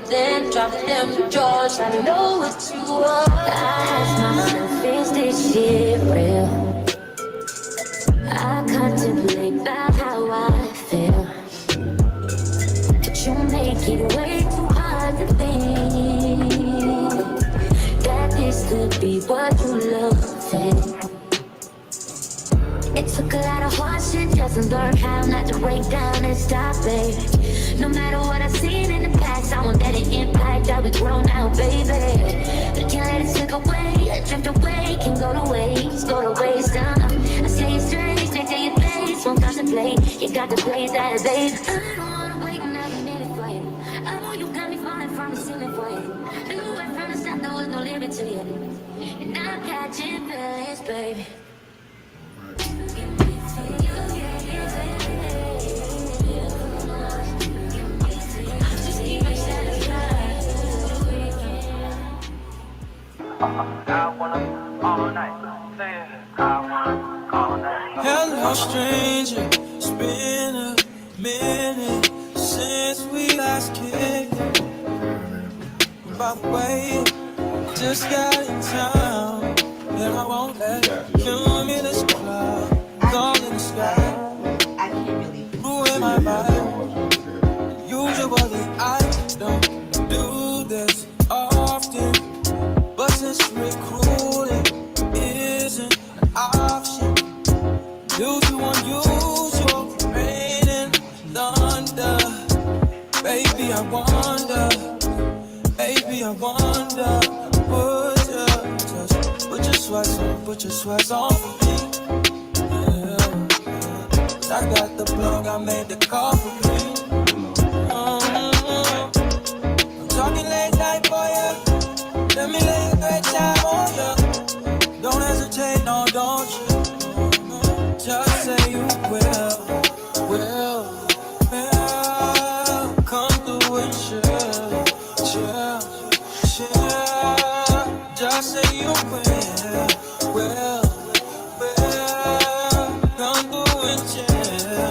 Then drop them drawers. I know what you are. I ask myself, is this shit real? I contemplate about how I feel. But you make it way too hard to think that this could be what you love. It took a lot of hard shit just to learn how not to break down and stop, baby. No matter what I've seen in the past, I won't let it impact how we grow now, baby. We can't let it slip away, drift away, can go to waste, I say it's strange, next to your face, won't contemplate, you got to play that, babe. I don't wanna wait another minute for you. I know you got me falling from the ceiling for you. Knew right from the start there was no limit to you. And I'm catching feelings, baby. I wanna all night. Say it. I wanna all night. Hello, stranger. It's been a minute since we last kicked it. By the way, just got in town, and I won't let you in this club. All in the sky. Who am I by? Usually I don't do this often. But since recruiting isn't an option, due to unusual rain and thunder, baby, I wonder, put your sweats on for me. Yeah. I got the plug, I made the call for me. I'm talking late night for you. Let me lay a great time on you. Don't hesitate, no, don't you? Just say you will. Come through and chill. Just say you will. Come through and chill.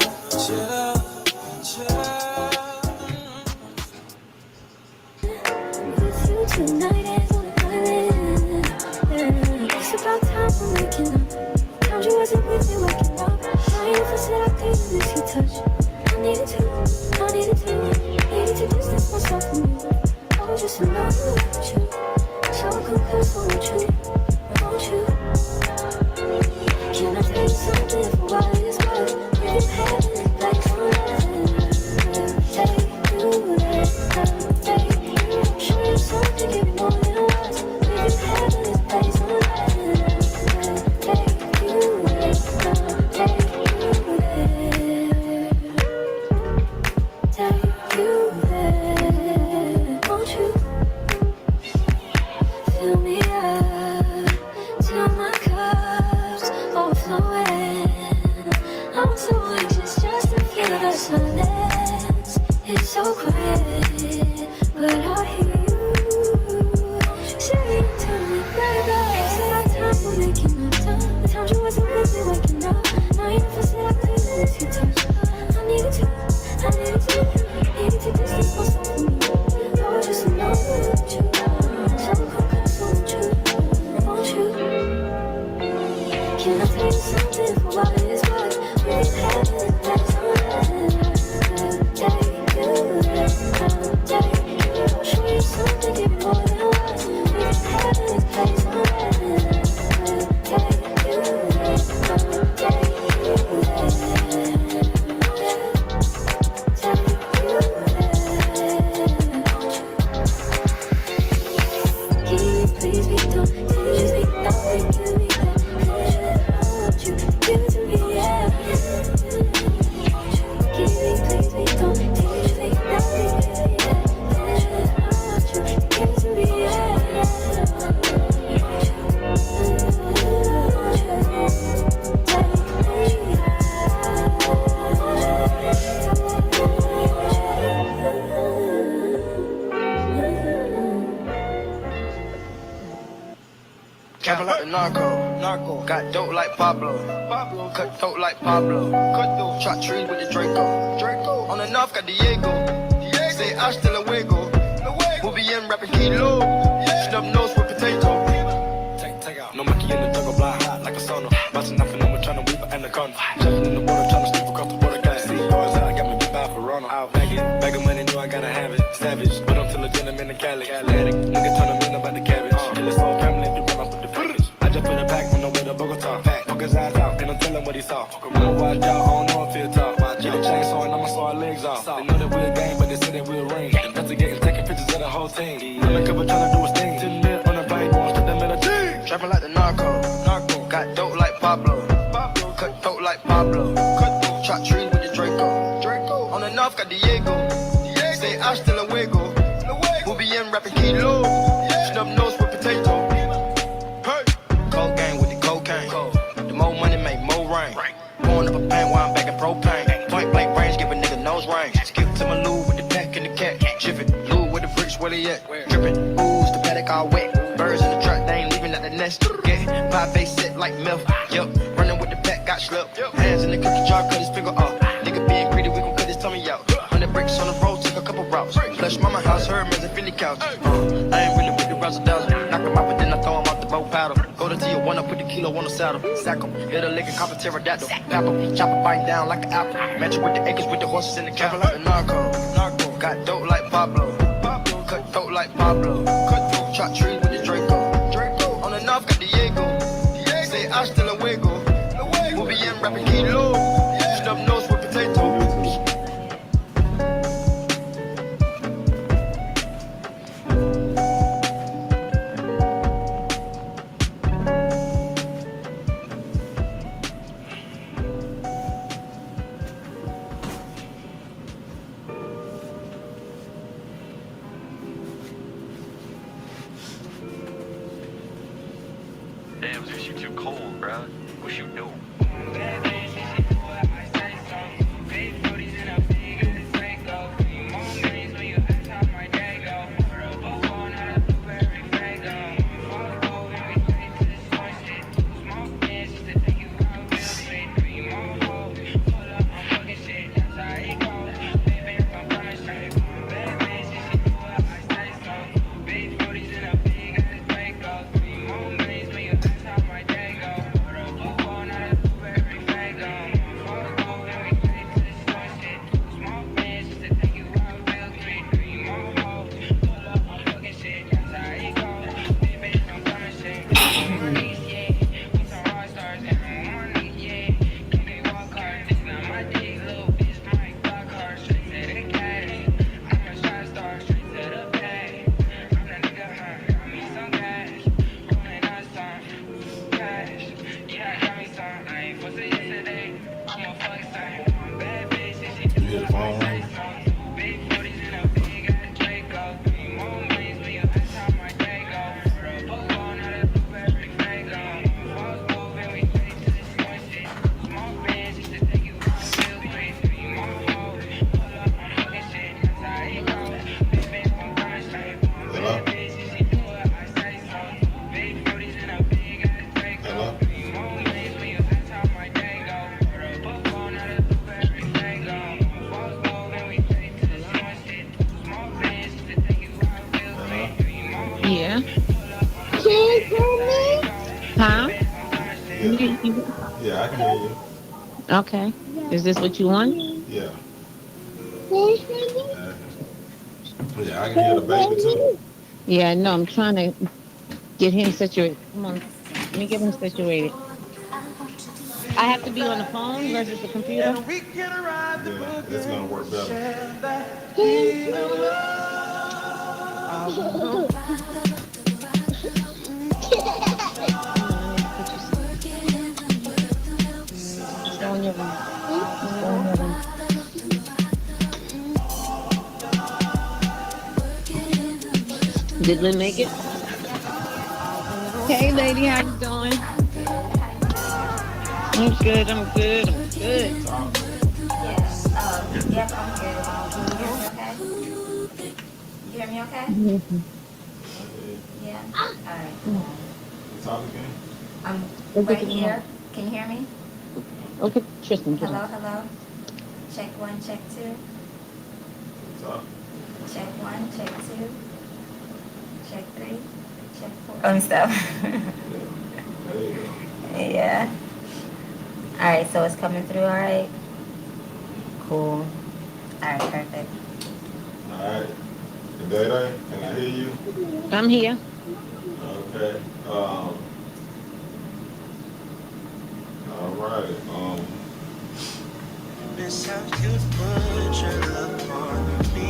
Tonight is on the island. It's about time for waking up. Found you wasn't with me waking up. Now you for said I couldn't miss your touch. I needed to distance myself from you. I was just in love with you, so I confess, won't you? Can I tell you something for what it's worth? You can have it like take you there, show you something, give you more than words. We can have this place on take you there, won't you? Fill me up till my cup's overflowing. I'm so anxious just to feel the silence. It's so quiet, but I hear you saying to me, baby. Said I time for making up time. The times you wasn't with me waking up. Now you never said I couldn't miss your touch. I needed to distance myself from you. I was just in love with you, so confess, won't you? Can I tell you something for what it's worth? We can have it that's show you something, give you more than words. We can have this place on please be done. Can you just be nothing to me? Can you show I want you? Give it to me, yeah. narco. Got dope like Pablo. Cut dope like Pablo. Chop trees with the Draco. On the north got Diego. Say hasta luego. We'll be in rapping kilo. Snub nose with potato. Take out. No monkey in the jungle, blind hot like a sauna. Bouncing off and I'm trying to weave an anaconda. Jumping in the water, trying to sleep across the water. Got see boys out, got me big by Verona. I'll bag it. Bag of money, knew I gotta have it. Savage, but I'm still a gentleman in Cali. Atlantic, nigga turn them in about the cabbage. Kill his whole family, we run off with the package. I just put a pack on the way to Bogota. Poke his eyes out, and I'm telling what he saw. I'ma watch out, I don't know if he'll talk. Get a chainsaw and I'ma saw our legs off. They know that we're a gang, but they say that we're a ring. Investigating, taking pictures of the whole team. Undercover trying to do his thing. Sitting there on the bike, going straight to the team. Trapping like the narco. Got dope like Pablo. Cut dope like Pablo. Chop trees with the Draco. On the north got Diego. Say hasta luego. We'll be in rapping kilo. Snub nose with potato. Hey. Cold gang with the cocaine. The more money make more rain. Pouring up a paint while I'm back in propane. Point blank range, give a nigga nose range. Skip to my Lou with the pack and the cat. Jiffy, Lou with the bricks, where they at? Drippin', ooze, the paddock all wet. Birds in the truck, they ain't leaving at the nest. Get pie face set like milk. Yup, running with the pack, got slept. Hands in the cookie jar, cut his finger off. Nigga being greedy, we gon' cut his tummy out. 100 bricks on the road, took a couple routes. Flush mama house, Hermes and Philly couch. I ain't really with the razzle dazzle. Knock him out, but then I throw him out the boat paddle. Go to Tijuana, put the kilo on the saddle. Sack him, hit a lick and cop a pterodactyl. Pap him, chop a bite down like an apple. Match it with the acres, with the horses in the cattle. Like a narco. Got dope like Pablo. Cut dope like Pablo. Chop trees with the Draco. On the north got Diego. Say hasta luego. We'll be in rapping kilo. Snub nose with potato. Damn, this shit too cold, bro. What you do? Yeah. Huh? Yeah, I can hear you. Okay. Is this what you want? Yeah. Yeah, I can hear the baby too. Yeah, no, I'm trying to get him situated. Come on. Let me get him situated. I have to be on the phone versus the computer. Yeah, it's gonna work better. Go in your room. Go in your room. Did Lynn make it? Hey, lady, how you doing? I'm good. I'm good. I'm good. Yes, I'm good. You hear me okay? Mhm. Yeah? All right. Talk again. I'm Go Right get the here. remote. Can you hear me? Okay, Tristan, get Hello, on. hello. Check 1, check 2. Check 1, check 2. Check 3. Check 4. Stop. There you go. Yeah. All right, so it's coming through, all right? Cool. All right, perfect. All right. Day, can I hear you? I'm here. Okay. All right. Miss how you put your love on me.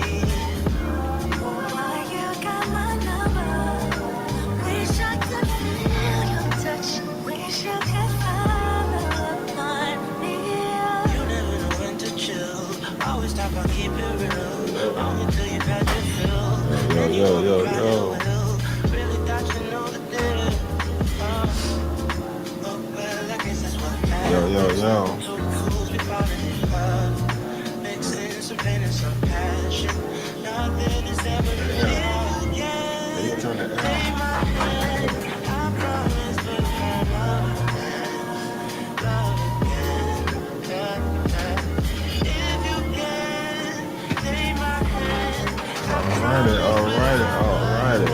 Boy, you got my number. Wish I could feel your touch. Wish you could follow on me. You never know when to chill. Always talk about keep it real. Only till you've had your fill. Then you Yo. really thought you know the deal. Oh, well, I guess that's what happened. Yo. So fools be falling in love. Mixing some pain and some passion. Nothing is ever real. Yeah. Can you turn that down? Take my hand. I promise to love again. If you can, take my hand. Alrighty.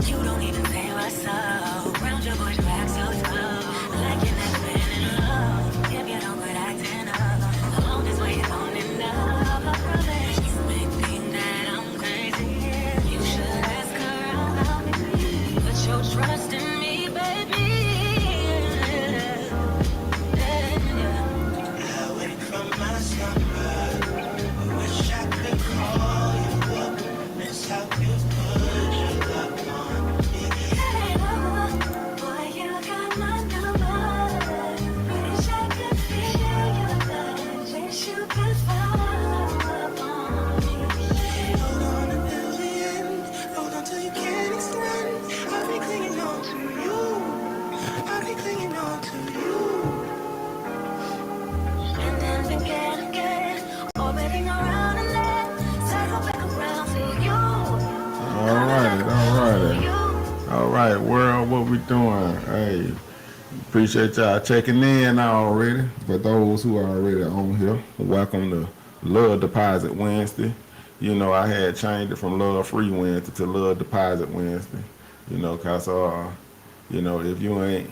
You don't even say what's up. Round your bush back so tough. Like you never been in love. If you don't quit acting up, along this way it's on enough. I promise you may think that I'm crazy. You should ask around about me. Put your trust in me, baby. I wait for my slumber. Wish I could call you up. Miss how you put your love on me. Boy, you got my number. Wish I could feel your touch. Wish you could follow up on me. Hold on until the end. Hold on till you can't extend. I'll be clinging on to you. I'll be clinging on to you. And then begin again, orbiting around and then circle back around to you. All right, world, what we doing? Hey, appreciate y'all checking in already. For those who are already on here, welcome to Love Deposit Wednesday. You know, I had changed it from Love Free Wednesday to Love Deposit Wednesday. You know, cause you know, if you ain't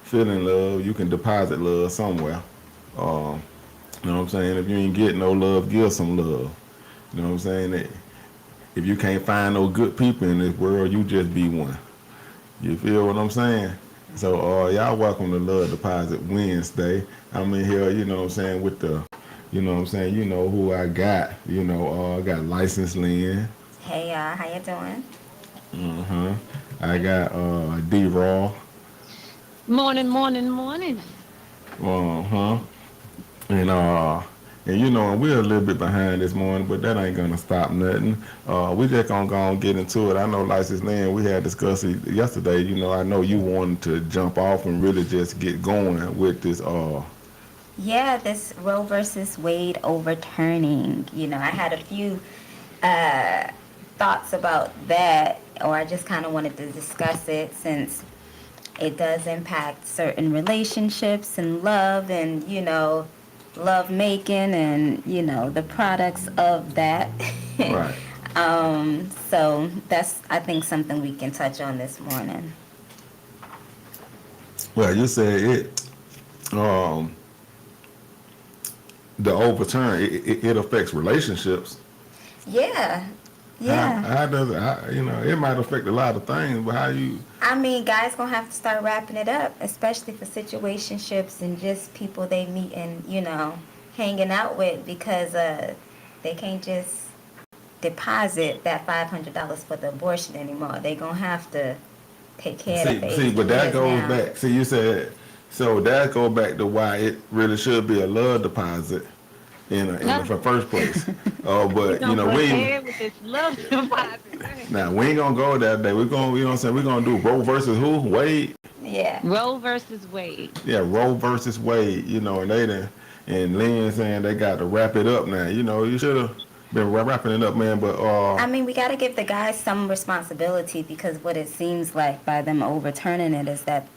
feeling love, you can deposit love somewhere. You know what I'm saying? If you ain't getting no love, give some love. You know what I'm saying? If you can't find no good people in this world, you just be one. You feel what I'm saying? So y'all welcome to Love Deposit Wednesday. I'm in here, you know what I'm saying, with the, you know what I'm saying, you know who I got. You know, I got Licensed Lynn. Hey, y'all. How you doing? I got D-Raw. Morning. And you know, we're a little bit behind this morning, but that ain't gonna stop nothing. We just gonna go and get into it. I know Licensed Lynn, we had discussed it yesterday. You know, I know you wanted to jump off and really just get going with this. Yeah, this Roe versus Wade overturning. You know, I had a few thoughts about that, or I just kind of wanted to discuss it since it does impact certain relationships and love and, you know, love making and, you know, the products of that. Right. So that's, I think, something we can touch on this morning. Well, you said it. The overturn it affects relationships. Yeah. How does it? You know, it might affect a lot of things, but how you? I mean, guys gonna have to start wrapping it up, especially for situationships and just people they meet and, you know, hanging out with, because they can't just deposit that $500 for the abortion anymore. They gonna have to take care of the baby. See, but that goes now. back. See, you said so that goes back to why it really should be a love deposit in the first place. But you know, with this love deposit. now we ain't gonna go that day. We're gonna do Roe versus who? Wade. Yeah. Roe versus Wade. Yeah, Roe versus Wade. You know, and they done, and Lynn saying they got to wrap it up now. You know, you should have been wrapping it up, man. But I mean, we got to give the guys some responsibility, because what it seems like by them overturning it is that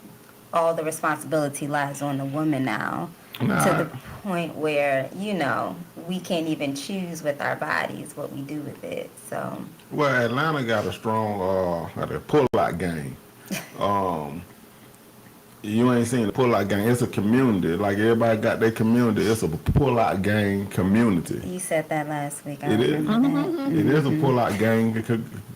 all the responsibility lies on the woman now. Nah. To the point where, you know, we can't even choose with our bodies what we do with it. So, well, Atlanta got a strong got a pull-out gang. You ain't seen the pull-out gang. It's a community. Like, everybody got their community. It's a pull-out gang community. you said that last week. I It is. remember that. It is a pull-out gang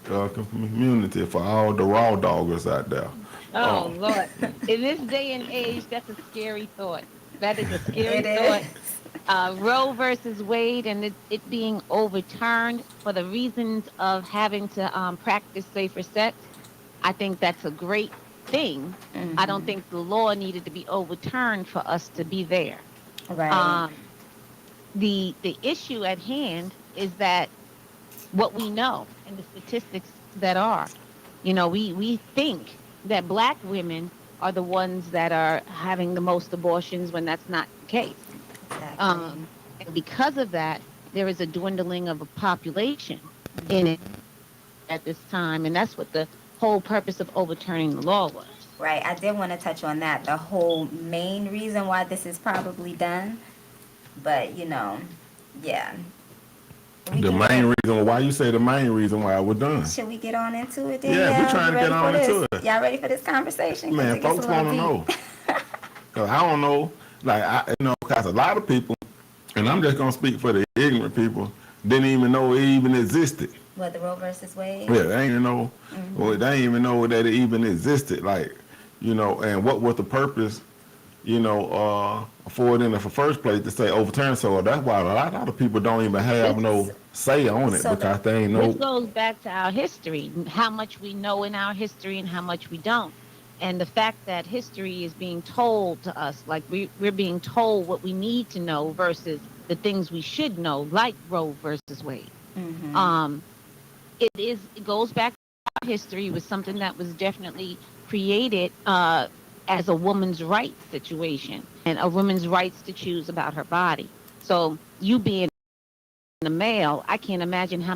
community for all the raw doggers out there. Oh, Lord. In this day and age, that's a scary thought. That is a scary It thought. is. Roe versus Wade and it being overturned for the reasons of having to practice safer sex, I think that's a great thing. I don't think the law needed to be overturned for us to be there. Right. The issue at hand is that what we know and the statistics that are, you know, we think that black women are the ones that are having the most abortions when that's not the case. Exactly. And because of that, there is a dwindling of a population in it at this time, and that's what the whole purpose of overturning the law was. Right. I did want to touch on that. The whole main reason why this is probably done. But, you know, yeah. The main reason why you say the main reason why it was done. Should we get on into it then? Yeah, we're trying to get on into it. Y'all ready for this conversation? 'Cause Man, it gets folks a little want to deep. know. Cause I don't know. Like, cause a lot of people, and I'm just gonna speak for the ignorant people, didn't even know it even existed. What, the Roe versus Wade? Yeah, they ain't even know. Well, they ain't even know that it even existed. Like, you know, and what was the purpose, you know, for it in the first place to say overturn? So that's why a lot of people don't even have no say on it, So because they ain't know. This goes back to our history, how much we know in our history and how much we don't. And the fact that history is being told to us, like we're being told what we need to know versus the things we should know, like Roe versus Wade. It goes back to our history. It was something that was definitely created as a woman's rights situation and a woman's rights to choose about her body. So you being a male, I can't imagine how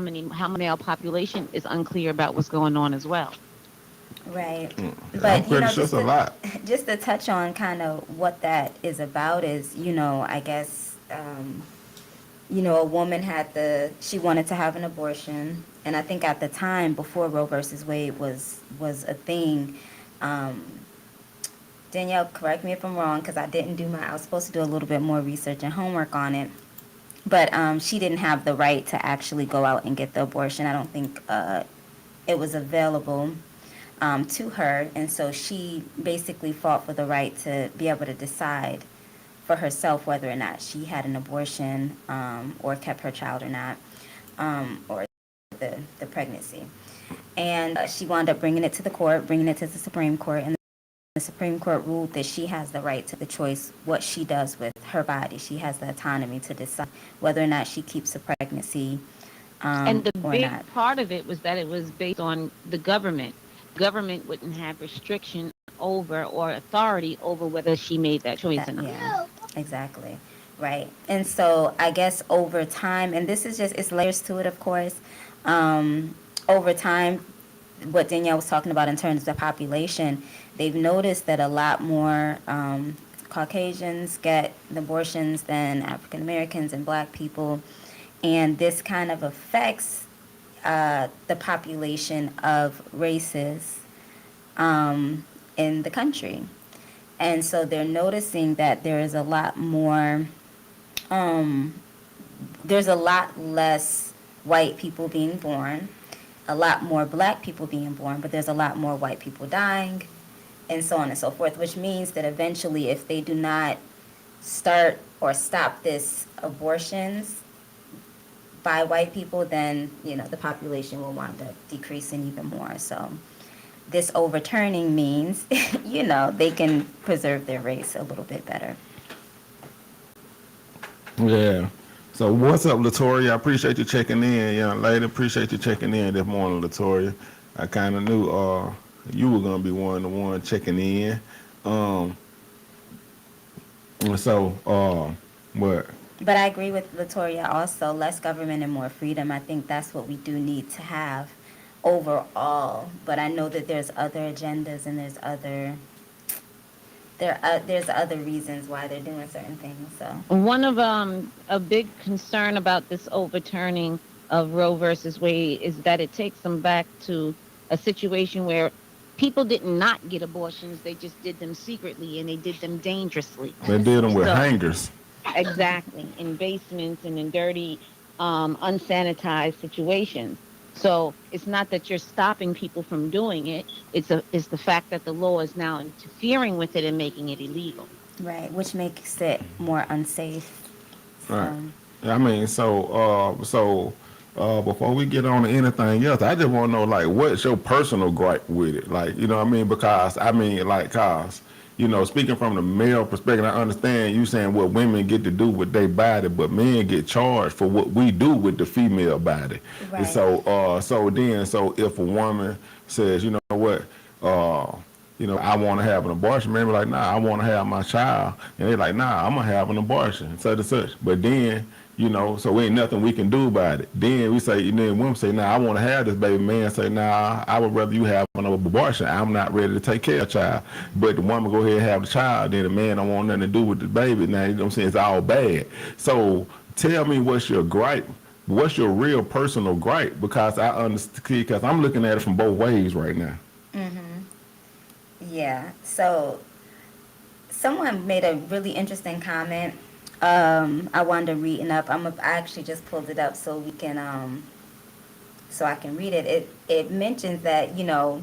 male population is unclear about what's going on as well. Right. I'm But, you pretty know, sure it's a lot. just to touch on kind of what that is about is, you know, I guess, you know, a woman she wanted to have an abortion. And I think at the time, before Roe versus Wade was a thing, Danielle, correct me if I'm wrong, because I was supposed to do a little bit more research and homework on it. But she didn't have the right to actually go out and get the abortion. I don't think it was available to her. And so she basically fought for the right to be able to decide for herself whether or not she had an abortion or kept her child or not, or the pregnancy. And she wound up bringing it to the Supreme Court, and the Supreme Court ruled that she has the right to the choice what she does with her body. She has the autonomy to decide whether or not she keeps a pregnancy And the or big not. part of it was that it was based on the government. Government wouldn't have restriction over or authority over whether she made that choice or not. Yeah, exactly. Right. And so I guess over time, and this is it's layers to it, of course. Over time, what Danielle was talking about in terms of the population, they've noticed that a lot more Caucasians get abortions than African Americans and Black people. And this kind of affects the population of races in the country. And so they're noticing that there is a lot more, there's a lot less white people being born, a lot more Black people being born, but there's a lot more white people dying, and so on and so forth, which means that eventually if they do not start or stop this abortions by white people, then, you know, the population will wind up decreasing even more. So this overturning means, you know, they can preserve their race a little bit better. Yeah. So what's up, Latoria? I appreciate you checking in, young lady. Appreciate you checking in this morning, Latoria. I kind of knew you were gonna be one of the ones checking in. And so, what? But I agree with Latoya also, less government and more freedom. I think that's what we do need to have overall. But I know that there's other agendas and there's other reasons why they're doing certain things. So One of a big concern about this overturning of Roe versus Wade is that it takes them back to a situation where people did not get abortions; they just did them secretly and they did them dangerously. They did them with So- hangers. Exactly, in basements and in dirty, unsanitized situations. So it's not that you're stopping people from doing it. It's the fact that the law is now interfering with it and making it illegal. right, which makes it more unsafe. Right. I mean, so before we get on to anything else, I just want to know, like, what's your personal gripe with it? Like, you know what I mean? Because, I mean, like, you know, speaking from the male perspective, I understand you saying what women get to do with their body, but men get charged for what we do with the female body. Right. And so if a woman says, you know what, you know, I want to have an abortion, men be like, nah, I want to have my child. And they're like, nah, I'm going to have an abortion, such and such. But then, you know, so ain't nothing we can do about it. Then we say, and then women say, nah, I want to have this baby. Man say, nah, I would rather you have an abortion. I'm not ready to take care of child. But the woman go ahead and have the child, then the man don't want nothing to do with the baby. Now, you know what I'm saying? It's all bad. So tell me, what's your gripe? What's your real personal gripe? Because I understand, because I'm looking at it from both ways right now. Yeah. So someone made a really interesting comment. I wanted to read it up. I actually just pulled it up so we can so I can read it. It mentions that, you know,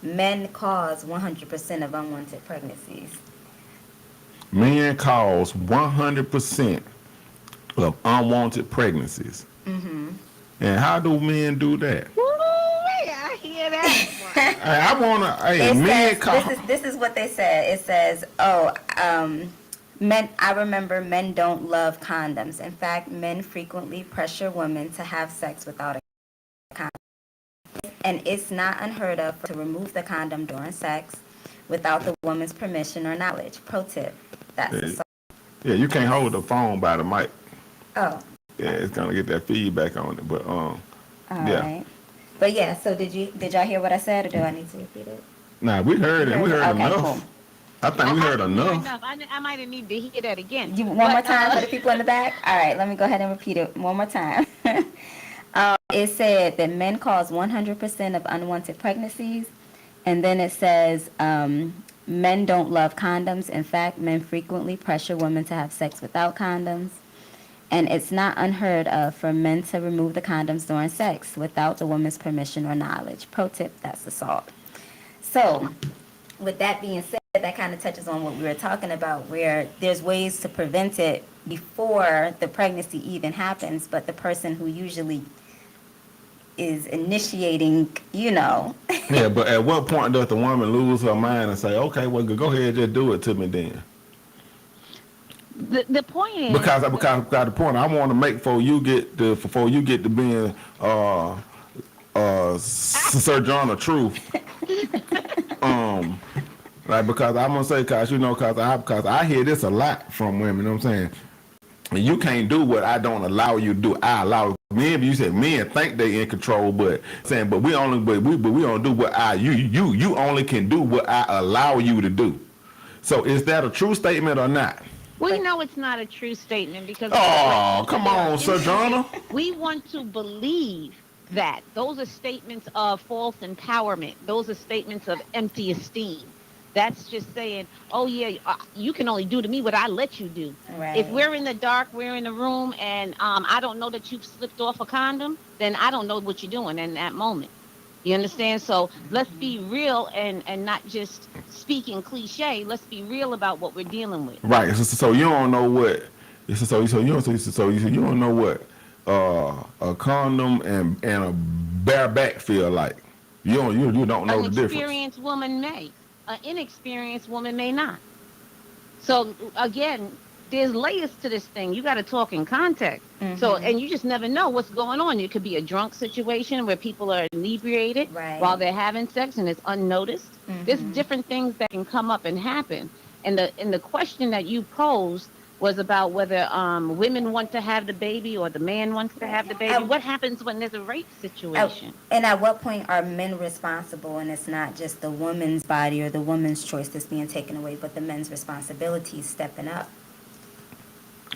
men cause 100% of unwanted pregnancies. Men cause 100% of unwanted pregnancies. Mm-hmm. And how do men do that? Woo-wee, I hear that. Hey, I wanna. Hey, men cause. This is what they said. It says, men. I remember men don't love condoms. In fact, men frequently pressure women to have sex without a condom. And it's not unheard of to remove the condom during sex without the woman's permission or knowledge. Pro tip. That's the song. Yeah, you can't hold the phone by the mic. Oh, Yeah, it's gonna get that feedback on it. But all yeah. right. But yeah, so did y'all hear what I said, or do I need to repeat it? Nah, we heard it. We heard Okay, enough. cool. I think we heard enough. I might need to hear that again. One more But, time for the people in the back? All right, let me go ahead and repeat it one more time. It said that men cause 100% of unwanted pregnancies. And then it says men don't love condoms. In fact, men frequently pressure women to have sex without condoms. And it's not unheard of for men to remove the condoms during sex without the woman's permission or knowledge. Pro tip, that's assault. So, with that being said, that kind of touches on what we were talking about, where there's ways to prevent it before the pregnancy even happens, but the person who usually is initiating, you know. Yeah, but at what point does the woman lose her mind and say, okay, well, go ahead, just do it to me then? The point is Because the point I want to make before you get to being Sir John of Truth. Like, because I'm gonna say, cause I hear this a lot from women. You know what I'm saying? You can't do what I don't allow you to do. I allow men. You said men think they in control, but we don't do what you only can do what I allow you to do. So is that a true statement or not? we know it's not a true statement because Come on, Sir John. we want to believe that those are statements of false empowerment. Those are statements of empty esteem. That's just saying, oh yeah, you can only do to me what I let you do. Right. If we're in the dark, we're in the room, and I don't know that you've slipped off a condom, then I don't know what you're doing in that moment. You understand? So let's be real and not just speaking cliche. Let's be real about what we're dealing with. Right. So you don't know what. So you don't know what a condom and a bare back feel like. You don't know the difference. An experienced woman may. An inexperienced woman may not. So again, there's layers to this thing. You got to talk in context. So, and you just never know what's going on. It could be a drunk situation where people are inebriated Right. while they're having sex and it's unnoticed. There's different things that can come up and happen. And the question that you posed was about whether women want to have the baby or the man wants to have the baby. What happens when there's a rape situation? And at what point are men responsible, and it's not just the woman's body or the woman's choice that's being taken away, but the men's responsibility is stepping up?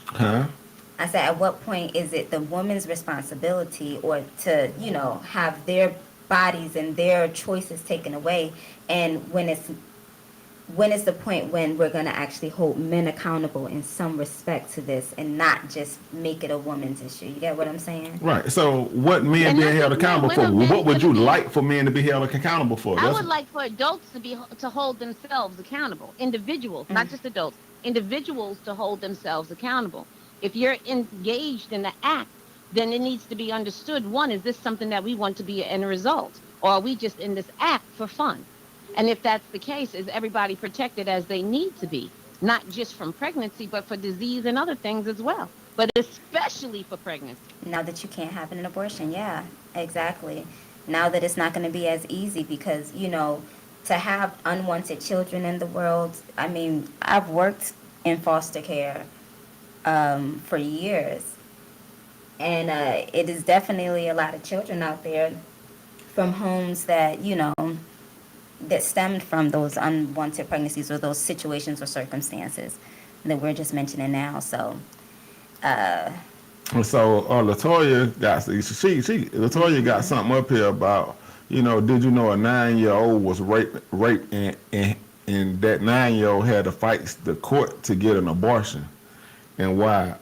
Huh? I said, at what point is it the woman's responsibility or to, have their bodies and their choices taken away? And when is the point when we're going to actually hold men accountable in some respect to this and not just make it a woman's issue? You get what I'm saying? Right. So what men And being that's held what accountable for? men- What would you men- like for men to be held accountable for? I would like for adults to hold themselves accountable. Individuals, not just adults. Individuals to hold themselves accountable. If you're engaged in the act, then it needs to be understood. One, is this something that we want to be an end result? Or are we just in this act for fun? And if that's the case, is everybody protected as they need to be? Not just from pregnancy, but for disease and other things as well. But especially for pregnancy. Now that you can't have an abortion, yeah, exactly. Now that it's not going to be as easy because, to have unwanted children in the world, I mean, I've worked in foster care for years. And it is definitely a lot of children out there from homes that, that stemmed from those unwanted pregnancies or those situations or circumstances that we're just mentioning now. So, Latoya got Latoya got something up here about, did you know a 9-year-old was raped and that 9-year-old had to fight the court to get an abortion, and why?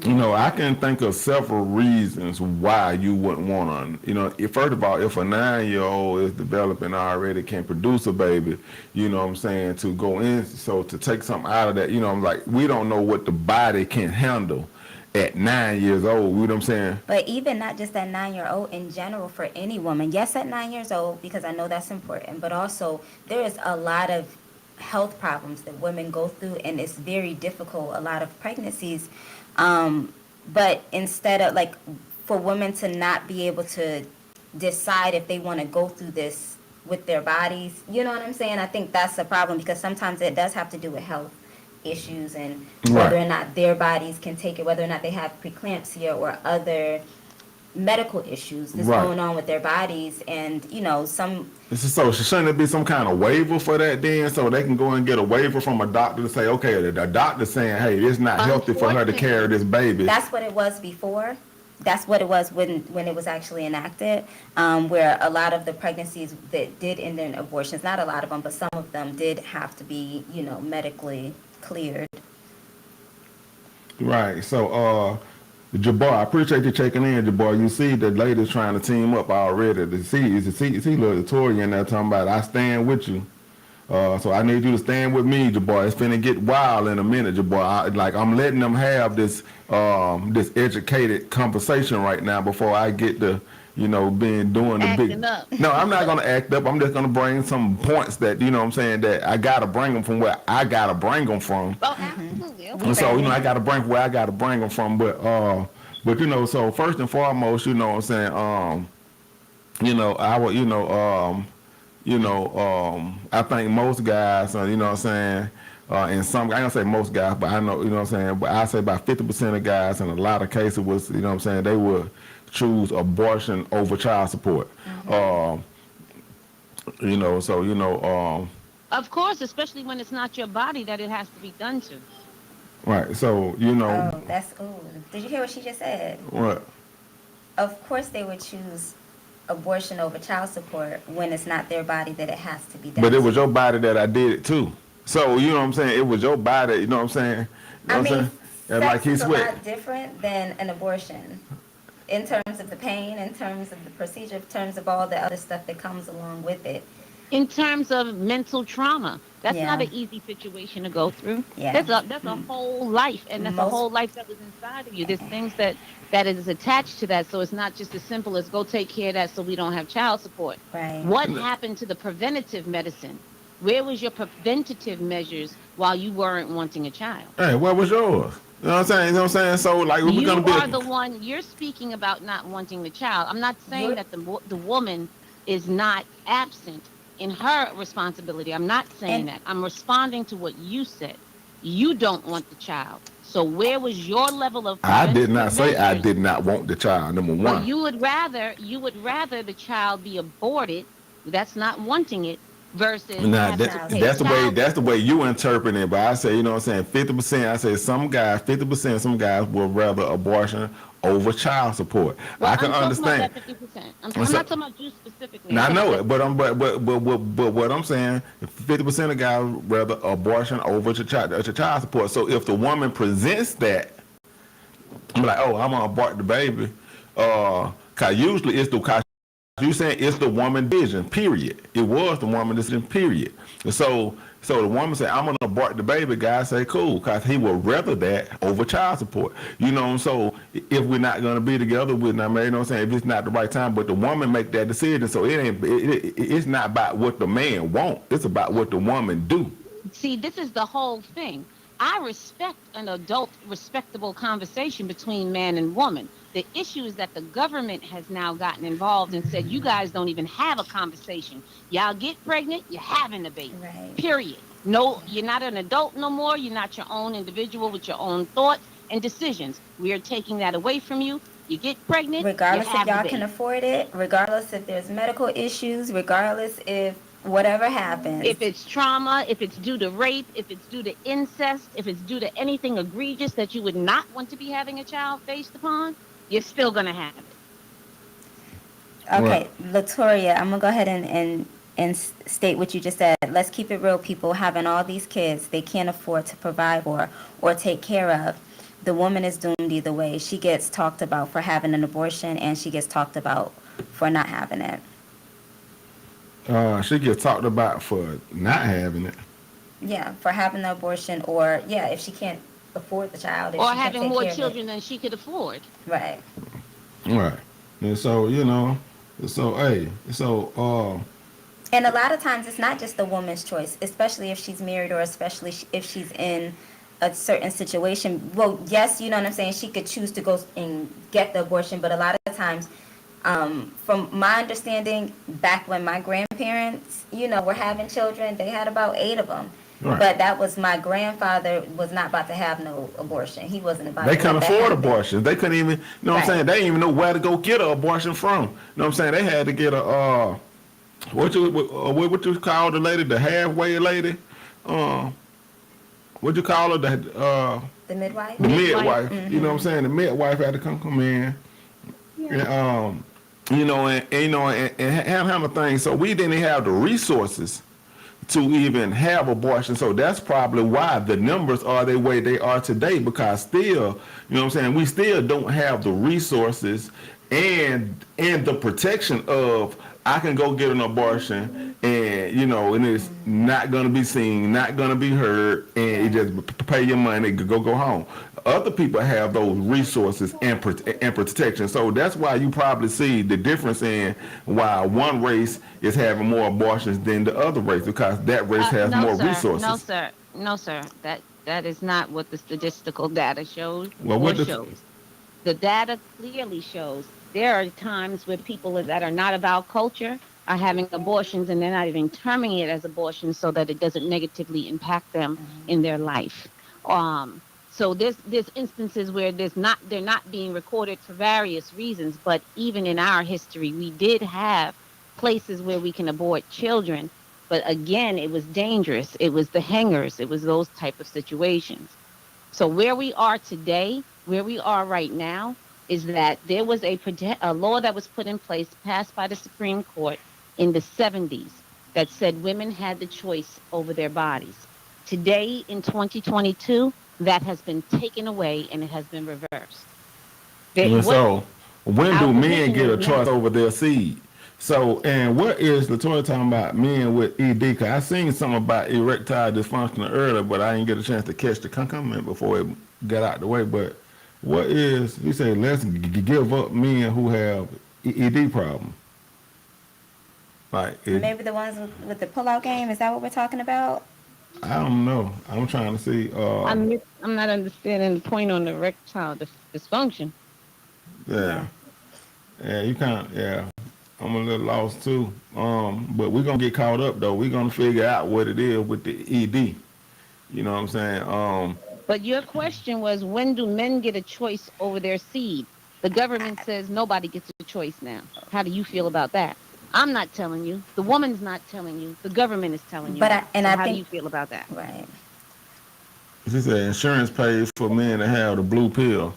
I can think of several reasons why you wouldn't want to. First of all, if a 9-year-old is developing already, can produce a baby, to go in, so to take something out of that, like we don't know what the body can handle at 9 years old. You know what I'm saying? But even not just that 9-year-old, in general, for any woman, yes, at 9 years old, because I know that's important, but also there is a lot of health problems that women go through, and it's very difficult, a lot of pregnancies. But instead of, for women to not be able to decide if they want to go through this with their bodies, you know what I'm saying? I think that's a problem, because sometimes it does have to do with health issues and whether or not their bodies can take it, whether or not they have preeclampsia or other medical issues that's going on with their bodies. And So shouldn't it be some kind of waiver for that then, so they can go and get a waiver from a doctor to say, okay, the doctor's saying, hey, it's not healthy for her to carry this baby? That's what it was before. That's what it was when it was actually enacted, where a lot of the pregnancies that did end in abortions, not a lot of them, but some of them did have to be, medically cleared. Right. So, Jabbar, I appreciate you checking in, Jabbar. You see the ladies trying to team up already. See little Tori in there talking about, I stand with you. So I need you to stand with me, Jabbar. It's finna get wild in a minute, Jabbar. I'm letting them have this this educated conversation right now before I get to, doing the big. Up. No, I'm not gonna act up. I'm just gonna bring some points that, that I gotta bring them from where I gotta bring them from. Oh, absolutely. And so, I got to bring where I got to bring them from. But so first and foremost, what I'm saying, I would, I think most guys, what I'm saying, and some, I don't say most guys, but I know, what I'm saying, but I say about 50% of guys in a lot of cases was, what I'm saying, they would choose abortion over child support. Of course, especially when it's not your body that it has to be done to. Right. So, Oh, that's ooh. Did you hear what she just said? What? Of course they would choose abortion over child support when it's not their body that it has to be done. But it was your body that I did it too. So, you know what I'm saying? It was your body, you know what I'm saying? I mean, and sex is a lot different than an abortion. In terms of the pain, in terms of the procedure, in terms of all the other stuff that comes along with it. In terms of mental trauma, that's Yeah. not an easy situation to go through. Yeah. That's a whole life, and that's a whole life that was inside of you. There's things that is attached to that, so it's not just as simple as go take care of that so we don't have child support. Right. What happened to the preventative medicine Where was your preventative measures while you weren't wanting a child? Hey, what was yours? You know what I'm saying? You know what I'm saying? So like, we're You gonna be are the one. You're speaking about not wanting the child. I'm not saying You're- that the woman is not absent in her responsibility. I'm not saying And- that. I'm responding to what you said. You don't want the child. So where was your level of I did not say I measures? did not want the child. Number Well, one. you would rather the child be aborted. That's not wanting it versus Nah, having that, to pay that's the way child that's the way you interpret it. But I say, you know what I'm saying, 50%. I say some guys, 50%, some guys will rather abortion over child support. Well, I can I'm understand. talking about that 50%. I'm so- not talking about you specifically. Now, I I'm know talking it, but what I'm saying, 50% of guys rather abortion over to child support. So if the woman presents that, I'm like, oh, I'm gonna abort the baby. Cause usually it's cause you saying it's the woman vision. Period. It was the woman decision. Period. So the woman said, I'm gonna abort the baby. Guys say, cool, cause he would rather that over child support. You know, so if we're not gonna be together, we're not married. You know what I'm saying? If it's not the right time, but the woman make that decision. So it's not about what the man want. It's about what the woman do. See, this is the whole thing. I respect an adult, respectable conversation between man and woman. The issue is that the government has now gotten involved and said, you guys don't even have a conversation. Y'all get pregnant, you're having a baby. Right. Period. No, you're not an adult no more. You're not your own individual with your own thoughts and decisions. We are taking that away from you. You get pregnant, Regardless you if have the y'all baby. can afford it, regardless if there's medical issues, regardless if whatever happens. If it's trauma, if it's due to rape, if it's due to incest, if it's due to anything egregious that you would not want to be having a child based upon, you're still going to have it. Okay, Latoria, I'm gonna go ahead and state what you just said. Let's keep it real, people. Having all these kids they can't afford to provide for or take care of. The woman is doomed either way. She gets talked about for having an abortion, and she gets talked about for not having it. She gets talked about for not having it. Yeah, for having the abortion, or yeah, if she can't afford the child, if Or she can't having take more care of it. children than she could afford. Right. Right. And so, you know, And a lot of times it's not just the woman's choice, especially if she's married or especially if she's in a certain situation. Well, yes, you know what I'm saying? She could choose to go and get the abortion, but a lot of times, from my understanding, back when my grandparents, you know, were having children, they had about 8 of them. Right. But that was my grandfather was not about to have no abortion. He wasn't about they to couldn't let that afford happen. abortions. They couldn't even, you know what I'm Right. saying? They didn't even know where to go get an abortion from. You know what I'm saying? They had to get a, what you call the lady, the halfway lady? What you call her? The midwife? The midwife. Mm-hmm. You know what I'm saying? The midwife had to come in. And, you know, and handle things. So we didn't have the resources to even have abortion. So that's probably why the numbers are the way they are today, because still, you know what I'm saying, we still don't have the resources and the protection of I can go get an abortion and, you know, and it's not going to be seen, not going to be heard, and you just pay your money, go home. Other people have those resources and protection. So that's why you probably see the difference in why one race is having more abortions than the other race, because that race has no, more sir. resources. No, sir. That is not what the statistical data shows. Well, or what the- shows. The data clearly shows there are times where people that are not of our culture are having abortions and they're not even terming it as abortion so that it doesn't negatively impact them in their life. So there's instances where they're not being recorded for various reasons, but even in our history, we did have places where we can abort children. But again, it was dangerous. It was the hangers. It was those type of situations. So where we are today, where we are right now, is that there was a law that was put in place, passed by the Supreme Court in the 70s, that said women had the choice over their bodies. Today, in 2022, that has been taken away and it has been reversed. And so when do our men position get a is choice now- over their seed? So, and what is Latoya talking about men with ED? Cause I seen something about erectile dysfunction earlier, but I didn't get a chance to catch the comment before it got out the way. But what is, you say, let's give up men who have ED problems? Like, Maybe the ones with the pullout game. Is that what we're talking about? I don't know. I'm trying to see. I'm not understanding the point on the erectile dysfunction. Yeah. Yeah, you kind of, yeah. I'm a little lost too. But we're gonna get caught up though. We're gonna figure out what it is with the ED. You know what I'm saying? But your question was, when do men get a choice over their seed? The government says nobody gets a choice now. How do you feel about that? I'm not telling you. The woman's not telling you. The government is telling you. But how think, do you feel about that? Right. She said insurance pays for men to have the blue pill.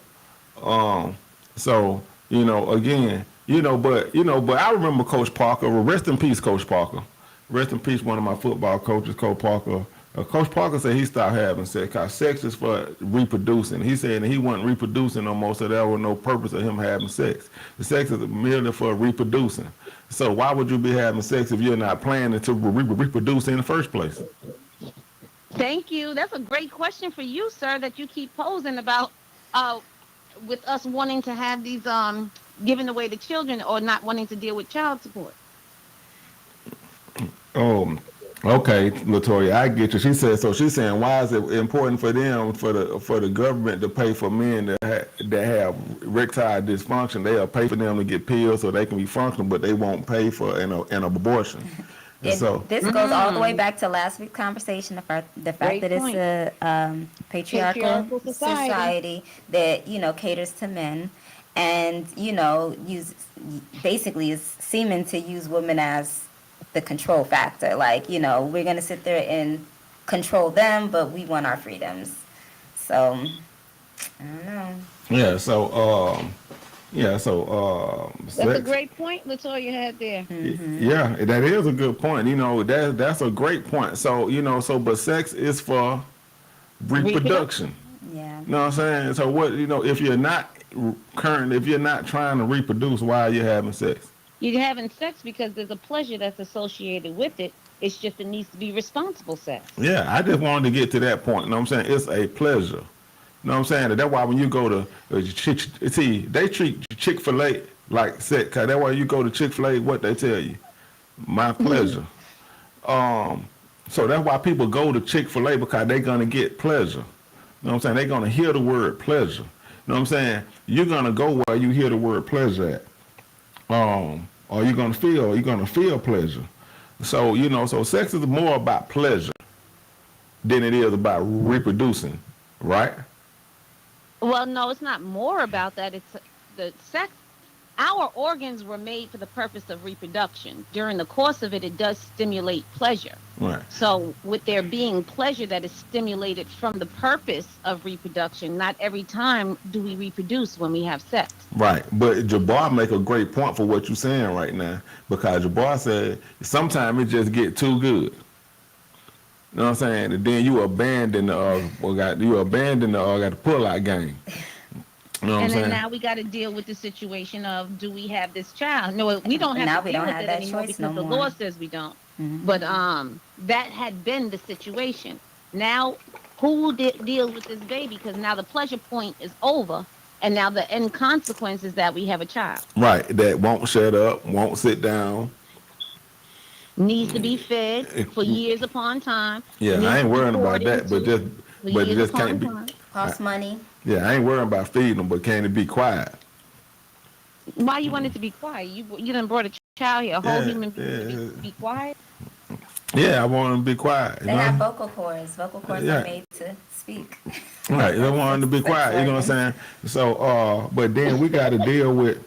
So, you know, again, but I remember Coach Parker. Well, rest in peace, Coach Parker. Rest in peace, one of my football coaches, Coach Parker. Coach Parker said he stopped having sex because sex is for reproducing. He said that he wasn't reproducing no more, so there was no purpose of him having sex. The sex is merely for reproducing. So why would you be having sex if you're not planning to reproduce in the first place? Thank you. That's a great question for you, sir, that you keep posing about with us wanting to have these giving away the children or not wanting to deal with child support. Okay, Latoya, I get you. She said so. She's saying, why is it important for them for the government to pay for men that have erectile dysfunction? They'll pay for them to get pills so they can be functional, but they won't pay for an abortion. So this goes all the way back to last week's conversation. The fact that it's a patriarchal society that caters to men, and basically is seeming to use women as the control factor. Like, we're going to sit there and control them, but we want our freedoms. So, I don't know. Yeah, so, that's a great point Latoya had there. Mm-hmm. Yeah, that is a good point. That's a great point. So, but sex is for reproduction. Yeah. You know what I'm saying? So what, if you're not trying to reproduce, why are you having sex? You're having sex because there's a pleasure that's associated with it. It's just it needs to be responsible sex. Yeah, I just wanted to get to that point. You know what I'm saying? It's a pleasure. You know what I'm saying? That's why when you go to, they treat Chick-fil-A like sex. Cause that's why you go to Chick-fil-A, what they tell you, my pleasure. So that's why people go to Chick-fil-A, because they're going to get pleasure. You know what I'm saying? They're going to hear the word pleasure. You know what I'm saying? You're going to go where you hear the word pleasure at. Or you're gonna feel pleasure. So so sex is more about pleasure than it is about reproducing, right? Well, no, it's not more about that. It's the sex. Our organs were made for the purpose of reproduction. During the course of it, it does stimulate pleasure. Right. So with there being pleasure that is stimulated from the purpose of reproduction, not every time do we reproduce when we have sex. Right. But Jabbar make a great point for what you're saying right now, because Jabbar said sometimes it just get too good. You know what I'm saying? And then you abandon the got to pull out game. You know what I'm saying? And then now we got to deal with the situation of, do we have this child? No, we don't have now to we deal don't with have it that anymore choice because no the more. law says we don't. Mm-hmm. But that had been the situation. Now, who will deal with this baby? Because now the pleasure point is over, and now the end consequence is that we have a child. Right. That won't shut up, won't sit down. Needs to be fed for years upon time. Yeah, I ain't worrying about that, but it just can't be. Cost money. Yeah, I ain't worrying about feeding them, but can it be quiet? Why you want it to be quiet? You done brought a child here, a whole human being to be quiet? Yeah, I want them to be quiet. They have vocal cords. Vocal cords are made to speak. Right, they want them to be quiet. You know what I'm saying? So, but then we got to deal with.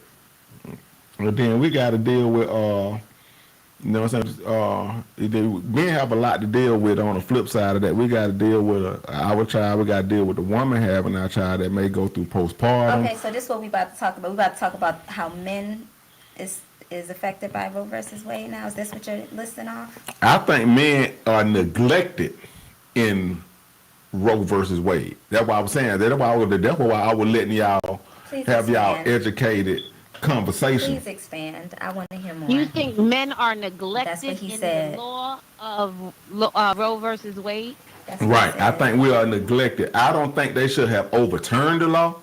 You know what I'm saying? Men have a lot to deal with on the flip side of that. We got to deal with our child. We got to deal with the woman having our child that may go through postpartum. Okay, so this is what we about to talk about. We about to talk about how men is affected by Roe versus Wade now. Is this what you're listing off? I think men are neglected in Roe versus Wade. That's why I was saying that. That's why I was letting y'all have y'all educated conversation. Please expand. I want to hear more. You think men are neglected That's what he in said. the law of Roe versus Wade? That's what Right. he I said. think we are neglected. I don't think they should have overturned the law,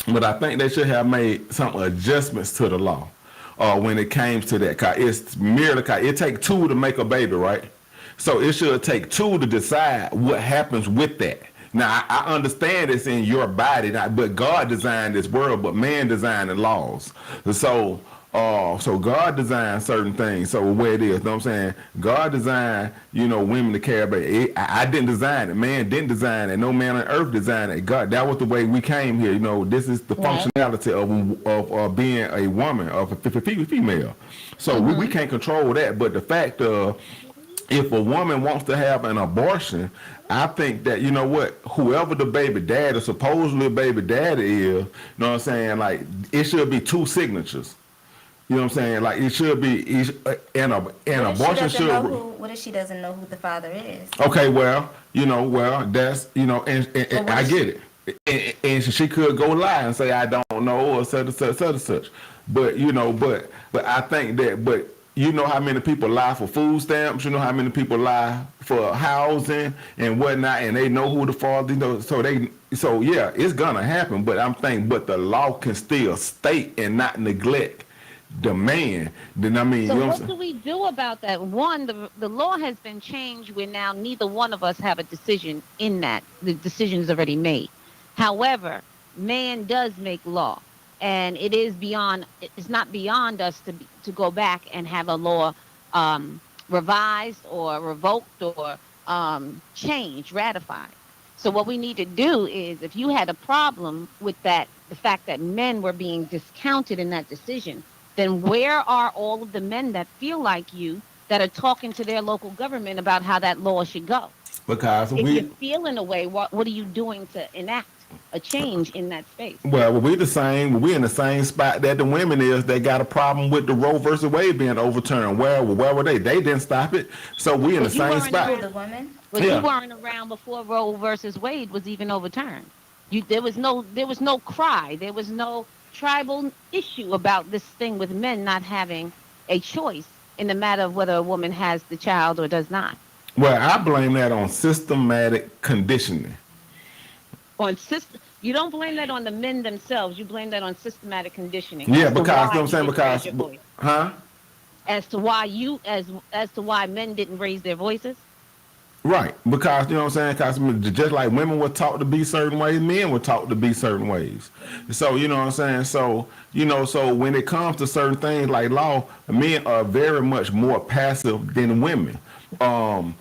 but I think they should have made some adjustments to the law. when it came to that. 'Cause it's merely, 'cause it take two to make a baby, right? So it should take two to decide what happens with that. Now I understand it's in your body, but God designed this world, but man designed the laws. So so God designed certain things. So where it is, you know what I'm saying? God designed, women to carry a baby. I didn't design it. Man didn't design it. No man on earth designed it. God, that was the way we came here. This is the functionality of being a woman, of a female. So we can't control that. But the fact of, if a woman wants to have an abortion, I think that, whoever the baby daddy, supposedly baby daddy is, you know what I'm saying? Like, it should be two signatures. You know what I'm saying? Like, it should be an abortion should. What if she doesn't know who the father is? Okay, well, that's, and I get it. And she could go lie and say, I don't know, or such and such. But, but I think that, but you know how many people lie for food stamps, you know how many people lie for housing and whatnot, and they know who the father, so yeah, it's gonna happen. But I'm thinking, but the law can still state and not neglect the man. Then So what do we do about that? One, the law has been changed where now neither one of us have a decision in that. The decision is already made. However, man does make law, and it's not beyond us to go back and have a law revised or revoked or changed, ratified. So what we need to do is, if you had a problem with that, the fact that men were being discounted in that decision, then where are all of the men that feel like you that are talking to their local government about how that law should go? Because if you feel in a way, what are you doing to enact a change in that space? Well, we the same. We in the same spot that the women is. They got a problem with the Roe versus Wade being overturned. Where were they? They didn't stop it. So we in the same spot. The women? But you weren't around before Roe versus Wade was even overturned. There was no cry. There was no tribal issue about this thing with men not having a choice in the matter of whether a woman has the child or does not. Well, I blame that on systematic conditioning. You don't blame that on the men themselves. You blame that on systematic conditioning. Yeah, because you know what I'm saying. As to why as to why men didn't raise their voices. Right, because you know what I'm saying. Because just like women were taught to be certain ways, men were taught to be certain ways. So you know what I'm saying. So so when it comes to certain things like law, men are very much more passive than women. And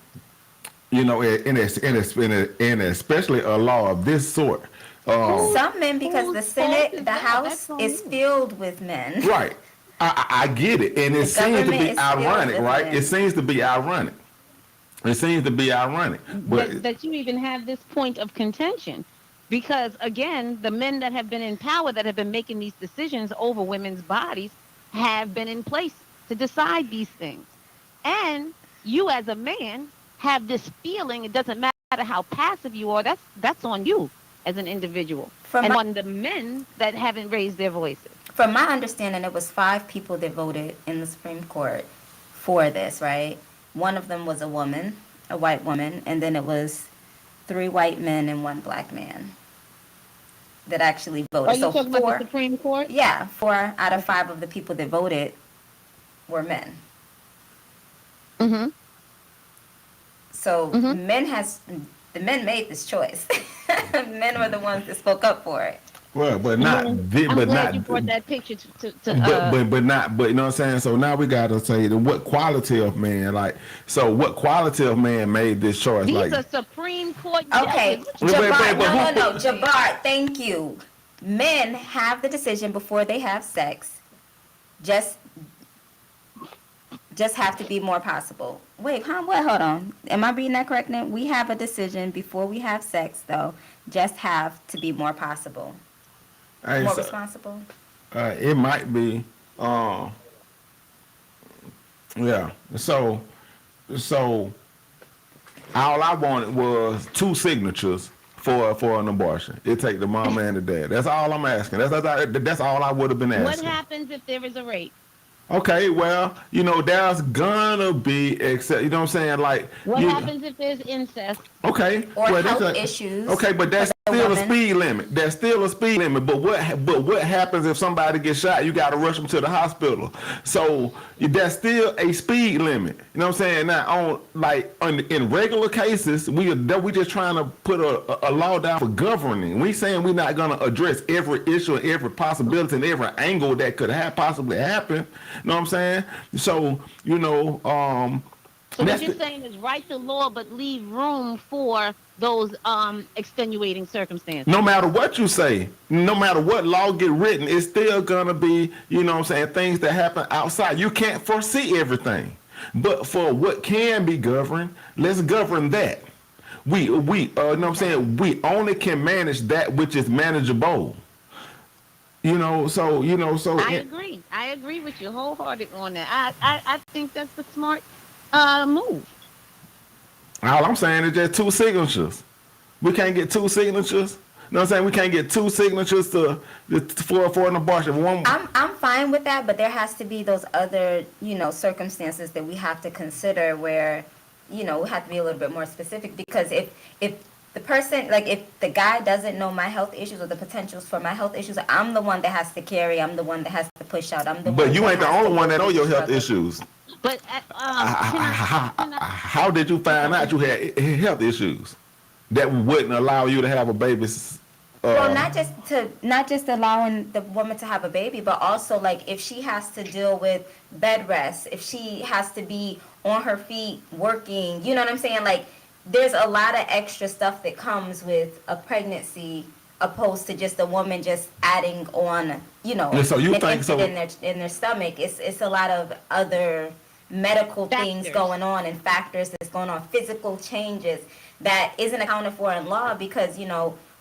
especially a law of this sort. Some men, because the Senate, the House is filled with men. Right, I get it, and it seems to be ironic, right? It seems to be ironic. It seems to be ironic, but that you even have this point of contention, because again, the men that have been in power, that have been making these decisions over women's bodies, have been in place to decide these things, and you as a man have this feeling. It doesn't matter how passive you are. That's on you as an individual, on the men that haven't raised their voices. From my understanding, it was 5 people that voted in the Supreme Court for this, right? One of them was a woman, a white woman, and then it was 3 white men and 1 black man that actually voted. Are you talking about the Supreme Court? Yeah, 4 out of 5 of the people that voted were men. Mm-hmm. So the men made this choice. Men were the ones that spoke up for it. Well, but not. I'm but glad not. You brought that picture to but not. But you know what I'm saying. So now we gotta say what quality of man, like. So what quality of man made this choice? These like are Supreme Court. Okay, Jabbar. No. Jabbar, thank you. Men have the decision before they have sex. Just have to be more possible. Wait, what? Hold on. Am I reading that correct now? We have a decision before we have sex, though. Just have to be more possible. More responsible? It might be. Yeah. So all I wanted was 2 signatures for an abortion. It take the mama and the dad. That's all I'm asking. That's all I would have been asking. What happens if there is a rape? Okay, well, there's gonna be except, you know what I'm saying? Like, What happens if there's incest? okay, Or well, health issues. Okay, but that's for the still a woman. speed limit. That's still a speed limit. But what happens if somebody gets shot? You got to rush them to the hospital. So that's still a speed limit. You know what I'm saying? Now, in regular cases, we just trying to put a law down for governing. We saying we're not gonna address every issue, and every possibility, and every angle that could possibly happen. You know what I'm saying? So So what you're saying is write the law, but leave room for those extenuating circumstances. no matter what you say, no matter what law get written, it's still gonna be, things that happen outside. You can't foresee everything. But for what can be governed, let's govern that. We we only can manage that which is manageable. I agree with you wholeheartedly on that. I think that's the smart move. All I'm saying is just 2 signatures. We can't get 2 signatures. You know what I'm saying? We can't get 2 signatures for an abortion. I'm fine with that, but there has to be those other, circumstances that we have to consider where, we have to be a little bit more specific, because if the person, like if the guy doesn't know my health issues or the potentials for my health issues, I'm the one that has to carry, I'm the one that has to push out, I'm the one. But you that ain't the has to only one go that know through your the health struggle. issues. But How did you find out you had health issues that wouldn't allow you to have a baby? Well, not just allowing the woman to have a baby, but also like if she has to deal with bed rest, if she has to be on her feet working, you know what I'm saying? Like there's a lot of extra stuff that comes with a pregnancy, opposed to just a woman just adding on, And so you an think so? infant in their stomach. It's a lot of other medical things Factors. going on and factors that's going on, physical changes that isn't accounted for in law, because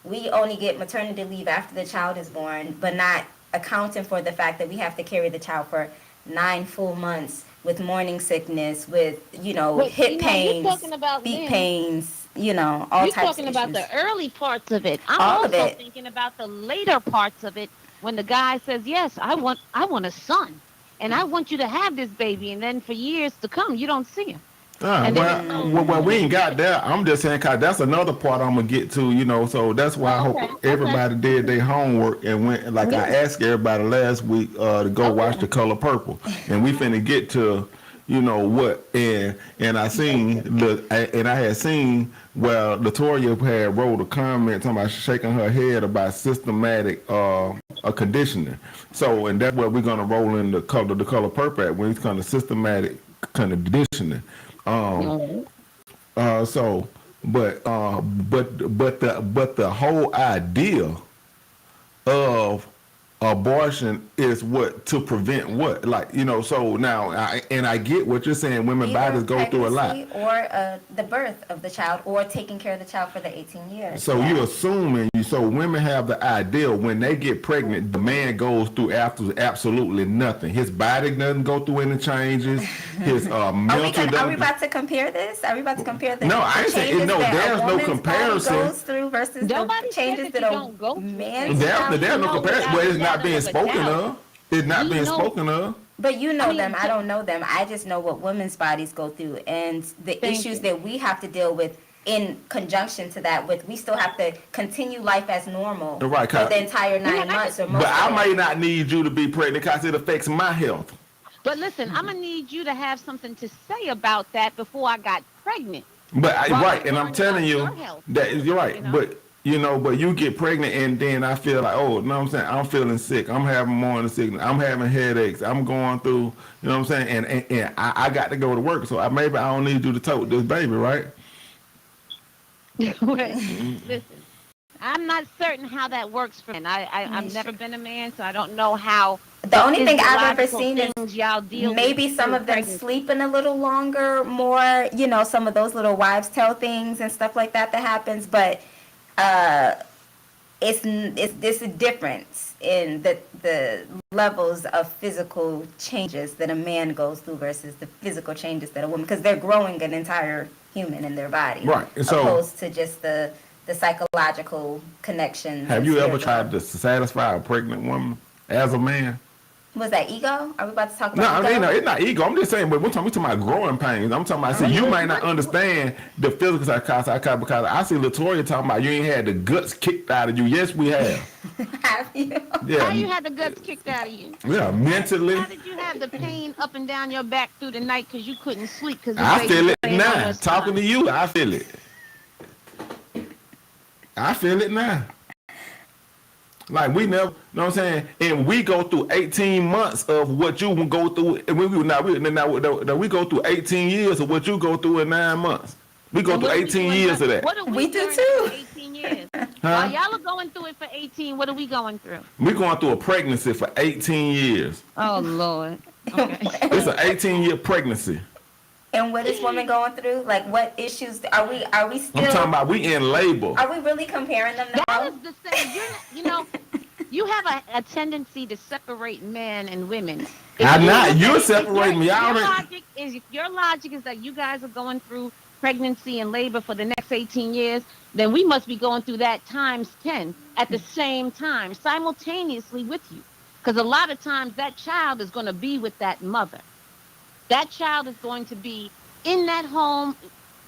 we only get maternity leave after the child is born, but not accounting for the fact that we have to carry the child for 9 full months with morning sickness, with hip pains, you're talking about feet men. pains, all You're types talking of about issues. the early parts of it. I'm All of also it. thinking about the later parts of it when the guy says, "Yes, I want a son, and I want you to have this baby," and then for years to come, you don't see him. And Well, we ain't got that. I'm just saying, cause that's another part I'm gonna get to, so that's why I hope everybody did their homework and went, like I asked everybody last week, to go watch The Color Purple, and we finna get to, what, and I had seen, well, Latoya had wrote a comment talking about shaking her head about systematic, conditioning. So, and that's what we're gonna roll in the color purple at, when it's kind of systematic conditioning. But the whole idea of abortion is what to prevent what, so now I get what you're saying. Women bodies go through a lot, or the birth of the child, or taking care of the child for the 18 years. so you assuming so women have the idea when they get pregnant, the man goes through absolutely nothing. His body doesn't go through any changes. His mental. Are we about to compare this? Are we about to compare the No, I ain't saying changes no. that There's a no woman's body comparison. goes through versus Nobody the said changes that that you a don't go through man's it. body There's no comparison, but it's not being spoken of. It's not being spoken of. But you know I mean, them. I don't know them. I just know what women's bodies go through and the Thank issues you. that we have to deal with in conjunction to that. With we still have to continue life as normal Right, for the entire 9 months or most. But I of may it. not need you to be pregnant because it affects my health. But listen, I'm gonna need you to have something to say about that before I got pregnant. But Well, right, and I'm worrying telling you about your health, that you're right. But you get pregnant and then I feel like, oh, you know what I'm saying? I'm feeling sick. I'm having morning sickness. I'm having headaches. I'm going through, you know what I'm saying? And I got to go to work, so maybe I don't need you to tote this baby, right? Listen, I'm not certain how that works for men. I've never been a man, so I don't know how. The only thing I've ever physiological seen is things y'all deal maybe with some through of them pregnancy. sleeping a little longer, more, some of those little wives' tale things and stuff like that happens. But it's a difference in the levels of physical changes that a man goes through versus the physical changes that a woman, because they're growing an entire human in their body, Right. And so, opposed to just the psychological connections. have and you ever spiritual. tried to satisfy a pregnant woman as a man? Was that ego? Are we about to talk No, about I ego? mean, no, it's not ego. I'm just saying, but we're talking about growing pains. I'm talking about, see, you might not understand the physical psychology because I see Latoya talking about you ain't had the guts kicked out of you. Yes, we have. Have you? Yeah, How you had the guts kicked out of you? yeah, mentally. How did you have the pain up and down your back through the night because you couldn't sleep? Because I feel it now. Talking to you, I feel it. I feel it now. Like we never, you know what I'm saying? And we go through 18 months of what you will go through. And we go through 18 years of what you go through in 9 months. We go through 18 years of that. What are We do doing too. for 18 years? While y'all are going through it for 18, what are we going through? We're going through a pregnancy for 18 years. Oh, Lord. Okay. It's an 18-year pregnancy. And what is women going through? Like, what issues are we still? I'm talking about we in labor. Are we really comparing them That now? is the same. You know, you have a tendency to separate men and women. I'm not. You're If separating me. Your logic is that you guys are going through pregnancy and labor for the next 18 years, then we must be going through that times 10 at the same time, simultaneously with you. Because a lot of times that child is going to be with that mother. That child is going to be in that home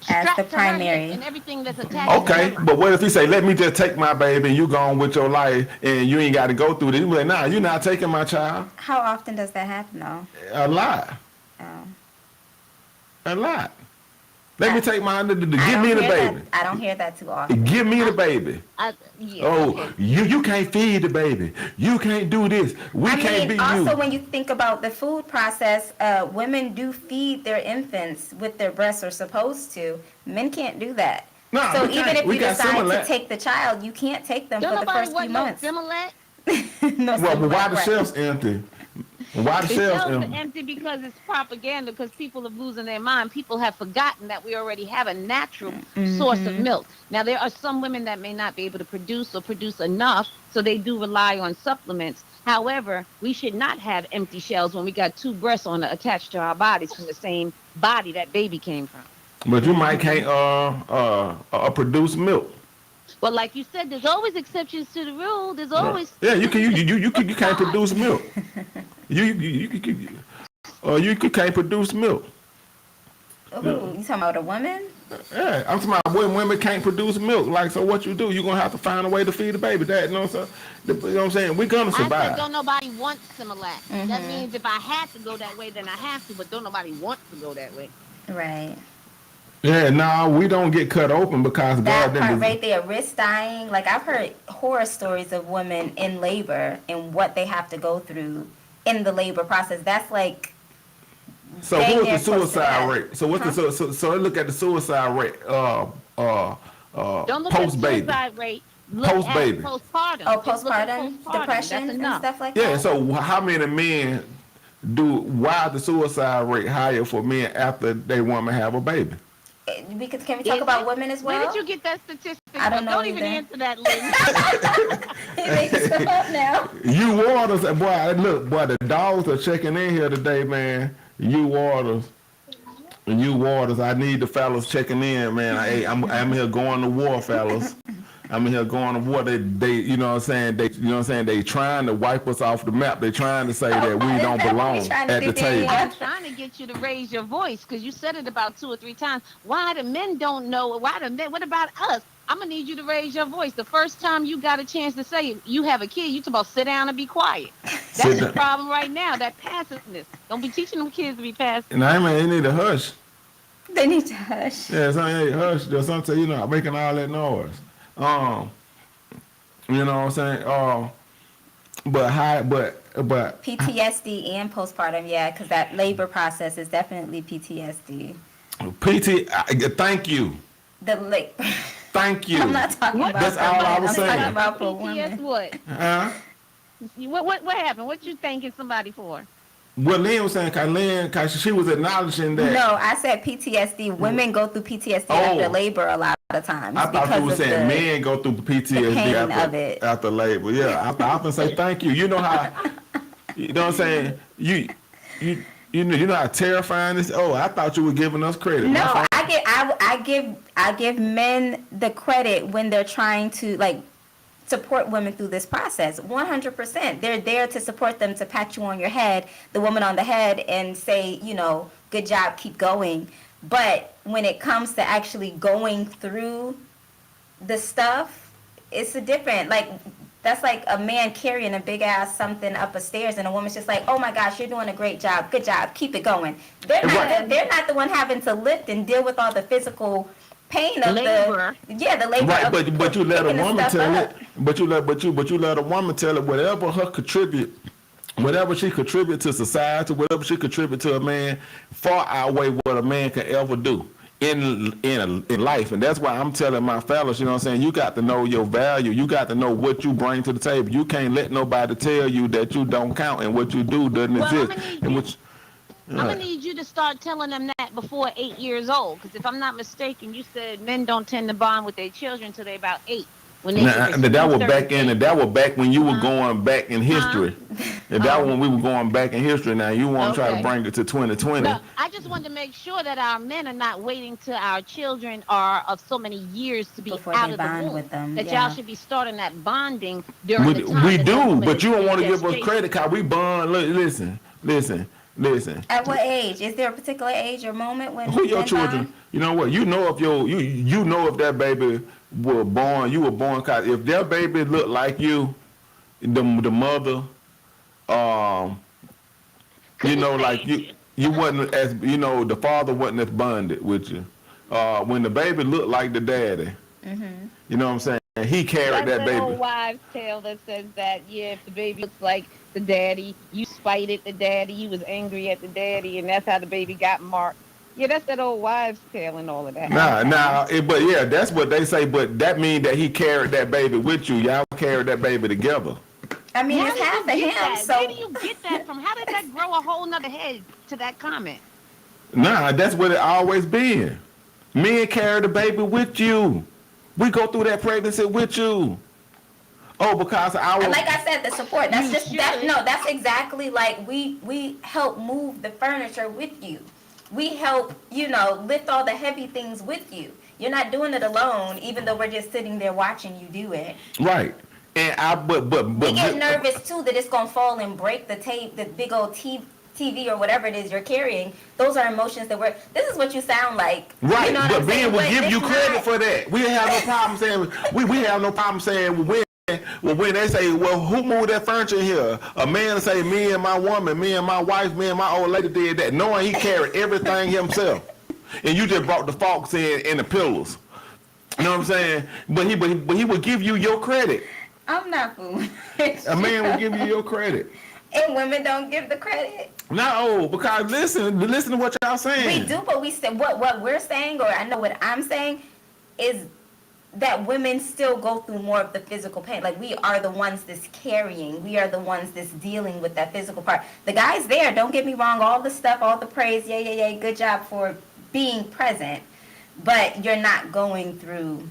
As strapped the to her primary. neck and everything that's attached Okay, to her. but what if he say, let me just take my baby and you go on with your life and you ain't got to go through this? You be like, nah, you're not taking my child. How often does that happen, though? A lot. Oh. A lot. Let me take my, I give don't me the hear baby. that- I don't hear that too often. Give me the baby. Yeah, Oh, okay. you can't feed the baby. You can't do this. We I can't mean, be also you. when you think about the food process, women do feed their infants with their breasts, or supposed to. Men can't do that. No, So we even can't. if We you got decide Similac. to take the child, you can't take them Don't for the nobody first few want no months. Similac. No Well, but why Similac, the right. shelves empty? Why the The shelves shelves are empty? empty because it's propaganda, because people are losing their mind. People have forgotten that we already have a natural source of milk. Now, there are some women that may not be able to produce or produce enough, so they do rely on supplements. However, we should not have empty shelves when we got two breasts attached to our bodies from the same body that baby came from. But you might can't produce milk. Well, like you said, there's always exceptions to the rule. There's always Yeah, you can't produce milk. You can't produce milk. Ooh, you talking about a woman? Yeah, I'm talking about when women can't produce milk. Like, so what you do? You're gonna have to find a way to feed the baby. That, you know what I'm saying? We're gonna I said, survive. don't nobody want Similac. That means if I had to go that way, then I have to, but don't nobody want to go that way. Right. Yeah, no, we don't get cut open because That God part didn't. right there, risk dying. Like, I've heard horror stories of women in labor and what they have to go through in the labor process. That's like, So dang what's near the close to suicide that. rate? So what's the so look at the suicide rate. Don't look Post at baby. suicide rate. Look Post at baby. postpartum. oh, Just look at postpartum postpartum. depression That's and enough. stuff like Yeah. that. So how many men why is the suicide rate higher for men after they woman have a baby? Can we talk Is about it? women as well? Where did you get that statistic? I don't know Don't even either. answer that, Lynn. He makes stuff up now. You Waters, boy, look, boy, the dogs are checking in here today, man. You Waters. I need the fellas checking in, man. I'm here going to war, fellas. I'm here going to war. They, you know what I'm saying? They trying to wipe us off the map. They trying to say that we don't belong Trying to at the fit in. table. I'm trying to get you to raise your voice because you said it about 2 or 3 times. Why the men don't know? Why the men? What about us? I'm gonna need you to raise your voice. The first time you got a chance to say it, you have a kid, you talk about sit down and be quiet. That's Sit the down. problem right now. That passiveness. Don't be teaching them kids to be passive. And I mean, they need to hush. They need to hush. Yeah, hey, hush. There's something, you know, making all that noise. You know what I'm saying? But PTSD and postpartum, yeah, because that labor process is definitely PTSD. thank you. The like, Thank you. I'm not talking about That's for all I men, was I'm saying. talking about for PTS women. what? Huh? What happened? What you thanking somebody for? What Lynn was saying, cause she was acknowledging that. No, I said PTSD. Women go through PTSD Oh. after labor a lot of times. I thought you were of saying the- men go through PTSD pain after, of it. after labor. Yeah, I often say thank you. You know how, you know what I'm saying? You know how terrifying this. Oh, I thought you were giving us credit. My No, fault. I give men the credit when they're trying to like support women through this process. 100%. They're there to support them, to pat you on your head, the woman on the head, and say, you know, good job, keep going. But when it comes to actually going through the stuff, it's a different, like, that's like a man carrying a big ass something up a stairs, and a woman's just like, oh my gosh, you're doing a great job, good job, keep it going. They're not the one having to lift and deal with all the physical pain of Labor. the labor. Right, of but you let a picking the woman stuff tell up. it. But you let a woman tell it. Whatever she contribute to society, whatever she contribute to a man, far outweigh what a man can ever do in life. And that's why I'm telling my fellas, you know what I'm saying, you got to know your value. You got to know what you bring to the table. You can't let nobody tell you that you don't count and what you do doesn't exist. I'm gonna need you to start telling them that before 8 years old, because if I'm not mistaken, you said men don't tend to bond with their children until they're about 8. When they that was back when you were going back in history. And that was when we were going back in history. Now you want to try to bring it to 2020. No, I just wanted to make sure that our men are not waiting till our children are of so many years to be Before out they of the bond womb. with them, That yeah. y'all should be starting that bonding during the time. We that do, woman but is you don't in want to give us gestation. credit because we bond. Look, listen. At what age? Is there a particular age or moment when Who your men children? bond? You know what? You know if you know if that baby were born. You were born. Cause if their baby looked like you, the mother, you know, like you wasn't as, you know, the father wasn't as bonded with you. When the baby looked like the daddy, you know what I'm saying? He carried that That's an old baby. wives' tale that says that, yeah, if the baby looks like the daddy, you spited the daddy, you was angry at the daddy, and that's how the baby got marked. Yeah, that's that old wives' tale and all of that. But yeah, that's what they say. But that means that he carried that baby with you. Y'all carried that baby together. I mean, How it's did half you of get him. that? So Where do you get that from? How did that grow a whole nother head to that comment? Nah, that's what it always been. Men carry the baby with you. We go through that pregnancy with you. Oh, because and like I said, the support. That's You just should. that's exactly like we help move the furniture with you. We help, you know, lift all the heavy things with you. You're not doing it alone, even though we're just sitting there watching you do it. right. And We get nervous too that it's gonna fall and break the tape, the big old TV or whatever it is you're carrying. Those are emotions that we're. This is what you sound like. Right, You know what but I'm Ben saying? will But give it's you credit not- for that. We have no problem saying we have no problem saying when they say, well, who moved that furniture here? A man say, me and my woman, me and my wife, me and my old lady did that, knowing he carried everything himself. And you just brought the forks in and the pillows. You know what I'm saying? But he will give you your credit. I'm not fooling. A man will give you your credit. And women don't give the credit. No, because listen to what y'all saying. We do, but we say what we're saying, or I know what I'm saying, is that women still go through more of the physical pain. Like, we are the ones that's carrying. We are the ones that's dealing with that physical part. The guy's there. Don't get me wrong. All the stuff, all the praise. Yeah. Good job for being present. But you're not going through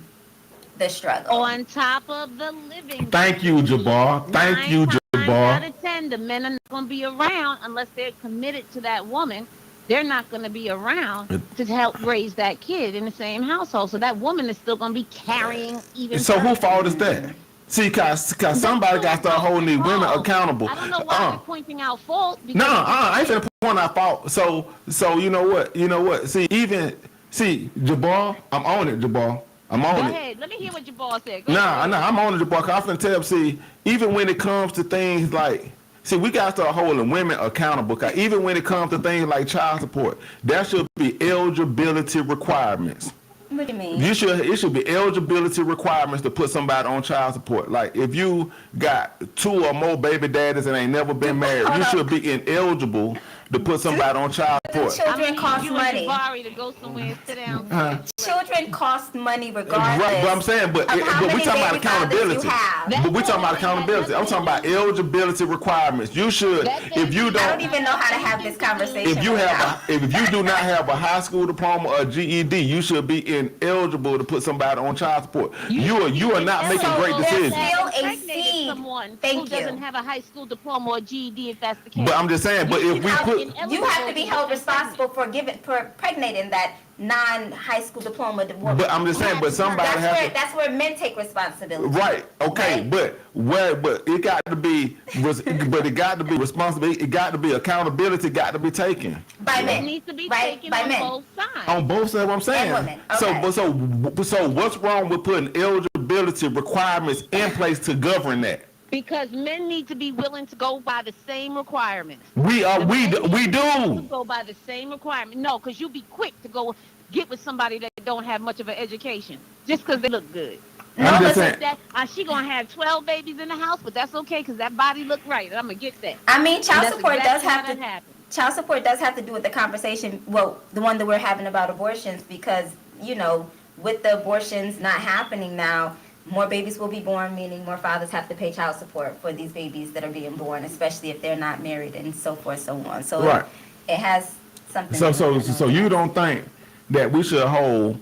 the struggle. On top of the living. Thank you, Jabbar. Thank you, Nine Jabbar. out of 10, the men are not going to be around unless they're committed to that woman. They're not going to be around to help raise that kid in the same household. So that woman is still going to be carrying even. So whose further. fault is that? See, cause somebody got to start holding these women accountable. I don't know why you're pointing out fault. because- No, I ain't finna point out fault. So you know what? See, Jabbar, I'm on it, Jabbar. I'm Go on it. ahead. Let me hear what your boss said. Go Nah, ahead. I'm on it, Jabbar. 'Cause I'm finna tell you, see, even when it comes to things like, see, we got to start holding women accountable. 'Cause even when it comes to things like child support, there should be eligibility requirements. What do you mean? It should be eligibility requirements to put somebody on child support. Like, if you got 2 or more baby daddies and ain't never been married, you should be ineligible to put somebody on child support. Children cost you money. and Jabari to go somewhere and sit down. Children cost money regardless. Right, but I'm saying, but of how we many talking about baby fathers you accountability. have. But we talking about accountability. I'm talking about eligibility requirements. You should, if you I don't don't, even know how to have this conversation. if you right have, if you do not have a high school diploma or GED, you should be ineligible to put somebody on child support. You are not making So great there's decisions. still a Impregnated seed. someone who Thank you. doesn't have a high school diploma or GED if that's the case. But I'm just saying, but if we put, You have to be held responsible for impregnating that non-high school diploma. But I'm just saying, but somebody has to. That's where men take responsibility. Right. Okay. Right? But it got to be. But it got to be responsibility. It got to be accountability. Got to be taken By It men. needs to be Right? taken By on men. both sides. on both sides. What I'm saying. women. Okay. So what's wrong with putting eligibility requirements in place to govern that? Because men need to be willing to go by the same requirements. We The men need to do. go by the same requirement. No, because you be quick to go get with somebody that don't have much of an education just because they look good. I'm just saying. She gonna have 12 babies in the house, but that's okay because that body look right. And I'm gonna get that. I mean, child That's support exactly does how have that to. happens. Child support does have to do with the conversation. Well, the one that we're having about abortions, because with the abortions not happening now, more babies will be born, meaning more fathers have to pay child support for these babies that are being born, especially if they're not married and so forth, so on. So Right. it has something. So you don't think that we should hold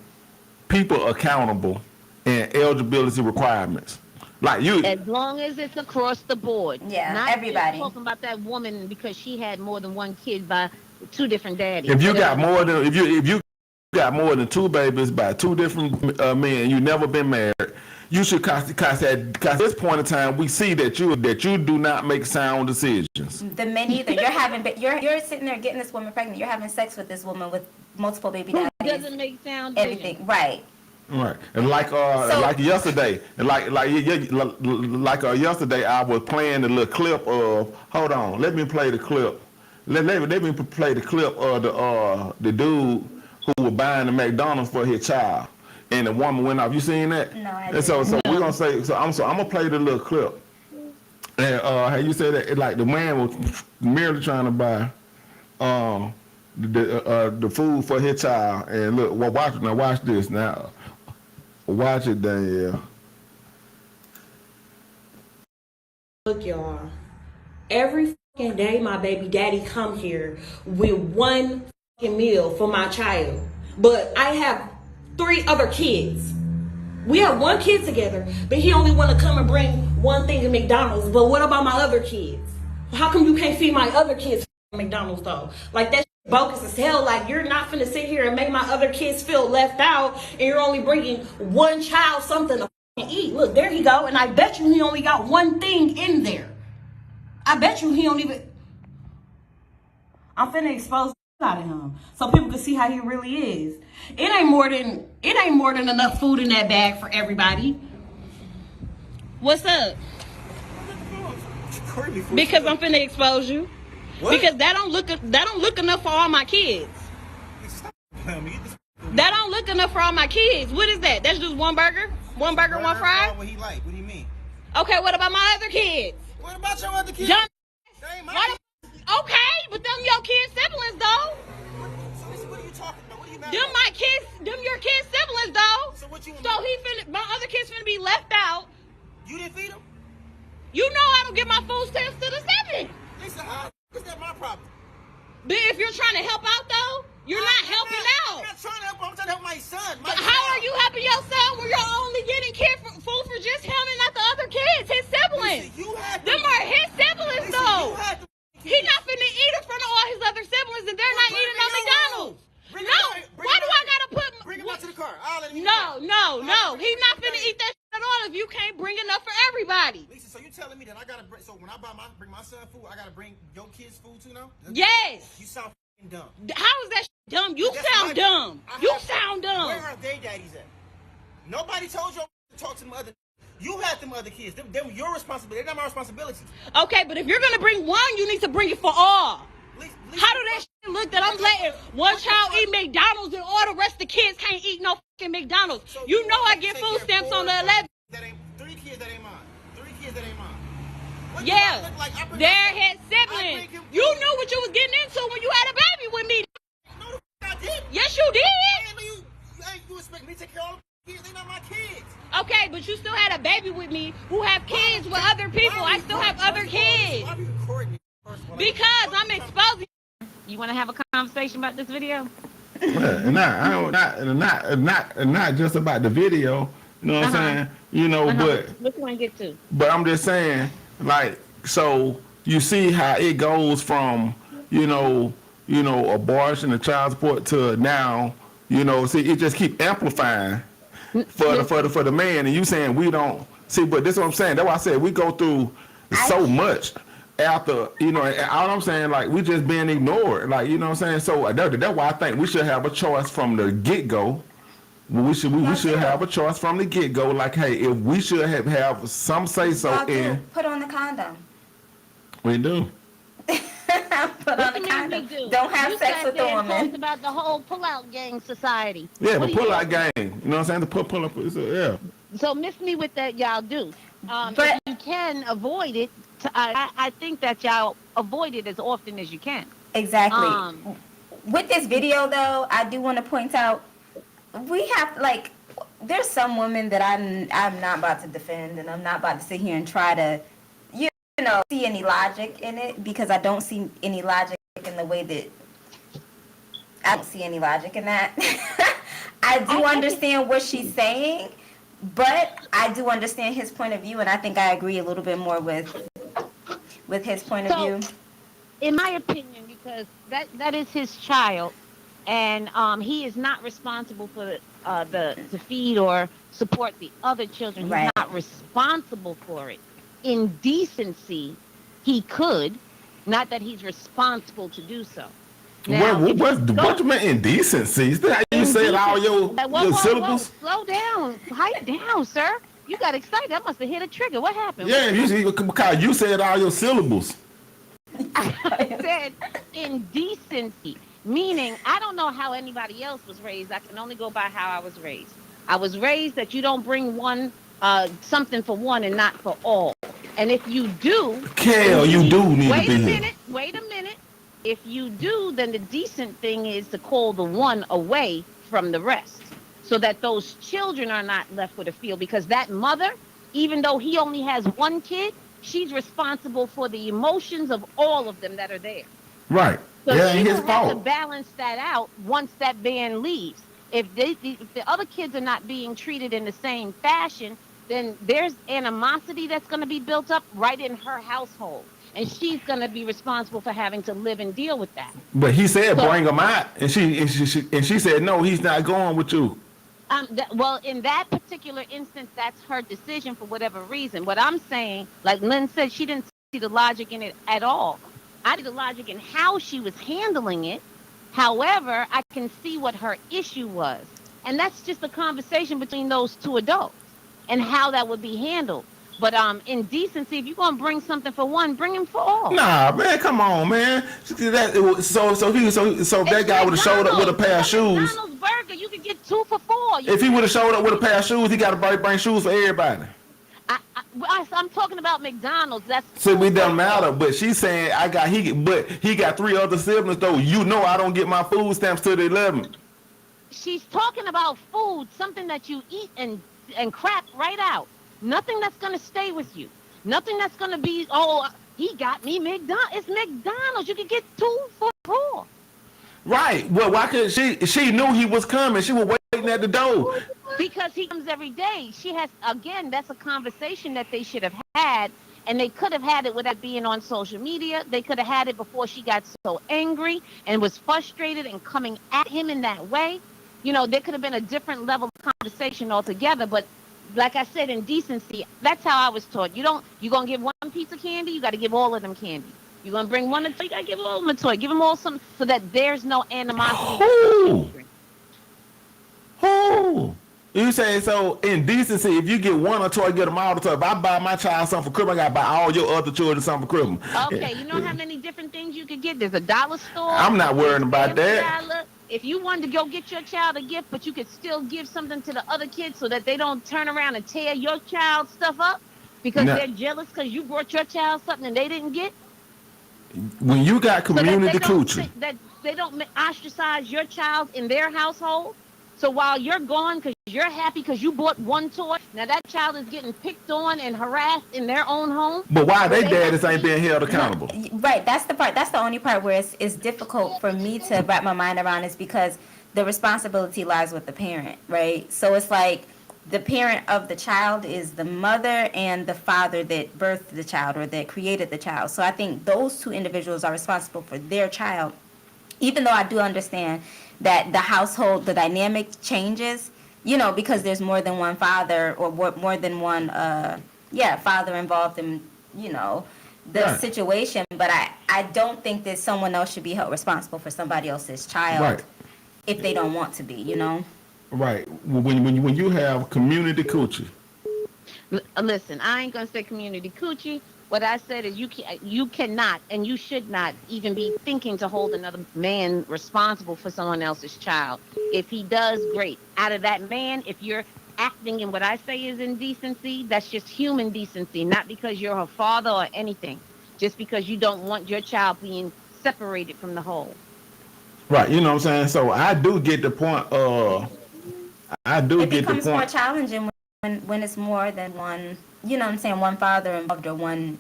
people accountable in eligibility requirements? Like you. As long as it's across the board. Yeah, Not everybody. just talking about that woman because she had more than one kid by two different daddies. If you got more than if you got more than two babies by two different men, you never been married, you should cause at this point in time we see that you do not make sound decisions. The men either. You're sitting there getting this woman pregnant. You're having sex with this woman with multiple baby Who daddies. doesn't make sound Everything. Right. Right, and like yesterday, yesterday, I was playing the little clip of. Hold on, let me play the clip. Let me play the clip of the dude who was buying the McDonald's for his child, and the woman went off. You seen that? No, I And so didn't. we're gonna say. So I'm gonna play the little clip. And how you say that? Like the man was merely trying to buy the food for his child, and look, watch this now. Watch it, Danielle. Look, y'all. Every fucking day, my baby daddy come here with one fucking meal for my child. But I have 3 other kids. We have 1 kid together, but he only want to come and bring one thing to McDonald's. But what about my other kids? How come you can't feed my other kids McDonald's though? Like that bogus as hell. Like you're not finna sit here and make my other kids feel left out, and you're only bringing one child something to eat. Look, there he go, and I bet you he only got one thing in there. I bet you he don't even. I'm finna expose the out of him so people can see how he really is. It ain't more than enough food in that bag for everybody. What's up? Because I'm finna expose you. What? Because that don't look enough for all my kids. That don't look enough for all my kids. What is that? That's just one burger? One burger, one fry? What he like? What do you mean? Okay, what about my other kids? What about your other kids? John, They ain't my kids. okay, but them your kids' siblings though. What are you talking about? What are you mad Them about? my kids, them your kids' siblings though. So what you? My other kids finna be left out. You didn't feed them? You know I don't get my food stamps to the 7. Lisa, how is that my problem? But if you're trying to help out though, you're not helping I'm out. not trying to help. I'm trying to help my son. But how are you helping your son when you're only getting food for just him and not the other kids, his siblings? Lisa, you had Them are his siblings Lisa, though. You had He not finna eat in front of all his other siblings and they're not eating no McDonald's. Bring No, him out- bring why him do out- I gotta put? Bring him out to the car. I'll let him eat No. He's not finna eat that shit at all if you can't bring enough for everybody. Lisa, so you telling me that I gotta bring? So when I bring my son food, I gotta bring your kids food too now? Yes. You sound f***ing dumb. How is that shit dumb? You That's sound my- dumb. I You have- sound dumb. Where are they daddies at? Nobody told you to talk to them other. You had them other kids. They were your responsibility. They're not my responsibility. Okay, but if you're gonna bring one, you need to bring it for all. Lisa, How do that shit look that I'm letting one child eat McDonald's and all the rest of the kids can't eat no fucking McDonald's? So You know I take get care food of stamps on the 4 11th. That ain't 3 kids that ain't mine. 3 kids that ain't mine. What do Yeah, I look like? I bring they're my- his I siblings. bring him You food. knew what you was getting into when you had a baby with me. No, the f- I did. Yes, you did. You expect me to take care of all the kids? They not my kids. Okay, but you still had a baby with me who have kids with other people. I still have other kids. Why are you recording me? First of all, Because I'm exposing. You want to have a conversation about this video? Not just about the video. You know what I'm saying? You know, What you want to get to? but I'm just saying, like, so you see how it goes from, abortion and child support to now, You know, see, it just keep amplifying for the man, and you saying we don't see. But this is what I'm saying. That's why I said we go through so much after, you know. And all I'm saying, like, we just being ignored, like, you know what I'm saying. So that's why I think we should have a choice from the get go. We should have a choice from the get go. Like, hey, if we should have some say so in. Put on the condom. We do. Put on the condom. Don't have sex with the woman. Talked about the whole pull-out gang society. Yeah, but pull-out gang. You know what I'm saying? The pull up. Yeah. So miss me with that, y'all do. But if you can avoid it, I think that y'all avoid it as often as you can. Exactly. With this video, though, I do want to point out, we have, like, there's some women that I'm not about to defend, and I'm not about to sit here and try to, you know, see any logic in it, because I don't see any logic in the way that, I don't see any logic in that. I do understand what she's saying, but I do understand his point of view, and I think I agree a little bit more with his point of view. In my opinion, because that is his child, and he is not responsible for to feed or support the other children. He's not responsible for it. In decency, he could, not that he's responsible to do so. Now, what you mean indecency? Is that how you said all your syllables? Slow down. Pipe down, sir. You got excited. That must have hit a trigger. What happened? Yeah, because you said all your syllables. I said indecency, meaning I don't know how anybody else was raised. I can only go by how I was raised. I was raised that you don't bring something for one and not for all. And if you do, Kel, you do need to be here. Wait a minute. If you do, then the decent thing is to call the one away from the rest, so that those children are not left with a feel. Because that mother, even though he only has one kid, she's responsible for the emotions of all of them that are there. Right. So yeah, she his will fault. have to balance that out once that van leaves. If the other kids are not being treated in the same fashion, then there's animosity that's going to be built up right in her household. And she's going to be responsible for having to live and deal with that. But he said bring him out, and she said no, he's not going with you. Well, in that particular instance, that's her decision for whatever reason. What I'm saying, like Lynn said, she didn't see the logic in it at all. I see the logic in how she was handling it. However, I can see what her issue was. And that's just a conversation between those two adults and how that would be handled. But in decency, if you're going to bring something for one, bring him for all. Nah, man, come on, man. So that guy would have showed up with a pair of shoes. McDonald's burger, you could get 2 for $4. If he would have showed up with a pair of shoes, he got to bring shoes for everybody. I'm talking about McDonald's. So it doesn't matter. But she's saying he got 3 other siblings though. You know I don't get my food stamps till the 11th. She's talking about food, something that you eat and crap right out. Nothing that's going to stay with you. Nothing that's going to be, he got me McDonald's. It's McDonald's. You can get 2 for $4. Right. Well, why could she knew he was coming. She was waiting at the door. Because he comes every day. She has, again, that's a conversation that they should have had. And they could have had it without being on social media. They could have had it before she got so angry and was frustrated and coming at him in that way. You know, there could have been a different level of conversation altogether. But like I said, in decency, that's how I was taught. You're going to give one piece of candy, you got to give all of them candy. You're going to bring one a toy, you got to give all of them a toy. Give them all some, so that there's no animosity. Who? You say so in decency, if you get one a toy, get them all the toy. If I buy my child something for Christmas, I got to buy all your other children something for Christmas. Okay, you know how many different things you could get? There's a dollar store. I'm not worrying about that. $10. If you wanted to go get your child a gift, but you could still give something to the other kids so that they don't turn around and tear your child's stuff up because they're jealous because you brought your child something and they didn't get. When you got community coochie. That they don't ostracize your child in their household. So while you're gone because you're happy because you bought one toy, now that child is getting picked on and harassed in their own home. But why they daddies ain't being held accountable? Right, that's the part. That's the only part where it's difficult for me to wrap my mind around, is because the responsibility lies with the parent, right? So it's like the parent of the child is the mother and the father that birthed the child or that created the child. So I think those two individuals are responsible for their child, even though I do understand that the household, the dynamic changes, you know, because there's more than one father or more than one, father involved in, you know, the Right. situation. But I don't think that someone else should be held responsible for somebody else's child Right. if they don't want to be, you know? Right. When you have community coochie, Listen, I ain't gonna say community coochie. What I said is you cannot and you should not even be thinking to hold another man responsible for someone else's child. If he does, great. Out of that man, if you're acting in what I say is indecency, that's just human decency, not because you're her father or anything. Just because you don't want your child being separated from the whole. right? You know what I'm saying? So I do get the point. I do It get the becomes more point. challenging when it's more than one, you know what I'm saying, one father involved or one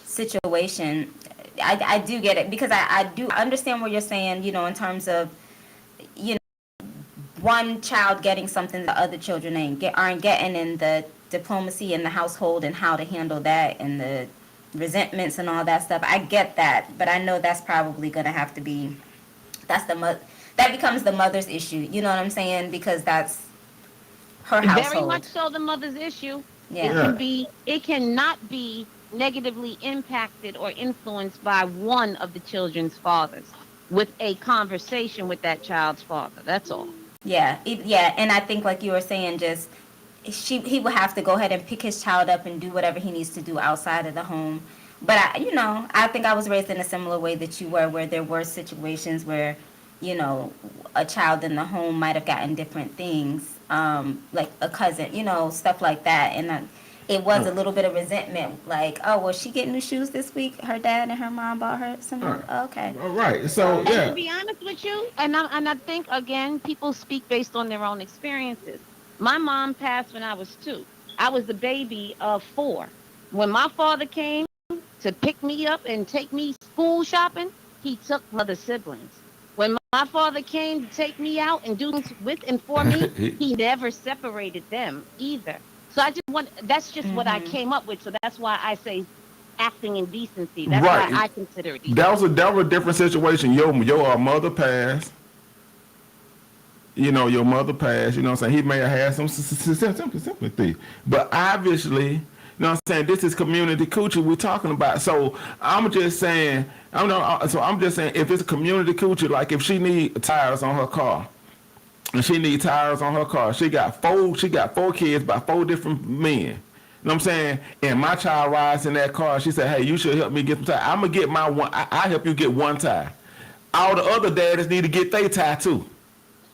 situation. I do get it because I do understand what you're saying, you know, in terms of, you know, one child getting something that other children aren't getting, and the diplomacy in the household and how to handle that and the resentments and all that stuff. I get that, but I know that's probably going to have to be, that becomes the mother's issue, you know what I'm saying, because that's her household. Very much so the mother's issue. Yeah. It cannot be negatively impacted or influenced by one of the children's fathers with a conversation with that child's father. That's all. Yeah, and I think like you were saying, just he would have to go ahead and pick his child up and do whatever he needs to do outside of the home. But I think I was raised in a similar way that you were, where there were situations where, you know, a child in the home might have gotten different things, like a cousin, you know, stuff like that, and it was a little bit of resentment, like, oh, well, she getting new shoes this week. Her dad and her mom bought her some. Okay. All right. So And to yeah. be honest with you, and I think, again, people speak based on their own experiences. My mom passed when I was 2. I was the baby of 4. When my father came to pick me up and take me school shopping, he took other siblings. When my father came to take me out and do things with and for me, he never separated them either. So that's just what I came up with. So that's why I say acting in decency. That's Right. why I consider it decency. That was a different situation. Your mother passed. You know, your mother passed. You know what I'm saying? He may have had some sympathy, but obviously, you know what I'm saying, this is community coochie we're talking about. So I'm just saying, if it's a community coochie, like if she need tires on her car, and she need tires on her car, she got 4 kids by 4 different men. You know what I'm saying? And my child rides in that car. She said, hey, you should help me get some tires. I'm going to get my one. I help you get one tire. All the other daddies need to get their tire too.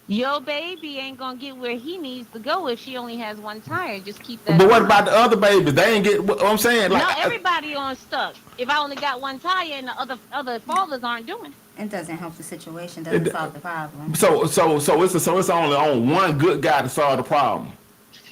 Your baby ain't gonna get where he needs to go if she only has one tire. Just keep that. But what in about mind. the other babies? They ain't get what I'm saying. Like, No, everybody on stuck. If I only got one tire and the other fathers aren't doing it. It doesn't help the situation. Doesn't solve the problem. So it's only on one good guy to solve the problem.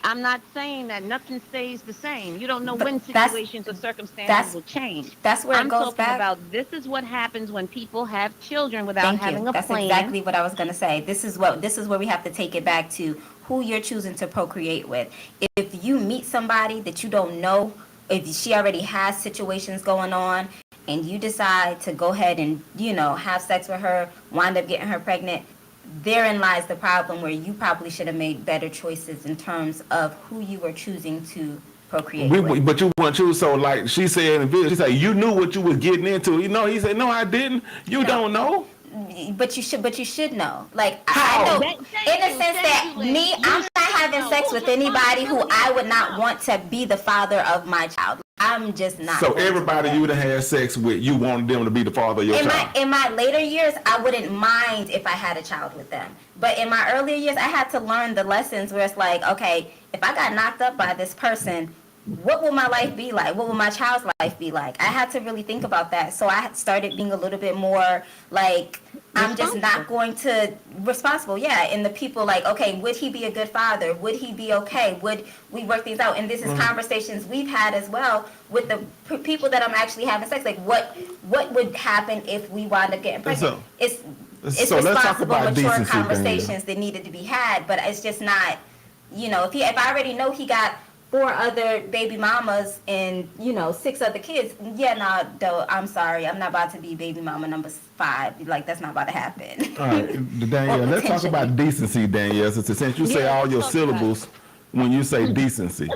I'm not saying that nothing stays the same. You don't know But when that's- situations or circumstances will change. That's where I'm it goes talking back. about this is what happens when people have children without Thank having you. a That's plan. exactly what I was going to say. This is where we have to take it back to who you're choosing to procreate with. If you meet somebody that you don't know, if she already has situations going on, and you decide to go ahead and, you know, have sex with her, wind up getting her pregnant, therein lies the problem, where you probably should have made better choices in terms of who you were choosing to procreate with. But you want to. So like she said in the video, she said you knew what you was getting into. You know, he said no, I didn't. You don't know. But you should know. Like, How? I know, Thank in a you, sense that thank you, me, you I'm not having know. sex with Who's anybody who I would not responsibility? want to be the father of my child. I'm just not. So going to everybody do you that. done had sex with, you wanted them to be the father of your child. In my later years, I wouldn't mind if I had a child with them. But in my earlier years, I had to learn the lessons where it's like, okay, if I got knocked up by this person, what will my life be like? What will my child's life be like? I had to really think about that. So I started being a little bit more like, I'm just not going to responsible. Yeah. And the people like, okay, would he be a good father? Would he be okay? Would we work things out? And this is conversations we've had as well with the people that I'm actually having sex. Like what would happen if we wound up getting pregnant? It's So let's talk responsible, about mature decency, conversations that needed to be had, but it's just not, you know, if I already know he got 4 other baby mamas and 6 other kids. Yeah, nah, though. I'm sorry, I'm not about to be baby mama number 5. Like, that's not about to happen. All right, Danielle, let's talk about decency, Danielle. Since you say all your syllables when you say decency.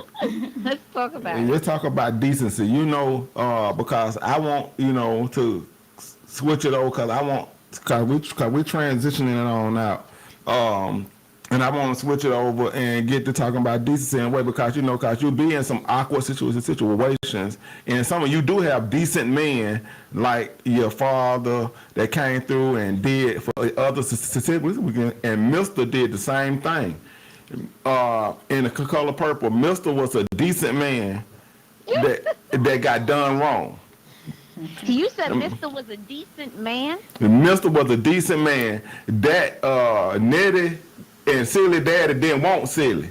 Let's talk about it. Let's talk about decency. Because I want, to switch it over because we transitioning it on out. And I want to switch it over and get to talking about decency in a way because you be in some awkward situations, and some of you do have decent men like your father that came through and did for other siblings, and Mr. did the same thing. In The Color Purple, Mr. was a decent man that got done wrong. You said Mr. was a decent man? Mr. was a decent man. That Nettie and Silly Daddy didn't want Silly.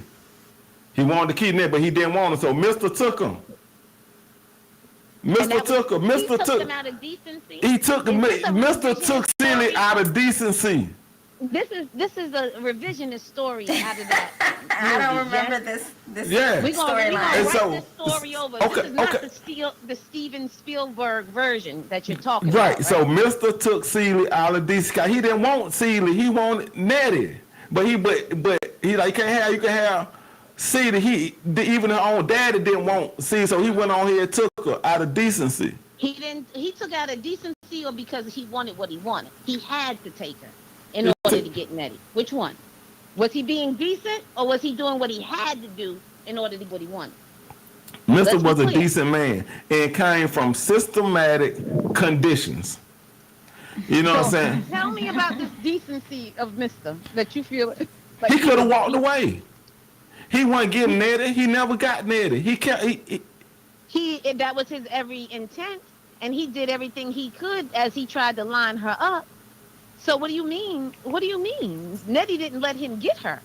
He wanted to keep Nettie, but he didn't want him, so Mr. took him. Mr. took him. He took him out of decency? Mr. took Silly out of decency. This is a revisionist story out of that. I don't remember this Yeah. We're gonna storyline. write And so- this story over. okay, This is not okay. the Steven Spielberg version that you're talking about. Right. So Mr. took Celie out of decency. He didn't want Celie. He wanted Nettie. But he like you can have Celie. Even her own daddy didn't want Celie, so he went on here and took her out of decency. He took out of decency or because he wanted what he wanted. He had to take her in order to get Nettie. Which one? Was he being decent or was he doing what he had to do in order to get what he wanted? Mr. was a decent man and came from systematic conditions. You know what I'm saying? Tell me about this decency of Mr. that you feel like He could have walked away. He wasn't getting Nettie. He never got Nettie. That was his every intent, and he did everything he could as he tried to line her up. So what do you mean? What do you mean? Nettie didn't let him get her,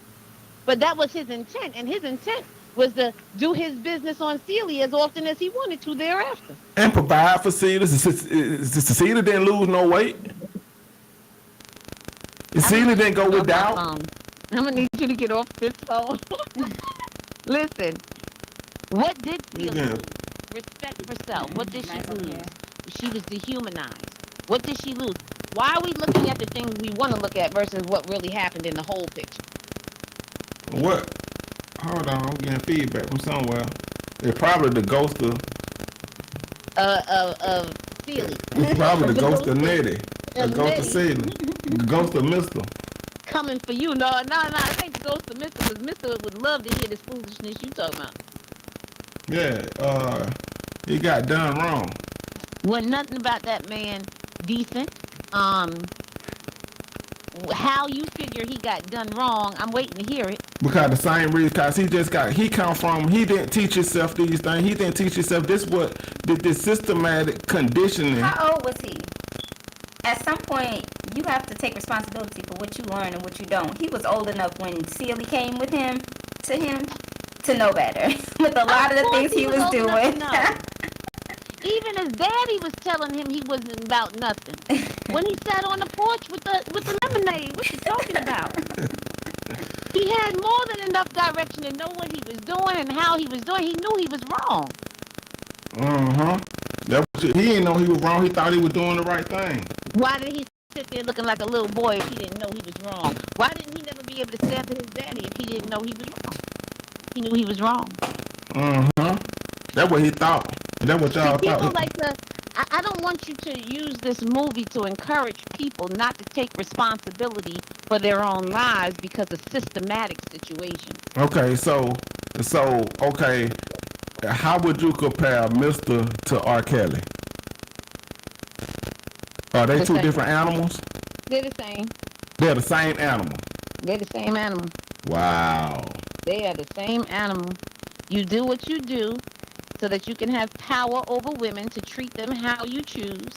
but that was his intent, and his intent was to do his business on Celia as often as he wanted to thereafter. And provide for Celia. Celia didn't lose no weight. Celia didn't go without. I'm gonna need you to get off this phone. Listen, what did Celia lose? Respect for self. What did she lose? She was dehumanized. What did she lose? Why are we looking at the things we want to look at versus what really happened in the whole picture? What? Hold on, I'm getting feedback from somewhere. It's probably the ghost of Celia. It's probably the ghost of Nettie. The Of ghost of Nettie. Celia. The ghost of Mister. Coming for you. No, it ain't the ghost of Mr. Because Mr. would love to hear this foolishness you talking about. Yeah, he got done wrong. Wasn't nothing about that man decent. How you figure he got done wrong, I'm waiting to hear it. Because the same reason, because he didn't teach himself these things. He didn't teach himself this systematic conditioning. How old was he? At some point, you have to take responsibility for what you learn and what you don't. He was old enough when Celia came to him to know better with a lot of the things he was doing. Even his daddy was telling him he wasn't about nothing. When he sat on the porch with the lemonade, what you talking about? He had more than enough direction to know what he was doing and how he was doing. He knew he was wrong. He didn't know he was wrong. He thought he was doing the right thing. Why did he sit there looking like a little boy if he didn't know he was wrong? Why didn't he never be able to stand to his daddy if he didn't know he was wrong? He knew he was wrong. That's what he thought. That's what y'all People thought. like to. I don't want you to use this movie to encourage people not to take responsibility for their own lives because of systematic situations. Okay, so okay, how would you compare Mr. to R. Kelly? Are they two different animals? They're the same. They're the same animal. They're the same animal. Wow. They are the same animal. You do what you do so that you can have power over women to treat them how you choose,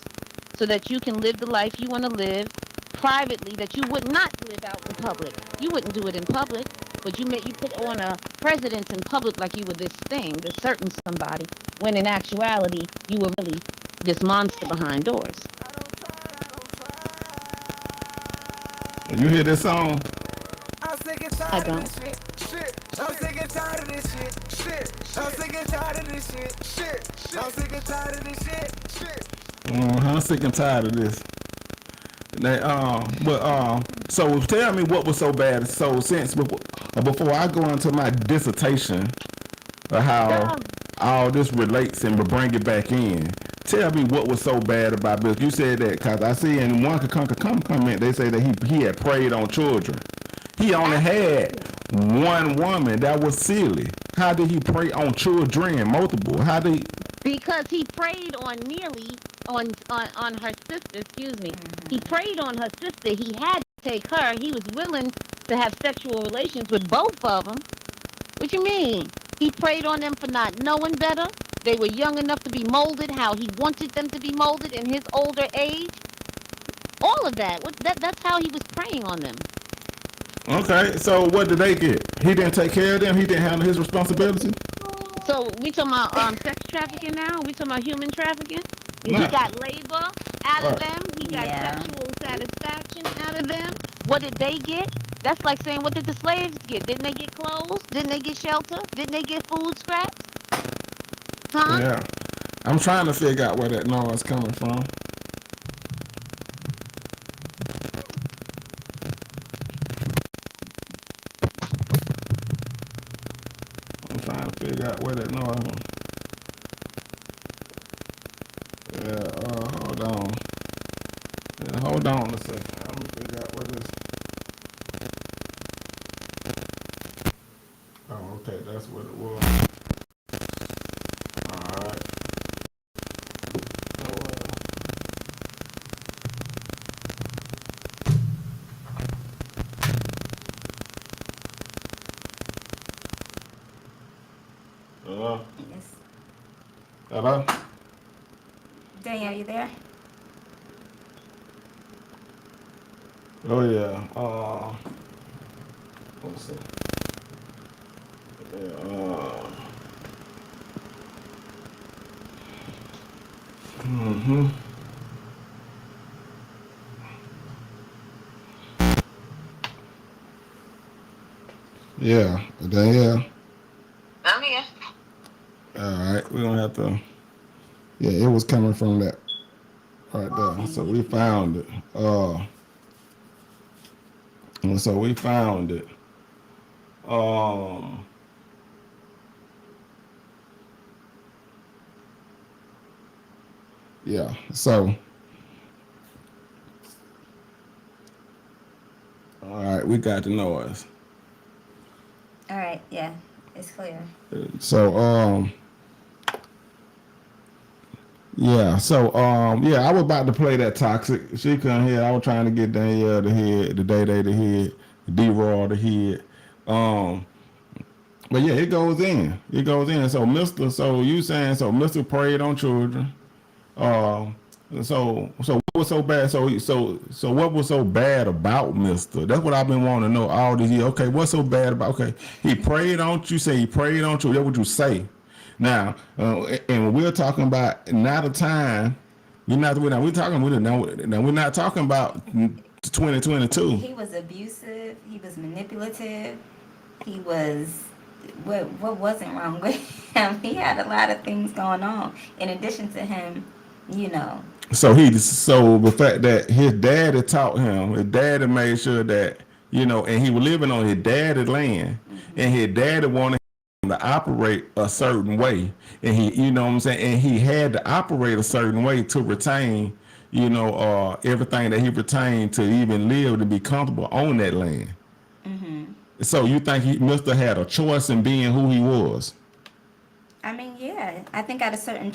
so that you can live the life you want to live privately that you would not live out in public. You wouldn't do it in public, but you put on a presence in public like you were this thing, this certain somebody, when in actuality you were really this monster behind doors. You hear this song? sick and I tired of don't. this shit. I'm sick and tired of this shit. I'm sick and tired of this shit. I'm sick and tired of this shit. I'm sick and tired of this. They, so tell me what was so bad. So since before I go into my dissertation of how all this relates and bring it back in, tell me what was so bad about this. You said that because I see in one comment they say that he had preyed on children. He only had one woman. That was silly. How did he prey on children? Multiple. How did? Because he preyed on Neely, on her sister, excuse me. He preyed on her sister. He had to take her. He was willing to have sexual relations with both of them. What you mean? He preyed on them for not knowing better. They were young enough to be molded how he wanted them to be molded in his older age. All of that. That's how he was preying on them. Okay, so what did they get? He didn't take care of them? He didn't handle his responsibility? So we talking about sex trafficking now? We talking about human trafficking? Nah. He got labor out of Right. them. He got Yeah. sexual satisfaction out of them. What did they get? That's like saying, what did the slaves get? Didn't they get clothes? Didn't they get shelter? Didn't they get food scraps? Huh? Yeah. I'm trying to figure out where that noise coming from. I'm trying to figure out where that noise from. Yeah, hold on. Yeah, hold on a second. Let me figure out what this. Oh, okay, that's what it was. Alright. Hello? Yes. Hello? Danielle, you there? Oh yeah. Let's see. Yeah. Yeah. Danielle. I'm here. All right. We're gonna have to. Yeah, it was coming from that right there. So we found it. And so we found it. Yeah. So. All right, we got the noise. All right, yeah, it's clear. So yeah, I was about to play that Toxic. She couldn't hear. I was trying to get Danielle to hear it, the Day to hear it, D-Raw to hear it. But yeah, it goes in. It goes in. So you saying Mr. preyed on children. So what was so bad? So what was so bad about Mr.? That's what I've been wanting to know all these years. Okay, what's so bad about? Okay, he preyed on you. Say he preyed on you. That's what you say. Now, and we're talking about not a time. We're not talking about 2022. He was abusive. He was manipulative. He was what wasn't wrong with him. He had a lot of things going on. In addition to him, So the fact that his dad had taught him, his dad had made sure that, and he was living on his dad's land, and his dad wanted him to operate a certain way. And he, and he had to operate a certain way to retain, everything that he retained to even live, to be comfortable on that land. So you think Mr. had a choice in being who he was? I mean, yeah. I think at a certain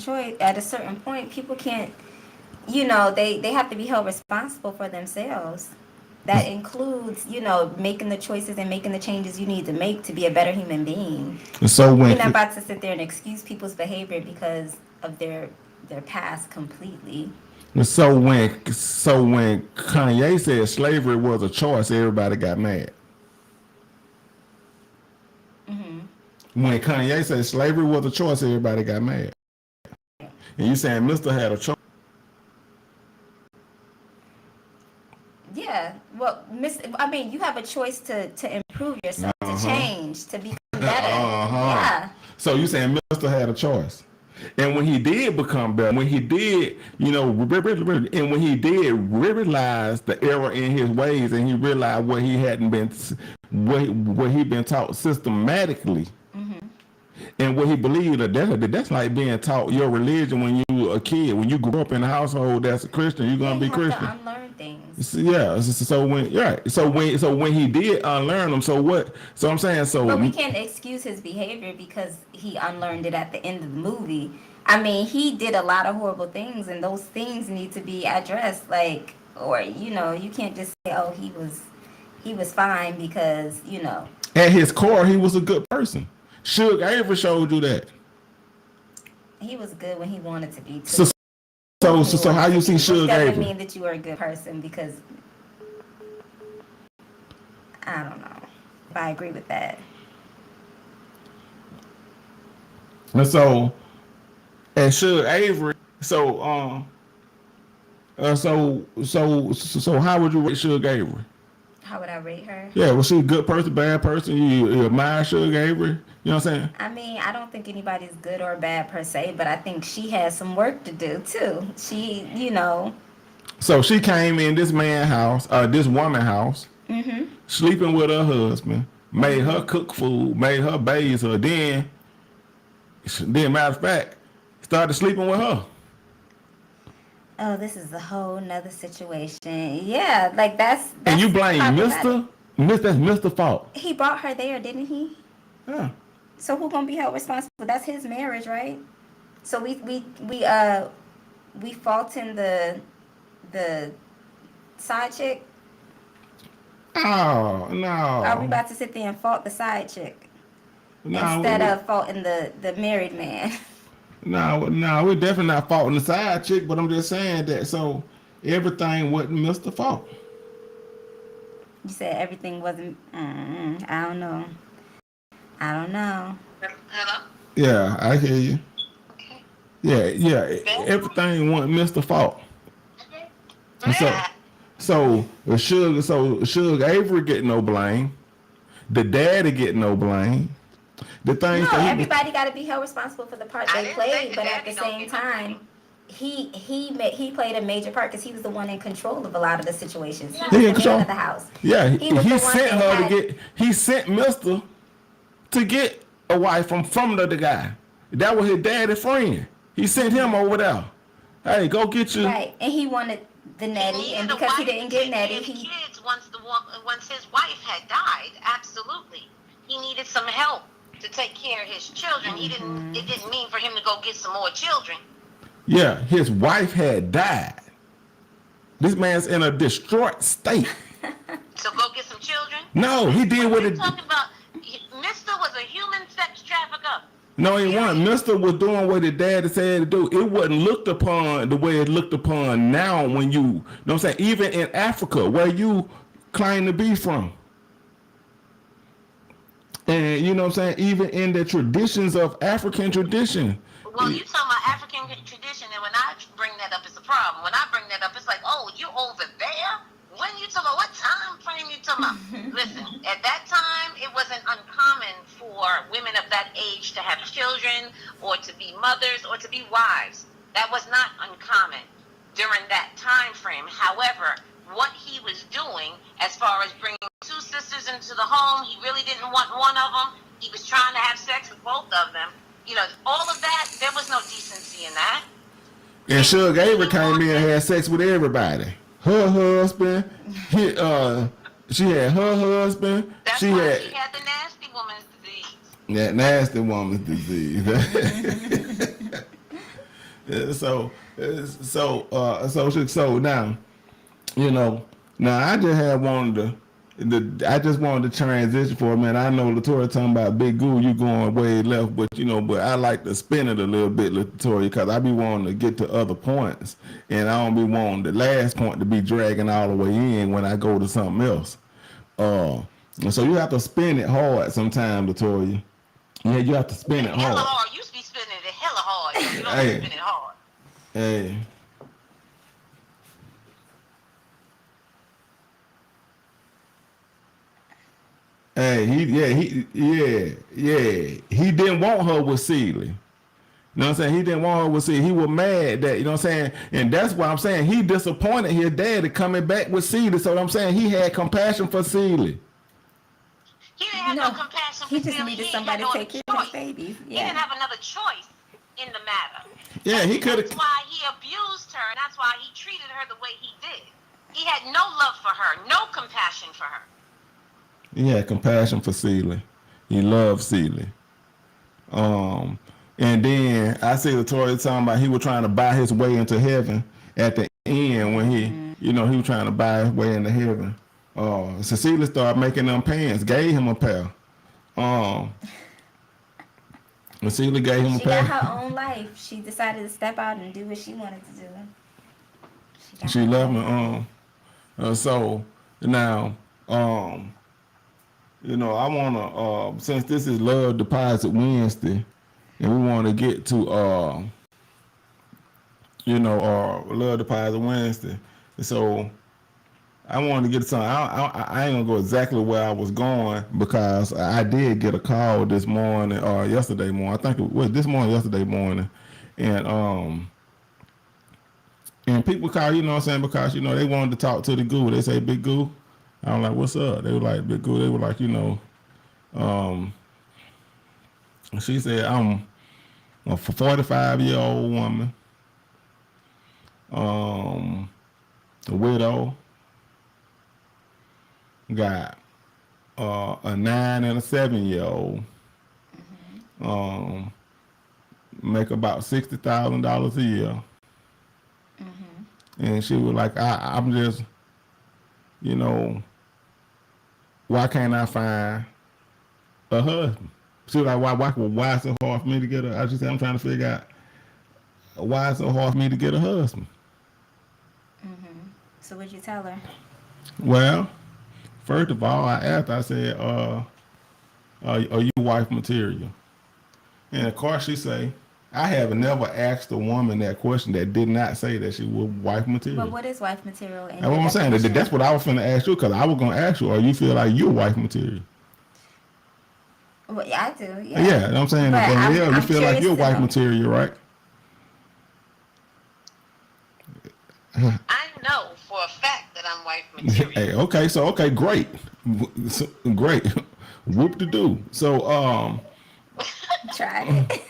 point, people can't, they have to be held responsible for themselves. That includes, making the choices and making the changes you need to make to be a better human being. So You're not about to sit there and excuse people's behavior because of their past completely. So when Kanye said slavery was a choice, everybody got mad. When Kanye said slavery was a choice, everybody got mad. And you saying Mr. had a choice? Yeah. Well, I mean, you have a choice to improve yourself, to change, to become better. Yeah. So you saying Mr. had a choice. And when he did become better, when he did, you know, and when he did realize the error in his ways, and he realized what he hadn't been, what he'd been taught systematically, and what he believed, that's like being taught your religion when you were a kid. When you grew up in a household that's a Christian, you're gonna be Christian. To unlearn things. Yeah. So when he did unlearn them, so what? So I'm saying so. But we can't excuse his behavior because he unlearned it at the end of the movie. I mean, he did a lot of horrible things, and those things need to be addressed. Like, or you know, you can't just say, "Oh, he was fine," because you know. At his core, he was a good person. Suge Avery showed you that. He was good when he wanted to be too. So how you see Suge Avery? Doesn't mean that you are a good person, because I don't know if I agree with that. And so, and Suge Avery, so how would you rate Suge Avery? How would I rate her? Yeah, was she a good person, bad person? You admire Suge Avery? You know what I'm saying? I mean, I don't think anybody's good or bad per se, but I think she has some work to do too. She, you know. So she came in this man's house, this woman's house, sleeping with her husband, made her cook food, made her bathe her, then matter of fact, started sleeping with her. Oh, this is a whole nother situation. Yeah, like that's and you blame Mr. That's Mr. fault. He brought her there, didn't he? Yeah. So who gonna be held responsible? That's his marriage, right? So we faulting the side chick. Oh no! Are we about to sit there and fault the side chick instead of faulting the married man? No, we're definitely not faulting the side chick, but I'm just saying that so everything wasn't Mr. fault. You said everything wasn't. I don't know. Hello? Yeah, I hear you. Okay. Yeah. Everything wasn't Mr. fault. And so Suge Avery get no blame. The daddy get no blame. The things no, everybody got to be held responsible for the part they played, but at the same time, he played a major part because he was the one in control of a lot of the situations. He was the man of the house. Yeah, he sent her to get. He sent Mr. to get a wife from the guy. That was his daddy's friend. He sent him over there. Hey, go get you. Right, and he wanted the Nettie, and because he didn't get Nettie, he kids once his wife had died. Absolutely, he needed some help to take care of his children. It didn't mean for him to go get some more children. Yeah, his wife had died. This man's in a distraught state. So go get some children? No, he did what it. Talking about, Mr. was a human sex trafficker. No, he wasn't. Mr. was doing what his daddy said to do. It wasn't looked upon the way it's looked upon now when you know what I'm saying, even in Africa, where you claim to be from. And you know what I'm saying, even in the traditions of African tradition. Well, you talking about African tradition, and when I bring that up, it's a problem. When I bring that up, it's like, oh, you over there? When you talking about, what time frame you talking about? Listen, at that time, it wasn't uncommon for women of that age to have children, or to be mothers, or to be wives. That was not uncommon during that time frame. However, what he was doing as far as bringing two sisters into the home, he really didn't want one of them. He was trying to have sex with both of them. You know, all of that, there was no decency in that. And Suge Avery came in and had sex with everybody. Her husband, she had her husband. That's she why had she had the nasty woman's disease. That nasty woman's disease. So now, you know, I just wanted to transition for a minute. I know Latoya talking about Big Goo, you going way left, but I like to spin it a little bit, Latoya, because I be wanting to get to other points, and I don't be wanting the last point to be dragging all the way in when I go to something else. So you have to spin it hard sometimes, Latoya. Yeah, you have to spin it hard. Hella hard. You be spinning it hella hard. You don't spin it hard. Hey. Hey, he didn't want her with Celie. You know what I'm saying? He didn't want her with Celie. He was mad that, you know what I'm saying? And that's why I'm saying he disappointed his daddy coming back with Celie. So I'm saying he had compassion for Celie. He didn't have no compassion for He just Celie. needed He somebody had to no take care other of his choice. babies. He Yeah. didn't have another choice in the matter. Yeah, he could have. That's why he abused her, and that's why he treated her the way he did. He had no love for her, no compassion for her. He had compassion for Celie. He loved Celie. And then I see the Tory talking about he was trying to buy his way into heaven at the end when he, you know, he was trying to buy his way into heaven. Cecilia started making them pants, gave him a pair. Cecilia gave him a She pair. got her own life. She decided to step out and do what she wanted to do. She left me. So now, you know, I wanna since this is Love Deposit Wednesday, and we want to get to you know, Love Deposit Wednesday. So I wanted to get to something. I ain't gonna go exactly where I was going because I did get a call this morning or yesterday morning. I think it was this morning, yesterday morning, and people call, you know what I'm saying, because you know they wanted to talk to the goo. They say, Big Goo. I'm like, what's up? They were like, Big Goo. They were like, you know, she said, I'm a 45-year-old woman, a widow, got a 9 and a 7-year-old, make about $60,000 a year. And she was like, I'm just, you know, why can't I find a husband? She was like, why is it so hard for me to get a, I just said, I'm trying to figure out why it's so hard for me to get a husband. So what'd you tell her? Well, first of all, I asked, I said, are you wife material? And of course she say, I have never asked a woman that question that did not say that she was wife material. But what is wife material? That's what I'm saying. That's what I was finna ask you, because I was gonna ask you, or you feel like you're wife material? Well, yeah, I do. Yeah. Yeah, you know what I'm saying. But You feel like you're wife material, right? I know for a fact that I'm wife material. Hey, okay, great, great, whoop de doo. So Tried it.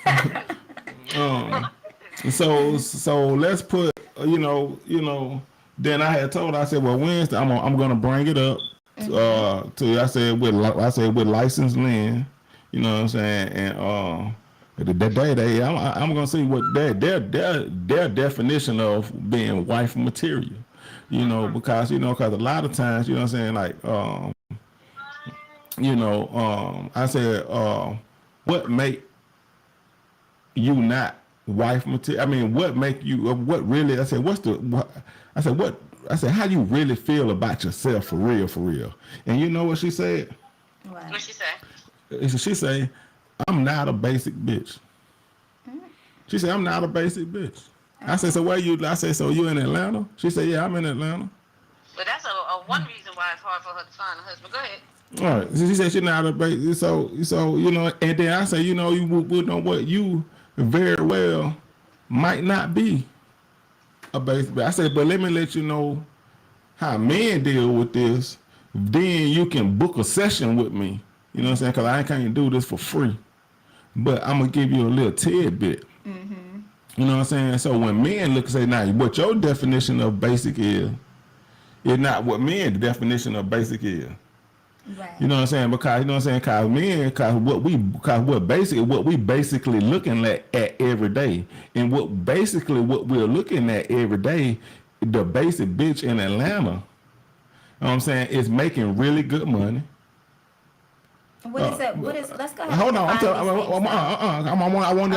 so let's put you know. Then I had told her, I said, well, Wednesday I'm gonna bring it up to I said with licensed land, you know what I'm saying, and I'm gonna see what their definition of being wife material, you know, because a lot of times, you know what I'm saying, like I said what make you not wife material? I mean, what make you? What really? I said, how you really feel about yourself for real? And you know what she said? What she say? She say, I'm not a basic bitch. She said, I'm not a basic bitch. I said, so where you? I said, so you in Atlanta? She said, yeah, I'm in Atlanta. But that's a one reason why it's hard for her to find a husband. Go ahead. All right. She said she's not a basic. So you know, and then I say, you know, you would know what you very well might not be a basic bitch. I said, but let me let you know how men deal with this. Then you can book a session with me. You know what I'm saying? Because I can't do this for free. But I'm going to give you a little tidbit. You know what I'm saying? So when men look and say, now, what your definition of basic is not what men's definition of basic is. Right. You know what I'm saying? Because, you know what I'm saying? Because what we basically looking at every day. And what we're looking at every day, the basic bitch in Atlanta, you know what I'm saying, is making really good money. What is it? What is? Let's go ahead. Hold on. I want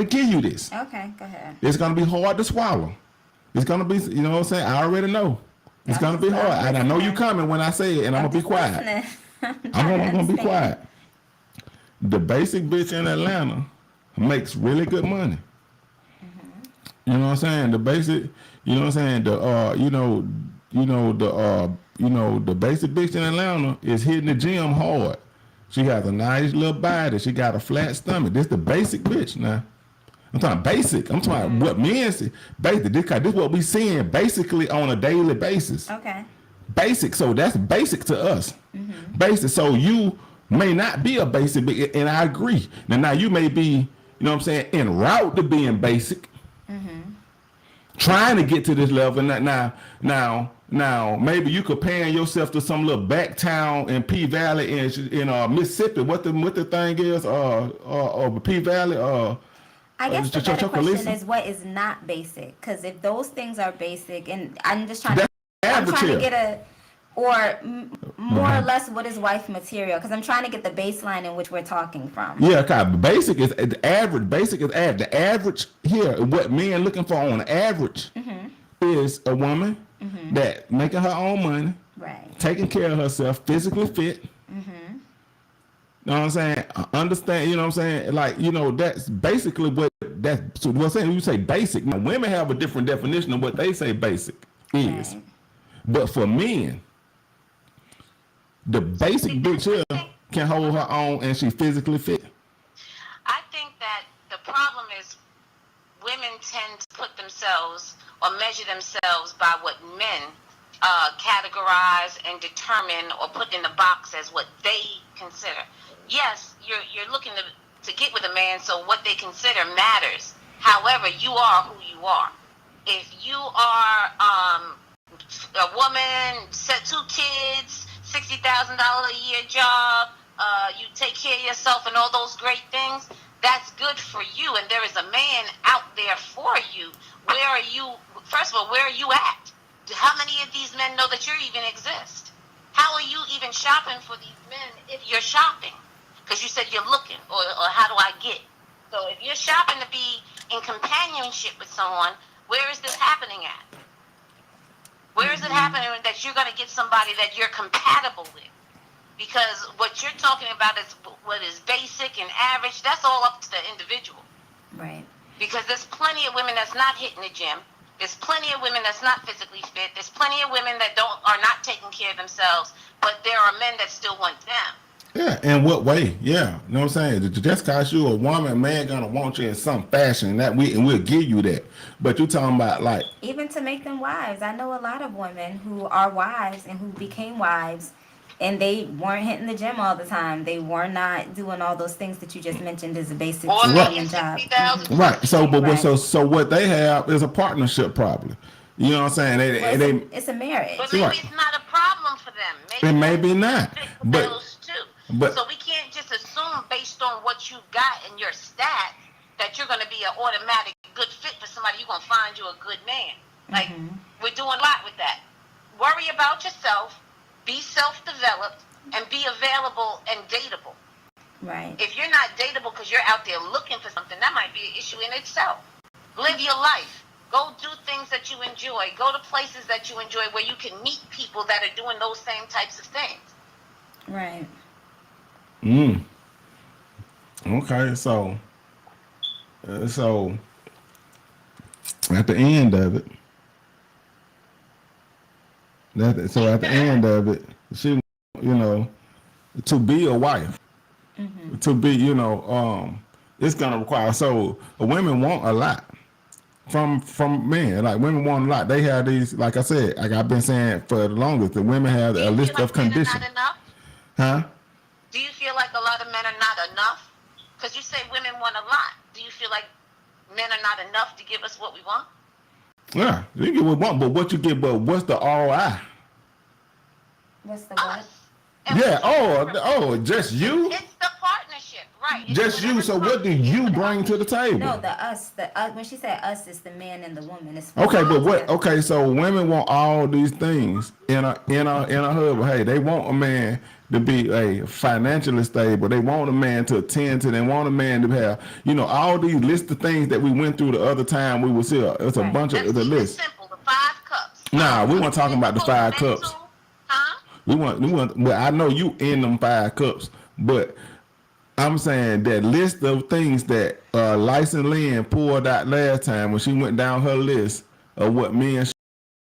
to give you this. Okay, go ahead. It's gonna be hard to swallow. It's gonna be, you know what I'm saying? I already know. It's gonna be hard, and I know you coming when I say it, and I'm gonna be quiet. I'm gonna be quiet. The basic bitch in Atlanta makes really good money. You know what I'm saying? The basic, you know what I'm saying? The you know, the basic bitch in Atlanta is hitting the gym hard. She has a nice little body. She got a flat stomach. This the basic bitch now. I'm talking basic. I'm talking about what men see. Basic. This is what we seeing basically on a daily basis. Okay. Basic. So that's basic to us. Basic. So you may not be a basic, and I agree. Now you may be, you know what I'm saying, en route to being basic. Trying to get to this level. Now, maybe you comparing yourself to some little back town in P Valley in Mississippi. What the thing is? P Valley. I guess the better question is what is not basic? Because if those things are basic, and I'm just trying to get a, or more or less, what is wife material? Because I'm trying to get the baseline in which we're talking from. Yeah, basic is the average. Basic is the average here. What men looking for on average is a woman that making her own money, right, taking care of herself, physically fit. You know what I'm saying? Understand, you know what I'm saying? Like, you know, that's basically what that's so what's saying. You say basic. Now, women have a different definition of what they say basic is. Right. But for men, the basic bitch here can hold her own and she physically fit. I think that the problem is women tend to put themselves or measure themselves by what men categorize and determine or put in the box as what they consider. Yes, you're looking to get with a man, so what they consider matters. However, you are who you are. If you are a woman, 2 kids, $60,000 a year job, you take care of yourself and all those great things, that's good for you. And there is a man out there for you. Where are you? First of all, where are you at? How many of these men know that you even exist? How are you even shopping for these men if you're shopping? Because you said you're looking, or how do I get? So if you're shopping to be in companionship with someone, where is this happening at? Where is it happening that you're going to get somebody that you're compatible with? Because what you're talking about is what is basic and average. That's all up to the individual. Right. Because there's plenty of women that's not hitting the gym. There's plenty of women that's not physically fit. There's plenty of women that are not taking care of themselves, but there are men that still want them. Yeah, in what way? Yeah, you know what I'm saying? Just cause you a woman, man gonna want you in some fashion, and we'll give you that. But you talking about like even to make them wives. I know a lot of women who are wives and who became wives, and they weren't hitting the gym all the time. They were not doing all those things that you just mentioned as a basic civilian job. Right. So, so what they have is a partnership problem. You know what I'm saying? It's a marriage. But maybe it's not a problem for them. Maybe not. But so we can't just assume based on what you got in your stats that you're going to be an automatic good fit for somebody. You're going to find you a good man. Like we're doing a lot with that. Worry about yourself. Be self-developed and be available and dateable. Right. If you're not dateable because you're out there looking for something, that might be an issue in itself. Live your life. Go do things that you enjoy. Go to places that you enjoy where you can meet people that are doing those same types of things. Right. Okay, so at the end of it, she, you know, to be a wife, to be, you know, it's gonna require. So women want a lot from men. Like women want a lot. They have these, like I said, like I've been saying for the longest, the women have a list of conditions. Huh? Do you feel like a lot of men are not enough? Because you say women want a lot. Do you feel like men are not enough to give us what we want? Yeah, you get what we want, but what you get, but what's the ROI? What's the what? Yeah, just you? It's the partnership, right? Just you, so what do you bring to the table? No, the us, when she said us, it's the man and the woman. It's okay, but what, okay, so women want all these things in a husband. Hey, they want a man to be financially stable. They want a man to attend to. They want a man to have, you know, all these list of things that we went through the other time. We will see it's a bunch of the list. Simple, the 5 cups. Nah, we weren't talking about the 5 cups. Huh? We want. Well, I know you in them 5 cups, but I'm saying that list of things that Lyson Lynn pulled out last time when she went down her list of what men should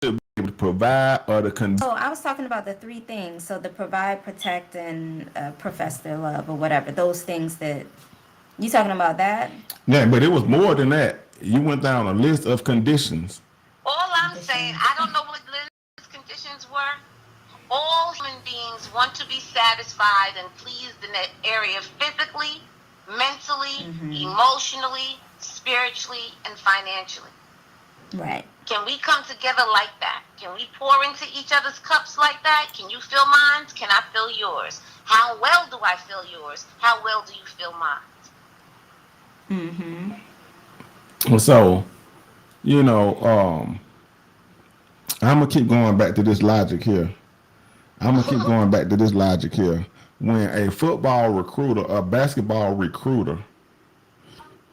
be able to provide, or the Oh, I was talking about the three things. So the provide, protect, and profess their love or whatever. Those things that you talking about that? Yeah, but it was more than that. You went down a list of conditions. All I'm saying, I don't know what Lynn's conditions were. All human beings want to be satisfied and pleased in that area physically, mentally, emotionally, spiritually, and financially. Right. Can we come together like that? Can we pour into each other's cups like that? Can you fill mine? Can I fill yours? How well do I fill yours? How well do you fill mine? So, you know, I'm gonna keep going back to this logic here. When a football recruiter, a basketball recruiter,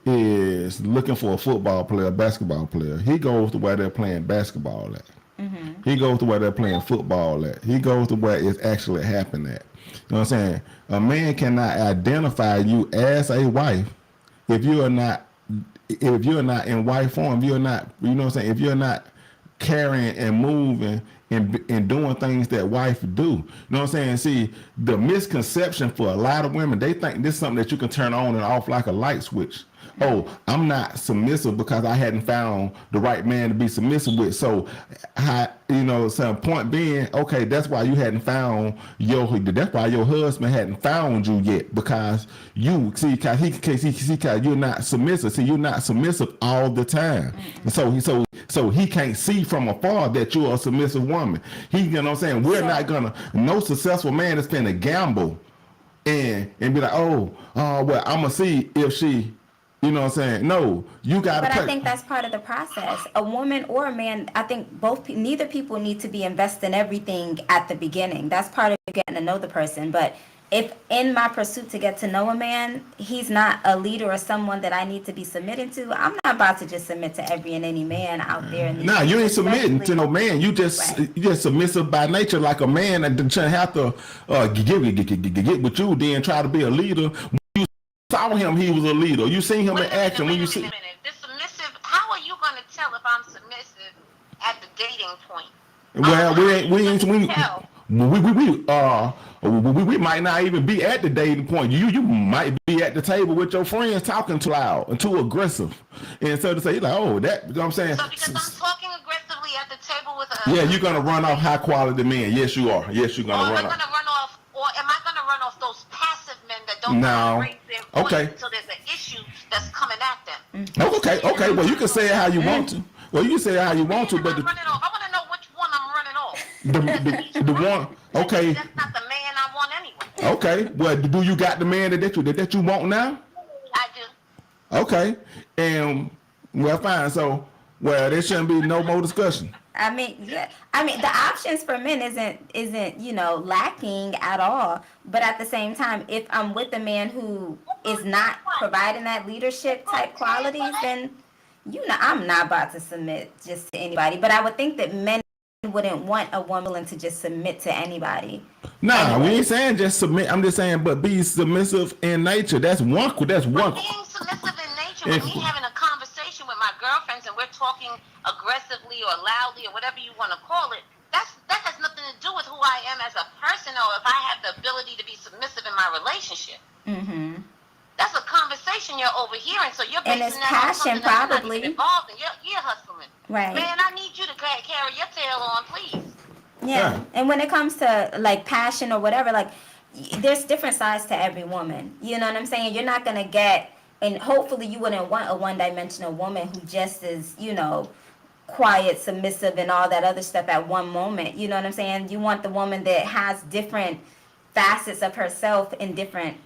is looking for a football player, a basketball player, he goes to where they're playing basketball at. He goes to where they're playing football at. He goes to where it's actually happening at. You know what I'm saying? A man cannot identify you as a wife if you're not in wife form. You're not, you know what I'm saying? If you're not carrying and moving and doing things that wife do. You know what I'm saying? See, the misconception for a lot of women, they think this is something that you can turn on and off like a light switch. Oh, I'm not submissive because I hadn't found the right man to be submissive with. So, some point being, okay, that's why you hadn't found that's why your husband hadn't found you yet, because you see, cause you're not submissive. See, you're not submissive all the time. So he can't see from afar that you're a submissive woman. You know what I'm saying? No successful man is going to gamble and be like, well, I'm going to see if she, you know what I'm saying? No, you got to. But I think that's part of the process. A woman or a man, I think neither people need to be investing everything at the beginning. That's part of getting to know the person. But if in my pursuit to get to know a man, he's not a leader or someone that I need to be submitting to, I'm not about to just submit to every and any man out there. Nah, you ain't submitting to no man. You just submissive by nature, like a man that doesn't have to get with you, then try to be a leader. Saw him, he was a leader. You seen him in action. Wait a minute. This submissive, how are you going to tell if I'm submissive at the dating point? Well, we might not even be at the dating point. You might be at the table with your friends talking too loud and too aggressive. And so to say, like, oh, that, you know what I'm saying? So because I'm talking aggressively at the table with a... Yeah, you're going to run off high quality men. Yes, you are. Yes, you're going to run off. Or am I going to run off those passive men that don't raise their voice until there's an issue that's coming at them? Okay. Well, you can say it how you want to. But I want to know which one I'm running off. The one, okay. That's not the man I want anyway. Okay. Well, do you got the man that you want now? I do. Okay. And well, fine. So, there shouldn't be no more discussion. I mean, the options for men isn't lacking at all. But at the same time, if I'm with a man who is not providing that leadership type qualities, then I'm not about to submit just to anybody. But I would think that men wouldn't want a woman willing to just submit to anybody. Nah, we ain't saying just submit. I'm just saying, but be submissive in nature. That's one. Being submissive in nature, with me having a conversation with my girlfriends and we're talking aggressively or loudly or whatever you want to call it, that has nothing to do with who I am as a person or if I have the ability to be submissive in my relationship. That's a conversation you're overhearing, so you're basing and it's that passion, on something that's probably not even involved in. You're hustling. Right. Man, I need you to carry your tail on, please. Yeah. And when it comes to like passion or whatever, like there's different sides to every woman. You know what I'm saying? You're not gonna get, and hopefully you wouldn't want a one-dimensional woman who just is, quiet, submissive, and all that other stuff at one moment. You know what I'm saying? You want the woman that has different facets of herself in different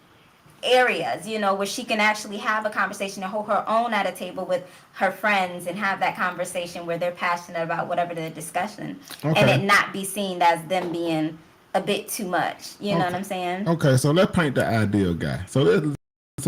areas, where she can actually have a conversation and hold her own at a table with her friends and have that conversation where they're passionate about whatever they're discussing, and it not be seen as them being a bit too much. You know what I'm saying? Okay, so let's paint the ideal guy. So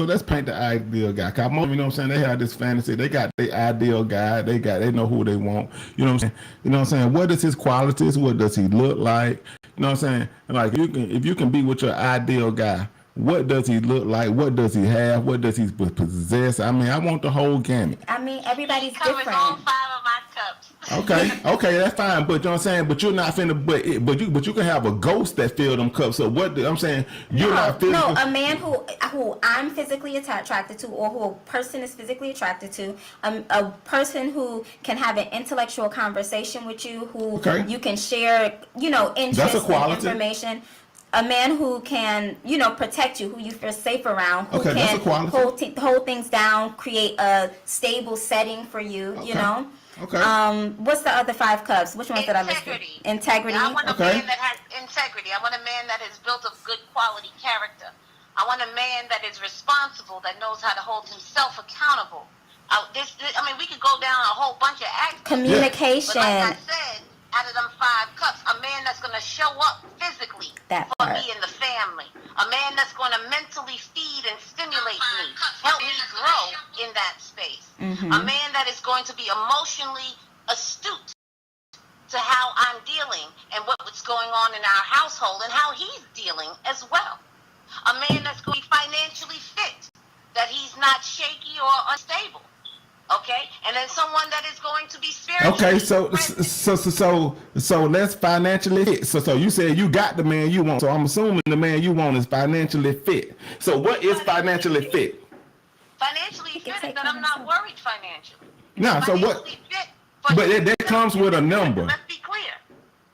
let's paint the ideal guy. Cause most, you know what I'm saying, they have this fantasy. They got the ideal guy. They know who they want. You know what I'm saying? You know what I'm saying? What is his qualities? What does he look like? You know what I'm saying? Like if you can be with your ideal guy, what does he look like? What does he have? What does he possess? I mean, I want the whole gamut. I mean, everybody's covers different. all 5 of my cups. Okay, that's fine. But you know what I'm saying. But you're not finna. But you can have a ghost that fill them cups. So what I'm saying, you're not No, physical. a man who I'm physically attracted to, or who a person is physically attracted to, a person who can have an intellectual conversation with you, who Okay. you can share, interests That's a and quality. information. A man who can, protect you, who you feel safe around, who Okay, that's a can quality. hold things down, create a stable setting for you, Okay. What's the other 5 cups? Which ones did I list? Integrity. I want a Okay. man that has integrity. I want a man that has built a good quality character. I want a man that is responsible, that knows how to hold himself accountable. We could go down a whole bunch of acts. Communication. But like I said, out of them 5 cups, a man that's going to show up physically That for part. me and the family. A man that's going to mentally feed and stimulate me, help me grow in that space. Mm-hmm. A man that is going to be emotionally astute to how I'm dealing and what's going on in our household and how he's dealing as well. A man that's going to be financially fit, that he's not shaky or unstable. Okay, and then someone that is going to be spiritually. Okay, present. so let's financially fit. So you said you got the man you want. So I'm assuming the man you want is financially fit. So what is financially fit? Financially fit is that I'm not worried financially. No, so what? Financially fit for But him that to comes with a number. Let's be clear,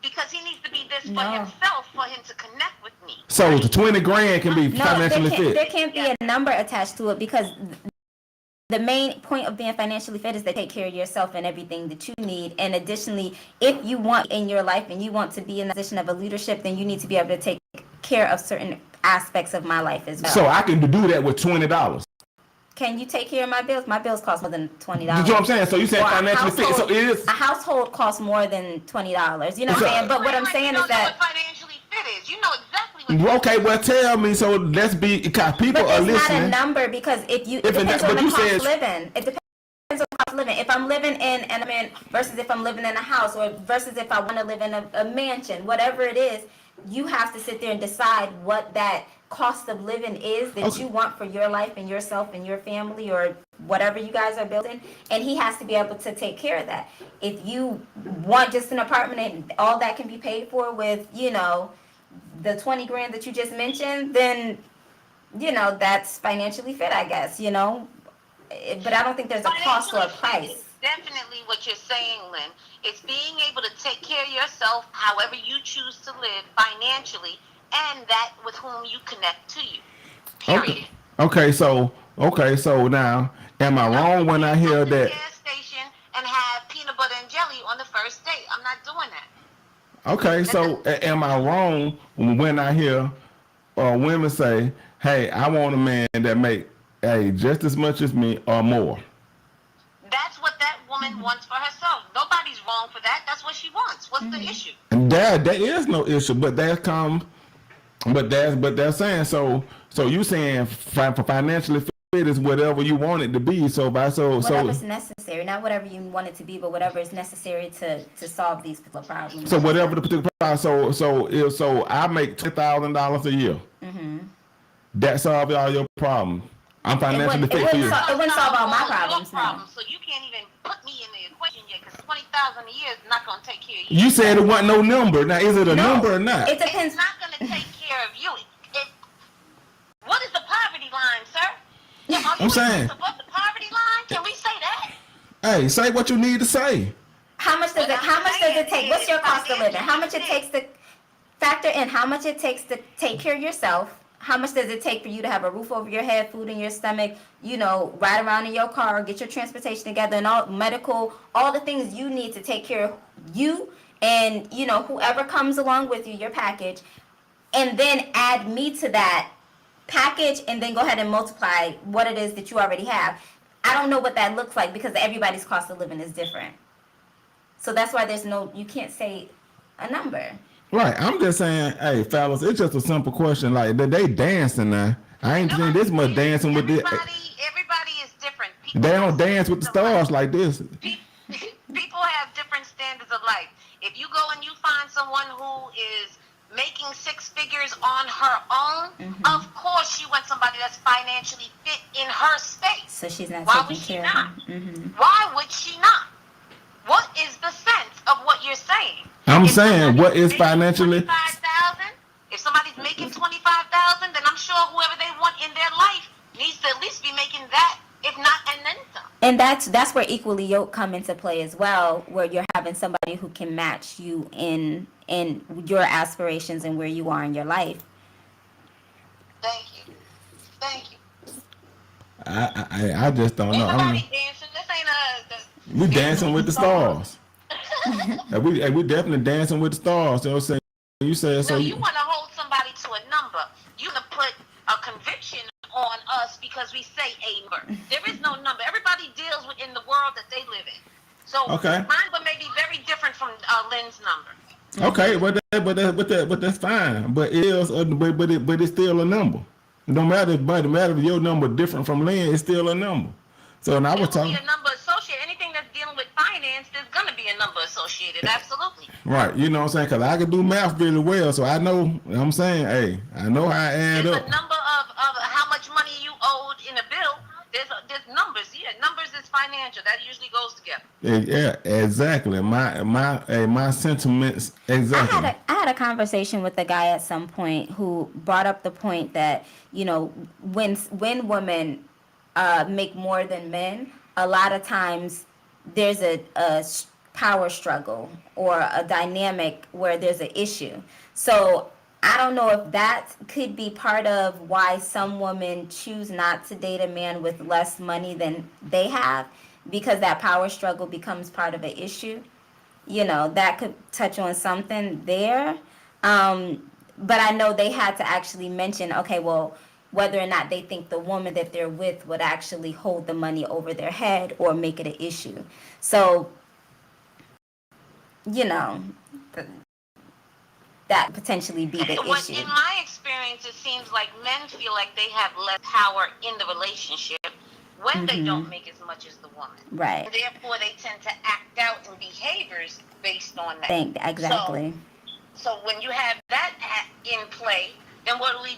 because he needs to be this for No. himself for him to connect with me. So the 20 grand can be No, financially there fit. can't be a number attached to it, because the main point of being financially fit is to take care of yourself and everything that you need. And additionally, if you want in your life and you want to be in a position of a leadership, then you need to be able to take care of certain aspects of my life as well. So I can do that with $20. Can you take care of my bills? My bills cost more than $20. You know what I'm saying? So you said Or a financially fit. So household- it is. A household costs more than $20. You know what I'm saying? But what I'm saying is that. What financially fit is. You know exactly what. Okay, well tell me. So let's be, because people But are it's not a listening. number, because it If depends on but the you cost said- of living. It depends on the cost of living. If I'm living in an apartment versus if I'm living in a house, or versus if I want to live in a mansion, whatever it is, you have to sit there and decide what that cost of living is that Okay. you want for your life and yourself and your family, or whatever you guys are building, and he has to be able to take care of that. If you want just an apartment and all that can be paid for with, the 20 grand that you just mentioned, then that's financially fit, I guess, but I don't think there's a cost or a Financially fit price. is definitely what you're saying, Lynn. It's being able to take care of yourself however you choose to live financially, and that with whom you connect to you. Period. Okay, so now, am I wrong when I hear Go to the that? gas station and have peanut butter and jelly on the first date. I'm not doing that. Okay, so am I wrong when I hear women say, "Hey, I want a man that make just as much as me or more"? That's what that woman wants for herself. Nobody's wrong for that. That's what she wants. What's the issue? And there is no issue, but that's saying so you saying for financially fit is whatever you want it to be. Whatever's necessary, not whatever you want it to be, but whatever is necessary to solve these particular problems. So whatever the particular price. So I make $10,000 a year. Mm-hmm. That solves all your problems. I'm financially fit for you. It wouldn't solve all my problems. No. So you can't even put me in the equation yet, because $20,000 a year is not going to take care of you. You said it wasn't no number. Now is it a number or not? It depends. It's not going to take care of you. What is the poverty line, sir? Are I'm saying. above the poverty line? Can we say that? Hey, say what you need to say. How much does it take? What's your cost of living? How much it takes to factor in how much it takes to take care of yourself? How much does it take for you to have a roof over your head, food in your stomach, ride around in your car, get your transportation together, and all medical, all the things you need to take care of you and, whoever comes along with you, your package, and then add me to that package, and then go ahead and multiply what it is that you already have. I don't know what that looks like, because everybody's cost of living is different. So that's why you can't say a number. Right. I'm just saying, hey, fellas, it's just a simple question. Like they dancing now. I ain't seen this much dancing with this. Everybody is different. They don't dance with the stars like this. People have different standards of life. If you go and you find someone who is making 6 figures on her own, of course she wants somebody that's financially fit in her space. So she's not Why taking would she care not? of them. Why would she not? What is the sense? you're saying. I'm If saying, somebody's what is making financially? 25,000, if somebody's making 25,000, then I'm sure whoever they want in their life needs to at least be making that, if not, and then some. And that's where equally yoked come into play as well, where you're having somebody who can match you in your aspirations and where you are in your life. Thank you. I just don't Ain't know. nobody dancing. This ain't We dancing with the stars. we definitely dancing with the stars. You know what I'm saying? You say so. No, you want to hold somebody to a number. You want to put a conviction on us because we say a number. There is no number. Everybody deals within the world that they live in. So Okay. mine may be very different from Lynn's number. Okay, but that's fine. But it is, but it's still a number. No matter if your number different from Lynn, it's still a number. So and I was There will talking. be a number associated. Anything that's dealing with finance, there's going to be a number associated. Absolutely. Right, you know what I'm saying? Because I can do math really well, so I know. I'm saying, hey, I know how I add There's up. a number of how much money you owed in a bill. There's numbers. Yeah, numbers is financial. That usually goes together. Yeah, exactly. My sentiments exactly. I had a conversation with a guy at some point who brought up the point that, you know, when women make more than men, a lot of times there's a power struggle or a dynamic where there's an issue. So I don't know if that could be part of why some women choose not to date a man with less money than they have, because that power struggle becomes part of an issue. You know, that could touch on something there. But I know they had to actually mention, okay, well, whether or not they think the woman that they're with would actually hold the money over their head or make it an issue. So, you know, that potentially be the issue. In my experience, it seems like men feel like they have less power in the relationship when they don't make as much as the woman. Right. And therefore, they tend to act out in behaviors based on that. Exactly. So when you have that in play, then what do? We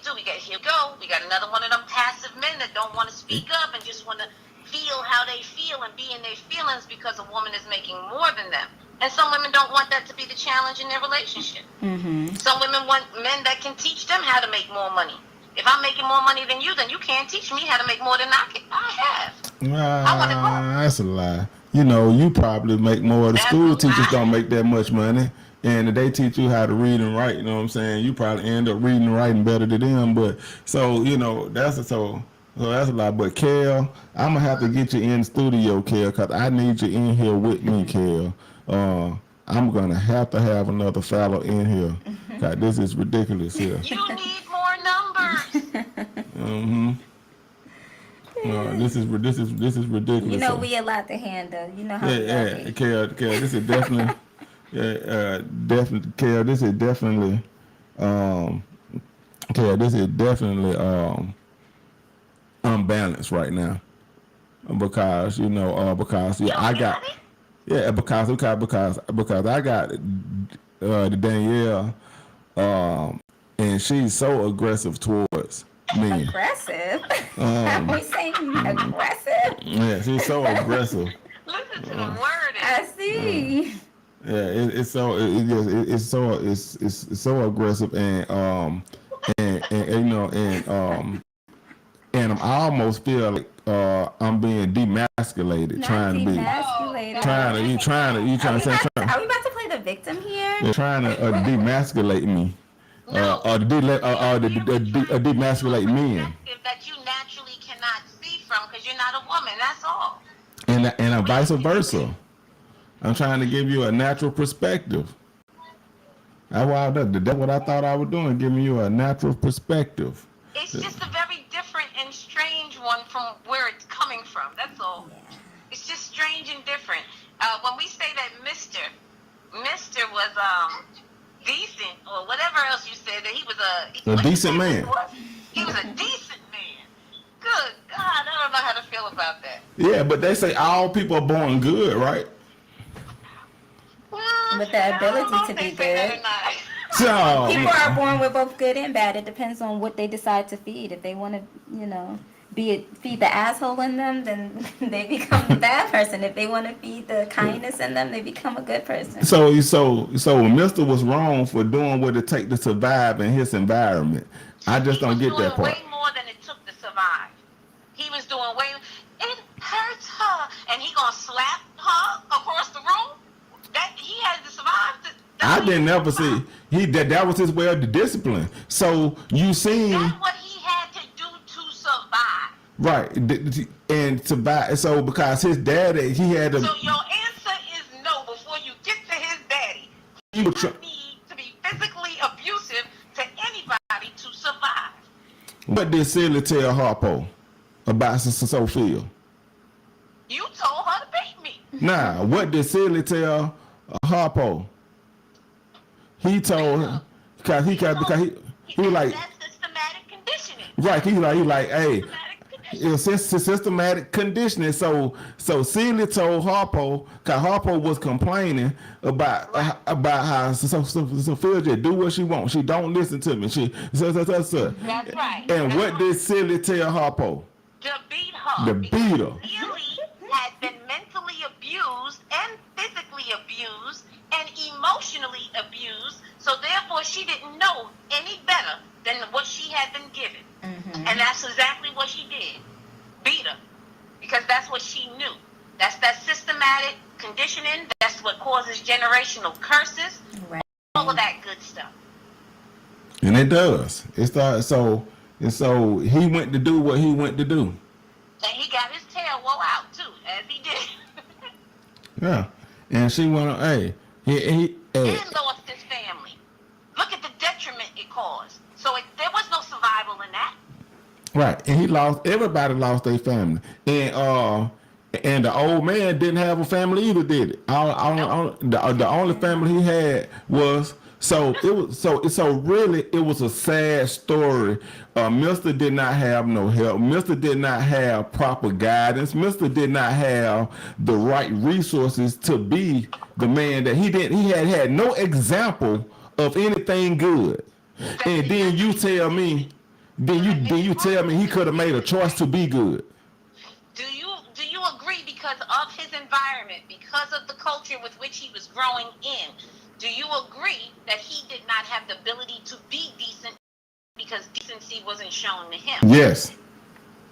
got another one of them passive men that don't want to speak up and just want to feel how they feel and be in their feelings because a woman is making more than them. And some women don't want that to be the challenge in their relationship. Some women want men that can teach them how to make more money. If I'm making more money than you, then you can't teach me how to make more than I have. I want to go. That's a lie. You know, you probably make more. The school teachers don't make that much money, and they teach you how to read and write. You know what I'm saying? You probably end up reading and writing better than them. But so you know, so that's a lot. But Kel, I'm gonna have to get you in the studio, Kel, because I need you in here with me, Kel. I'm gonna have to have another fellow in here. Cause this is ridiculous here. You need more numbers. This is ridiculous. You know, we a lot to handle. You know how Kel, this is definitely, Kel, this is definitely, unbalanced right now, because you know, because I got. Yeah, because I got Danielle, and she's so aggressive towards me. Aggressive? We saying aggressive? Yeah, she's so aggressive. Listen to the wording. I see. Yeah, it's so aggressive, and you know, and I almost feel like I'm being demasculated, trying to be. Are we about to play the victim here? They're trying to demasculate me, or demasculate men. That you naturally cannot see from because you're not a woman. That's all. And vice versa. I'm trying to give you a natural perspective. That's what I thought I was doing, giving you a natural perspective. It's just a very different and strange one from where it's coming from. That's all. It's just strange and different. When we say that Mr. was decent or whatever else you said, that he was a decent man. He was a decent man. Good God, I don't know how to feel about that. Yeah, but they say all people are born good, right? With the ability to be good. So people are born with both good and bad. It depends on what they decide to feed. If they want to, you know, feed the asshole in them, then they become the bad person. If they want to feed the kindness in them, they become a good person. So Mr. was wrong for doing what it take to survive in his environment. I just don't get that part. Way more than it took to survive. He was doing way. It hurts her, and he gonna slap her across the room. That he had to survive. I didn't ever see that was his way of the discipline. So you seen that's what he had to do to survive. Right, and to buy so because his daddy he had to. So your answer is no before you get to his daddy. He would need to be physically abusive to anybody to survive. What did Celie tell Harpo about Sophia? You told her to beat me. Nah, what did Celie tell Harpo? He told her because he was like that's systematic conditioning. Right, he like hey. It's systematic conditioning. So Celie told Harpo, cause Harpo was complaining about how Sophia just do what she wants. She don't listen to me. That's right. And what did Celie tell Harpo? To beat her. To beat her. Celie had been mentally abused and physically abused and emotionally abused. So therefore, she didn't know any better than what she had been given. And that's exactly what she did. Beat her. Because that's what she knew. That's that systematic conditioning. That's what causes generational curses. Right. All of that good stuff. And it does. So he went to do what he went to do. And he got his tail wore out too, as he did. Yeah. And she went, hey. And lost his family. Look at the detriment it caused. So there was no survival in that. Right, and everybody lost their family, and the old man didn't have a family either, did it? The only family he had was really it was a sad story. Mr. did not have no help. Mr. did not have proper guidance. Mr. did not have the right resources to be the man that he did. He had no example of anything good, and then you tell me. Then you tell me he could have made a choice to be good. Do you agree because of his environment, because of the culture with which he was growing in, do you agree that he did not have the ability to be decent because decency wasn't shown to him? Yes.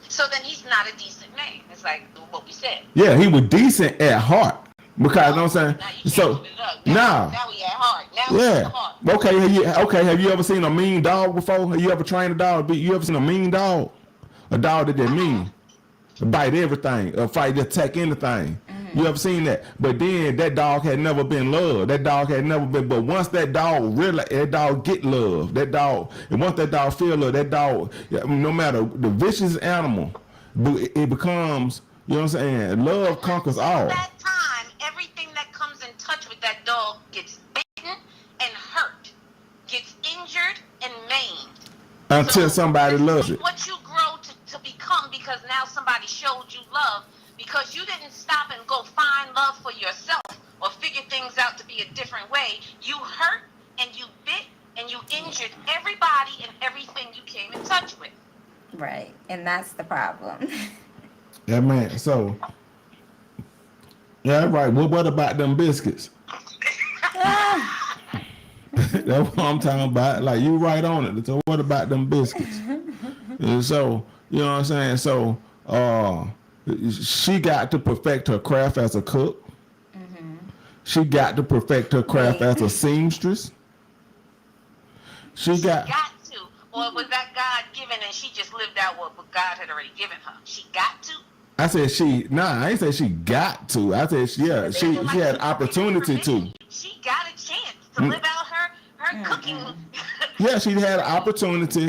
So then he's not a decent man. It's like what we said. Yeah, he was decent at heart. Because you know what I'm saying? So now we at heart. Now we at heart. Okay, have you ever seen a mean dog before? Have you ever trained a dog? You ever seen a mean dog? A dog that mean. Bite everything, fight, attack anything. You ever seen that? But then that dog had never been loved. But once that dog get love. And once that dog feel love, no matter the vicious animal, it becomes, you know what I'm saying? Love conquers all. That time, everything that comes in touch with that dog gets bitten and hurt, gets injured and maimed. Until somebody loves it. What you grow to become because now somebody showed you love because you didn't stop and go find love for yourself or figure things out to be a different way. You hurt and you bit and you injured everybody and everything you came in touch with. Right. And that's the problem. Yeah, man. So, yeah, right. What about them biscuits? That's what I'm talking about. Like, you right on it. So what about them biscuits? And so, you know what I'm saying? So, she got to perfect her craft as a cook. She got to perfect her craft as a seamstress. She got to. Or was that God given and she just lived out what God had already given her? She got to? I said I ain't say she got to. I said she had opportunity to. She got a chance to live out her cooking. Yeah, she had an opportunity.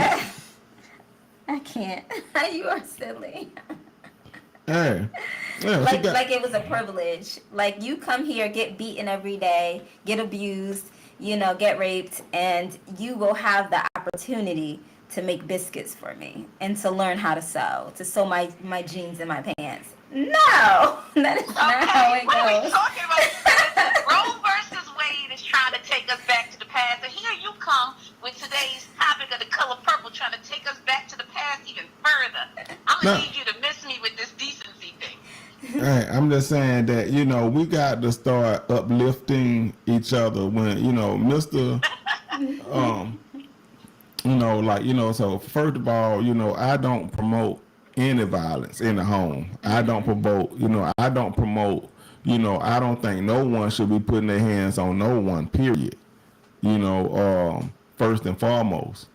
I can't. You are silly. Hey. Yeah, like it was a privilege. Like you come here, get beaten every day, get abused, get raped, and you will have the opportunity to make biscuits for me and to learn how to sew my jeans and my pants. No, that is not how it goes. What are we talking about? Roe versus Wade is trying to take us back to the past, and here you come with today's topic of the color purple, trying to take us back to the past even further. I'm need you to miss me with this decency thing. Hey, I'm just saying that, you know, we got to start uplifting each other when, you know, Mr. You know, like, you know, so first of all, you know, I don't promote any violence in the home. I don't promote, you know, I don't think no one should be putting their hands on no one, period. You know, first and foremost.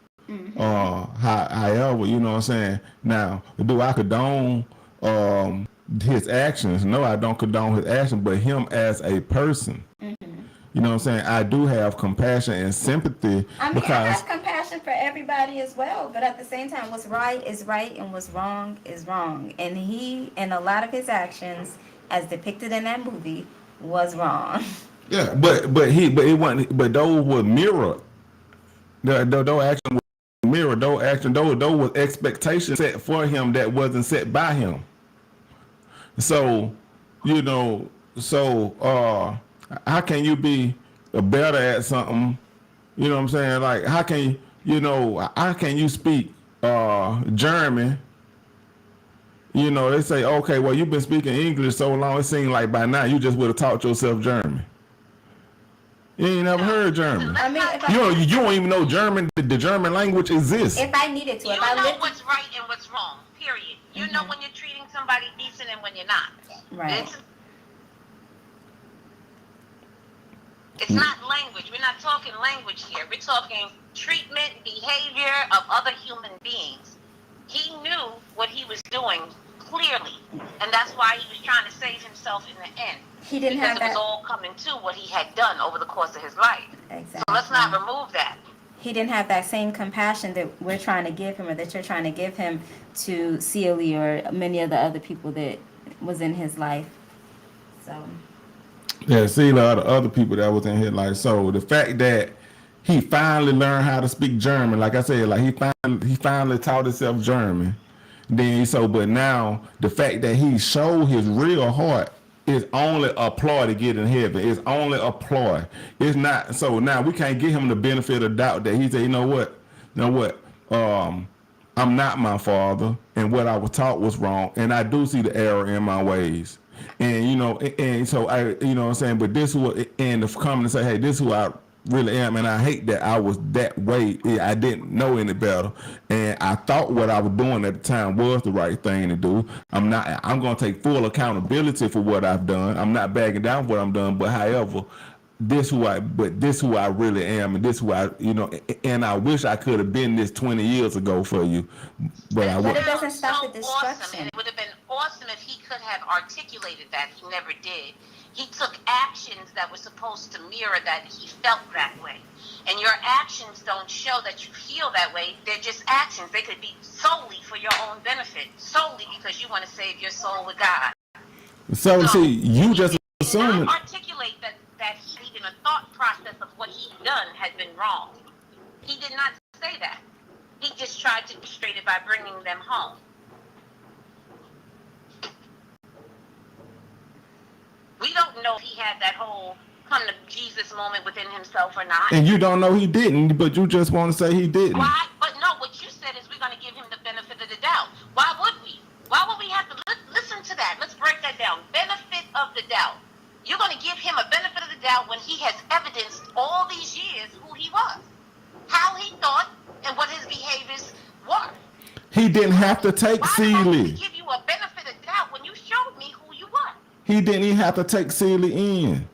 However, you know what I'm saying? Now, do I condone his actions? No, I don't condone his actions, but him as a person. You know what I'm saying? I do have compassion and sympathy. I mean, because I have compassion for everybody as well, but at the same time, what's right is right and what's wrong is wrong. And he, and a lot of his actions, as depicted in that movie, was wrong. yeah, but it wasn't. But those were mirror. Those actions were mirror. Those actions. Those was expectations set for him that wasn't set by him. So, you know, how can you be better at something? You know what I'm saying? Like, how can you speak German? You know, they say, okay, well, you've been speaking English so long, it seems like by now you just would have taught yourself German. You ain't never heard German. I mean, you don't even know German. The German language exists. If I needed to, You if I know lived, what's right and what's wrong, period. You know when you're treating somebody decent and when you're not. right. It's not language. We're not talking language here. We're talking treatment, behavior of other human beings. He knew what he was doing clearly, and that's why he was trying to save himself in the end. He didn't because have it that. was all coming to what he had done over the course of his life. Exactly. So let's not remove that. He didn't have that same compassion that we're trying to give him, or that you're trying to give him to Celie or many of the other people that was in his life. So. Yeah, see a lot of other people that was in his life. So the fact that he finally learned how to speak German, like I said, like he finally taught himself German. But now the fact that he showed his real heart is only a ploy to get in heaven. It's only a ploy. It's not. So now we can't give him the benefit of doubt that he said, you know what, I'm not my father, and what I was taught was wrong, and I do see the error in my ways. And you know, and so I, you know what I'm saying, but this was, and to come and say, hey, this is who I really am, and I hate that I was that way. I didn't know any better, and I thought what I was doing at the time was the right thing to do. I'm going to take full accountability for what I've done. I'm not backing down for what I'm done, but however, this who I really am, and this who I, you know, and I wish I could have been this 20 years ago for you, but I But wouldn't. it doesn't stop the Awesome, destruction. and it would have been awesome if he could have articulated that. He never did. He took actions that were supposed to mirror that he felt that way. And your actions don't show that you feel that way. They're just actions. They could be solely for your own benefit, solely because you want to save your soul with God. So see, you just He did assuming. not articulate that even a thought process of what he'd done had been wrong. He did not say that. He just tried to illustrate it by bringing them home. We don't know if he had that whole come to Jesus moment within himself or not. And you don't know he didn't, but you just want to say he didn't. Why? But no, what you said is we're going to give him the benefit of the doubt. Why would we? Why would we have to listen to that? Let's break that down. Benefit of the doubt. You're going to give him a benefit of the doubt when he has evidenced all these years who he was, how he thought, and what his behaviors were. He didn't have to take Why did I Celie. give you a benefit of doubt when you showed me who you were? He didn't even have to take Celie in.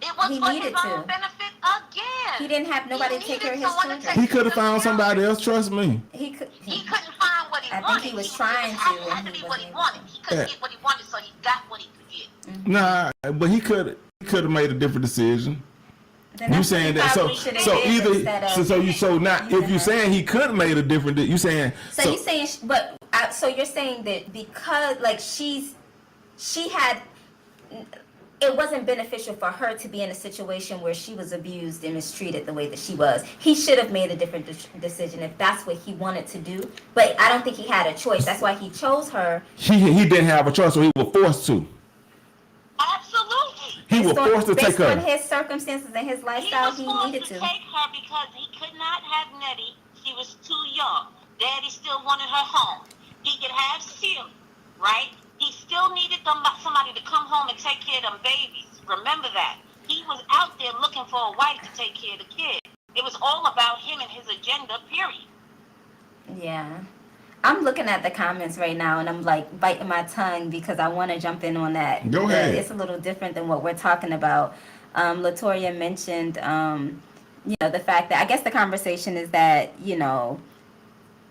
It was He for needed his to. own benefit again. He didn't have nobody He to take needed care of his someone to children. take He could have found somebody else. Trust me. He couldn't find what he I think wanted. he was trying to, It had and to he be what wasn't he able wanted. He couldn't get what he wanted, so he got what he could get. Nah, but he could have made a different decision. Then You that's what saying he that probably so should have so did either instead of so now if using you her. saying he could have made a different, you saying So you saying, so you're saying that because like she had, it wasn't beneficial for her to be in a situation where she was abused and mistreated the way that she was. He should have made a different decision if that's what he wanted to do. But I don't think he had a choice. That's why he chose her. he didn't have a choice, so he was forced to. Absolutely. He was forced to take Based on her. his circumstances and his lifestyle, he was forced needed to to. take her because he could not have Nettie. She was too young. Daddy still wanted her home. He could have Celia, right? He still needed somebody to come home and take care of them babies. Remember that. He was out there looking for a wife to take care of the kid. It was all about him and his agenda, period. Yeah. I'm looking at the comments right now and I'm like biting my tongue because I want to jump in on that. Go ahead. It's a little different than what we're talking about. Latoya mentioned, the fact that I guess the conversation is that,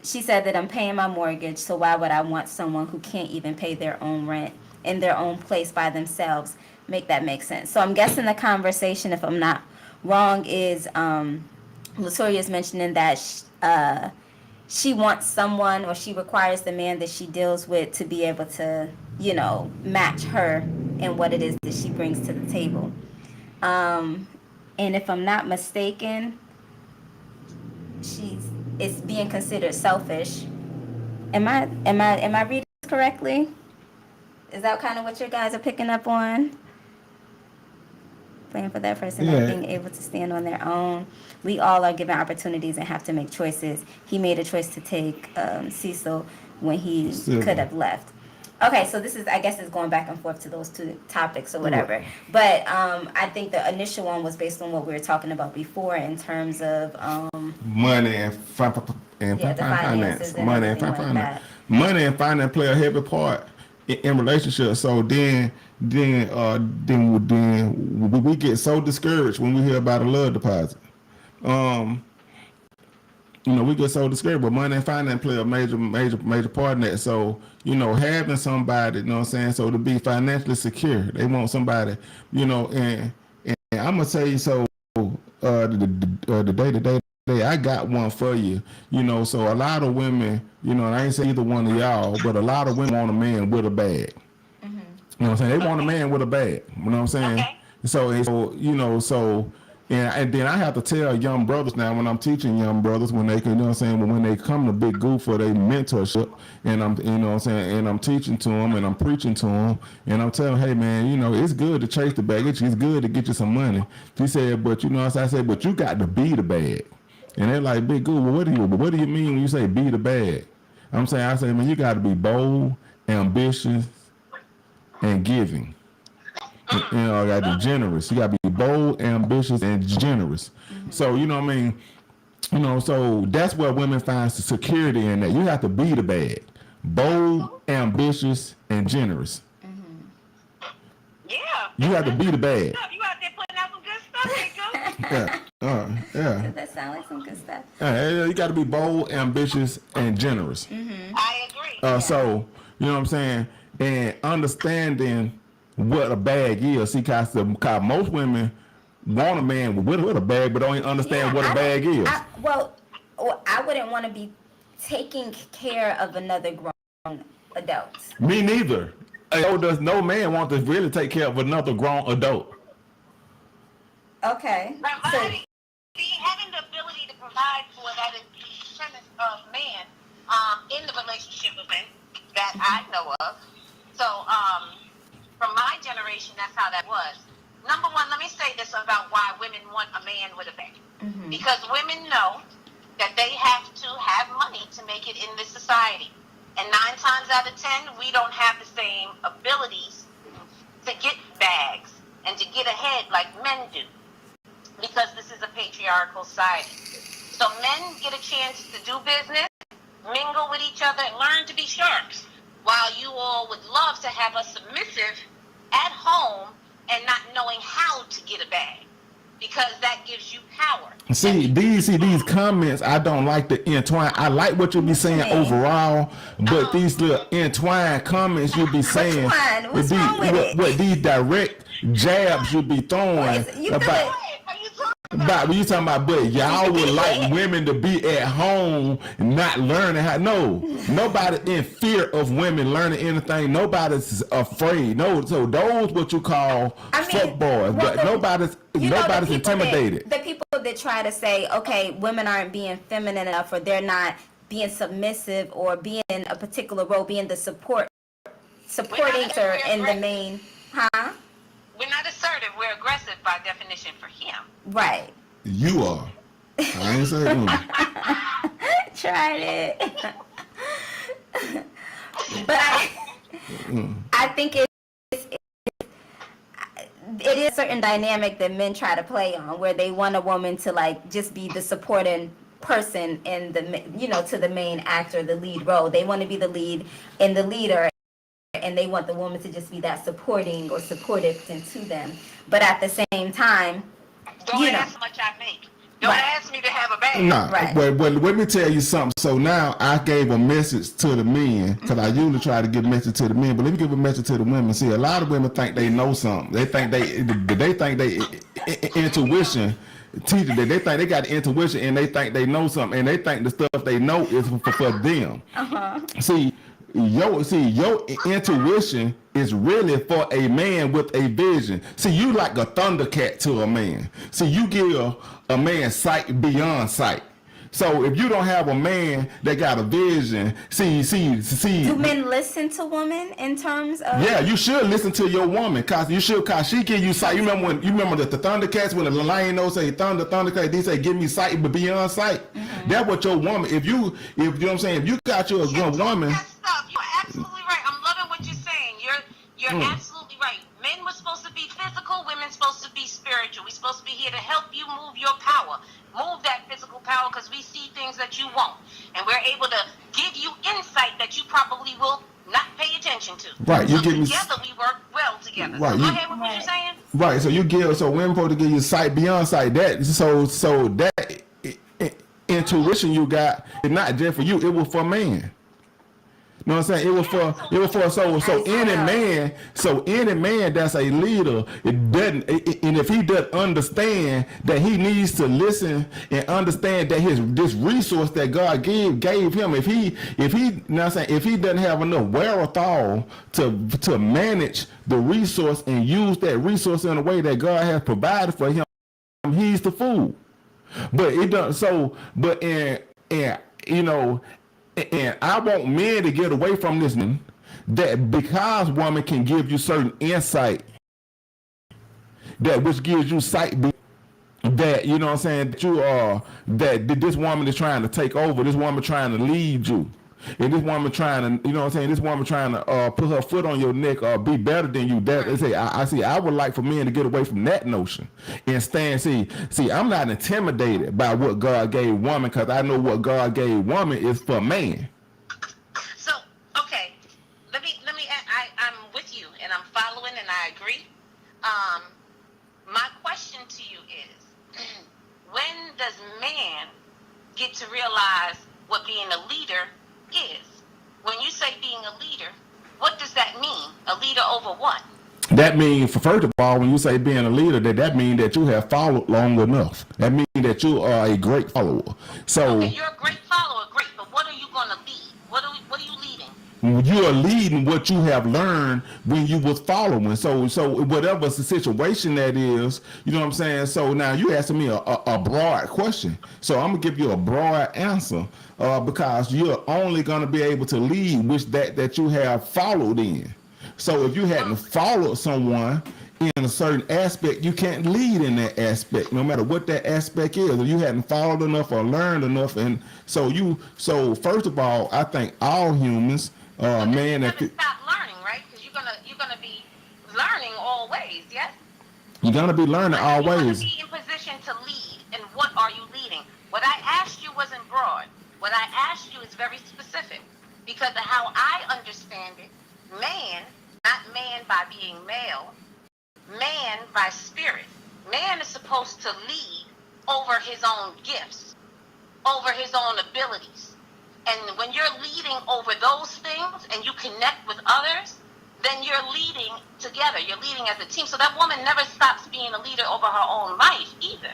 she said that I'm paying my mortgage, so why would I want someone who can't even pay their own rent in their own place by themselves? Make that make sense. So I'm guessing the conversation, if I'm not wrong, is Latoya is mentioning that she wants someone, or she requires the man that she deals with to be able to, match her and what it is that she brings to the table. And if I'm not mistaken, it's being considered selfish. Am I reading this correctly? Is that kind of what you guys are picking up on? Playing for that person not being able to stand on their own. We all are given opportunities and have to make choices. He made a choice to take Cecil when he could have left. Okay, so this is, I guess, it's going back and forth to those two topics or whatever. But I think the initial one was based on what we were talking about before in terms of money and finance. Money and finance. Money and finance play a heavy part in relationships. So then we get so discouraged when we hear about a love deposit. We get so discouraged, but money and finance play a major part in that. So, having somebody, so to be financially secure, they want somebody, and I'm gonna tell you, so the day I got one for you, so a lot of women, and I ain't say either one of y'all, but a lot of women want a man with a bag. Mm-hmm. You know what I'm saying? They want a man with a bag. You know what I'm saying? Okay. So and then I have to tell young brothers now when I'm teaching young brothers when they can, when they come to Big Goof for their mentorship, and I'm teaching to them and I'm preaching to them and I'm telling them, hey man, it's good to chase the bag, it's good to get you some money. He said, but I said, but you got to be the bag. And they're like, Big Goof, well, what do you mean when you say be the bag? I say, man, you got to be bold, ambitious, and giving. You got to be generous. You got to be bold, ambitious, and generous. Mm-hmm. So, so that's where women find security in that. You have to be the bag. Bold, ambitious, and generous. Mm-hmm. Yeah. You have to be the bag. You out there putting out some good stuff, yeah. That sounds like some good stuff. You got to be bold, ambitious, and generous. Mm-hmm. I agree. So, you know what I'm saying? And understanding what a bag is. See, because most women want a man with a bag, but don't even understand what a bag is. I wouldn't want to be taking care of another grown adult. Me neither. Does no man want to really take care of another grown adult? Okay. So, having the ability to provide for that is the premise of man in the relationship with men that I know of. So, from my generation, that's how that was. Number one, let me say this about why women want a man with a bag. Mm-hmm. Because women know that they have to have money to make it in this society. And 9 times out of 10, we don't have the same abilities to get bags and to get ahead like men do. Because this is a patriarchal society. So men get a chance to do business, mingle with each other, and learn to be sharks. While you all would love to have a submissive at home and not knowing how to get a bag, because that gives you power. See these comments, I don't like the entwine. I like what you be saying overall, but these little entwined comments you be saying, What's wrong with it? What these direct jabs you be throwing about. But when you talking about, but y'all would like women to be at home and not learning how. No, nobody in fear of women learning anything. Nobody's afraid. No, so those what you call fuck boys, but nobody's intimidated. The people that try to say, okay, women aren't being feminine enough, or they're not being submissive, or being in a particular role, being the supporting her in the main, We're not assertive, we're aggressive by definition for him. Right. You are. I ain't saying tried it. But I think it is a certain dynamic that men try to play on, where they want a woman to like just be the supporting person in the, you know, to the main actor, the lead role. They want to be the lead and the leader, and they want the woman to just be that supporting or supportive to them. But at the same time, don't ask how much I make. Don't ask me to have a baby. Nah, Right. but let me tell you something. So now I gave a message to the men, because I usually try to give a message to the men, but let me give a message to the women. See, a lot of women think they know something. They think they intuition teacher that they think they got intuition, and they think they know something, and they think the stuff they know is for them. See, your intuition is really for a man with a vision. See, you like a thundercat to a man. See, you give a man sight beyond sight. So if you don't have a man that got a vision, see. do men listen to women in terms of? Yeah, you should listen to your woman, cause she give you sight. You remember the Thundercats when the lion say Thundercat, they say give me sight but beyond sight. That's what your woman. If you know what I'm saying, if you got your good woman. You're absolutely right. I'm loving what you're saying. You're absolutely right. Men were supposed to be physical, women supposed to be spiritual. We're supposed to be here to help you move your power. Move that physical power, because we see things that you won't. And we're able to give you insight that you probably will not pay attention to. Right. So together we work well together. Right. So go ahead with what you're saying. Right. So women supposed to give you sight beyond sight. That so that intuition you got is not just for you. It was for man. You know what I'm saying? It was for any man that's a leader, it doesn't, and if he doesn't understand that he needs to listen and understand that this resource that God gave him, if he you know what I'm saying, if he doesn't have enough wherewithal to manage the resource and use that resource in a way that God has provided for him, he's the fool. But it does and I want men to get away from this, that because woman can give you certain insight, that which gives you sight, that, you know what I'm saying, that you are, that this woman is trying to take over, this woman trying to lead you, and this woman trying to, you know what I'm saying, this woman trying to put her foot on your neck or be better than you. That they say, I would like for men to get away from that notion and stand. See, I'm not intimidated by what God gave woman, because I know what God gave woman is for man. So, okay, let me. I'm with you, and I'm following, and I agree. My question to you is, when does man get to realize what being a leader is? When you say being a leader, what does that mean? A leader over what? That means, first of all, when you say being a leader, that means that you have followed long enough. That means that you are a great follower. So okay, you're a great follower, great, but what are you going to lead? What are you leading? You are leading what you have learned when you was following. So whatever the situation that is, you know what I'm saying? So now you asking me a broad question. So I'm gonna give you a broad answer, because you're only gonna be able to lead which that you have followed in. So if you hadn't followed someone in a certain aspect, you can't lead in that aspect, no matter what that aspect is. If you hadn't followed enough or learned enough, and so first of all, I think all humans, man, you're gonna stop learning, right? Because you're gonna be learning always, yes. You're gonna be learning always. You're gonna be in position to lead, and what are you leading? What I asked you wasn't broad. What I asked you is very specific, because of how I understand it. Man, not man by being male, man by spirit. Man is supposed to lead over his own gifts, over his own abilities. And when you're leading over those things and you connect with others, then you're leading together. You're leading as a team. So that woman never stops being a leader over her own life either.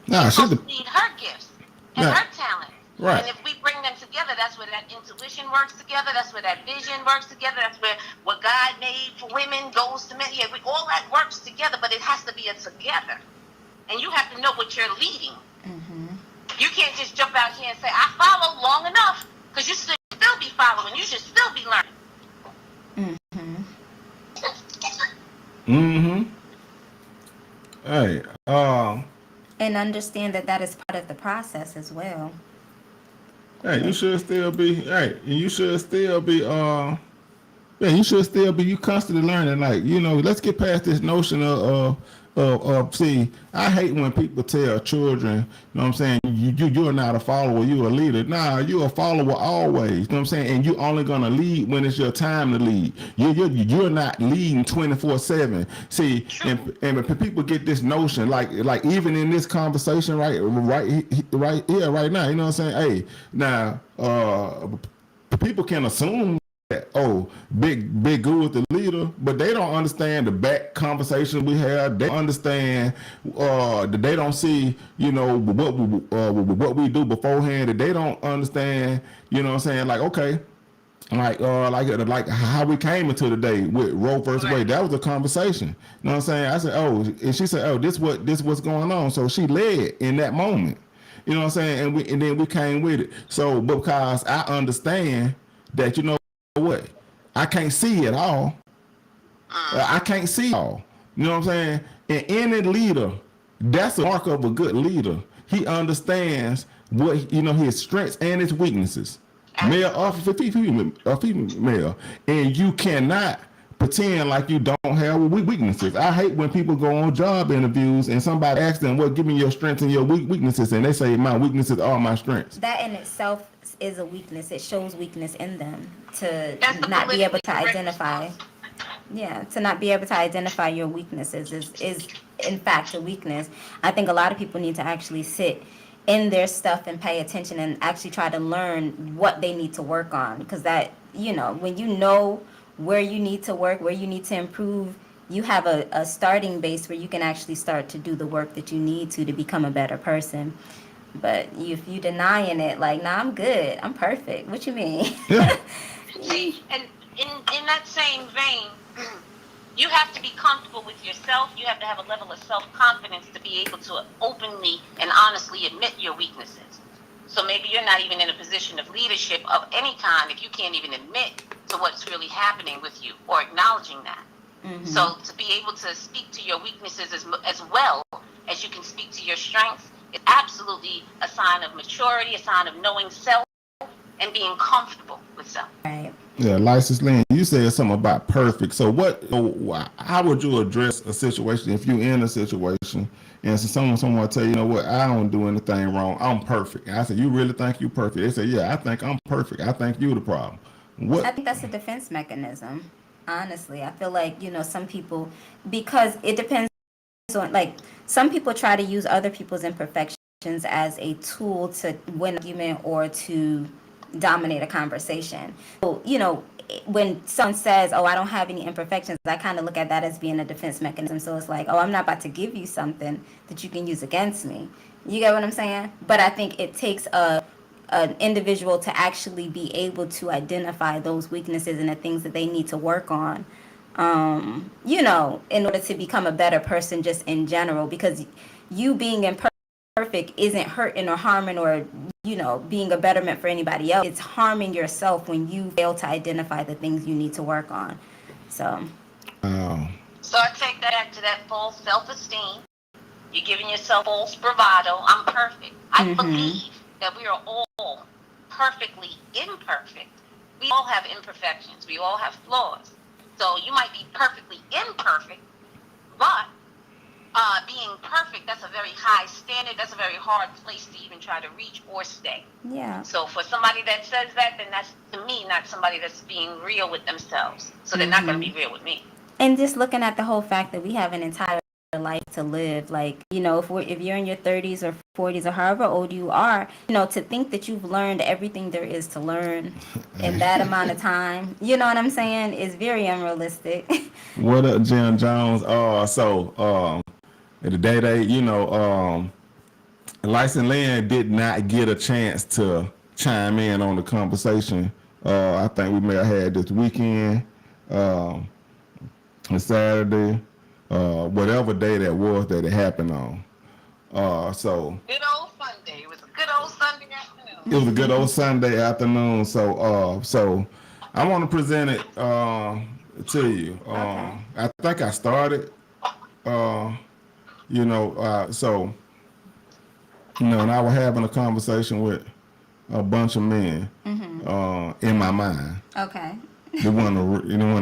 She's supposed to lead her gifts and her talent. Right. And if we bring them together, that's where that intuition works together. That's where that vision works together. That's where what God made for women goes to men. Yeah, all that works together, but it has to be a together. And you have to know what you're leading. Mm-hmm. You can't just jump out here and say, I followed long enough, because you should still be following. You should still be learning. Mm-hmm. Hey, and understand that is part of the process as well. Hey, you should still be. Hey, you should still be. Yeah, you should still be. You constantly learning. Like, let's get past this notion of. See, I hate when people tell children, you know what I'm saying, you're not a follower, you're a leader. Nah, you're a follower always. You know what I'm saying, and you're only gonna lead when it's your time to lead. You're not leading 24/7. See, and people get this notion, like even in this conversation, right here, right now. You know what I'm saying? Hey, now, people can assume that, oh, Big Goo is the leader, but they don't understand the back conversation we have. They understand that they don't see, what we do beforehand. That they don't understand, you know what I'm saying? Like, okay, like how we came into the day with Roe versus Wade. That was a conversation. You know what I'm saying? I said, oh, and she said, oh, this what's going on. So she led in that moment. You know what I'm saying? And then we came with it. So because I understand that, what? I can't see it all. I can't see it all. You know what I'm saying? And any leader, that's a mark of a good leader. He understands what his strengths and his weaknesses, male or female. And you cannot pretend like you don't have weaknesses. I hate when people go on job interviews and somebody asks them, "What? Give me your strengths and your weaknesses," and they say, "My weaknesses are my strengths." That in itself is a weakness. It shows weakness in them to not be able to identify. Yeah, to not be able to identify your weaknesses is in fact a weakness. I think a lot of people need to actually sit in their stuff and pay attention and actually try to learn what they need to work on, because that, when you know where you need to work, where you need to improve, you have a starting base where you can actually start to do the work that you need to become a better person. But if you denying it, like, nah, I'm good, I'm perfect. What you mean? Yeah. See, and in that same vein, you have to be comfortable with yourself. You have to have a level of self-confidence to be able to openly and honestly admit your weaknesses. So maybe you're not even in a position of leadership of any kind if you can't even admit to what's really happening with you or acknowledging that. Mm-hmm. So to be able to speak to your weaknesses as well as you can speak to your strengths is absolutely a sign of maturity, a sign of knowing self, and being comfortable with self. Right. Yeah, License Lynn, you said something about perfect. So how would you address a situation if you're in a situation and so someone tell you, what, I don't do anything wrong, I'm perfect. And I said, you really think you're perfect? They say, yeah, I think I'm perfect. I think you're the problem. What? I think that's a defense mechanism. Honestly, I feel like, some people, because it depends on, like, some people try to use other people's imperfections as a tool to win an argument or to dominate a conversation. So, when someone says, oh, I don't have any imperfections, I kind of look at that as being a defense mechanism. So it's like, oh, I'm not about to give you something that you can use against me. You get what I'm saying? But I think it takes an individual to actually be able to identify those weaknesses and the things that they need to work on, in order to become a better person just in general, because you being imperfect isn't hurting or harming or, being a betterment for anybody else. It's harming yourself when you fail to identify the things you need to work on. So I take that back to that false self-esteem. You're giving yourself false bravado. I'm perfect. I believe that we are all perfectly imperfect. We all have imperfections. We all have flaws. So you might be perfectly imperfect, but being perfect, that's a very high standard. That's a very hard place to even try to reach or stay. Yeah. So for somebody that says that, then that's, to me, not somebody that's being real with themselves. So they're not going to be real with me. And just looking at the whole fact that we have an entire life to live, like, if you're in your 30s or 40s or however old you are, to think that you've learned everything there is to learn in that amount of time, you know what I'm saying, is very unrealistic. What up, Jim Jones? The day License Lynn did not get a chance to chime in on the conversation. I think we may have had this weekend, Saturday, whatever day that was that it happened on. So good old Sunday. It was a good old Sunday afternoon. It was a good old Sunday afternoon. So I want to present it to you. Okay. I think I started. And I was having a conversation with a bunch of men in my mind. Okay. They want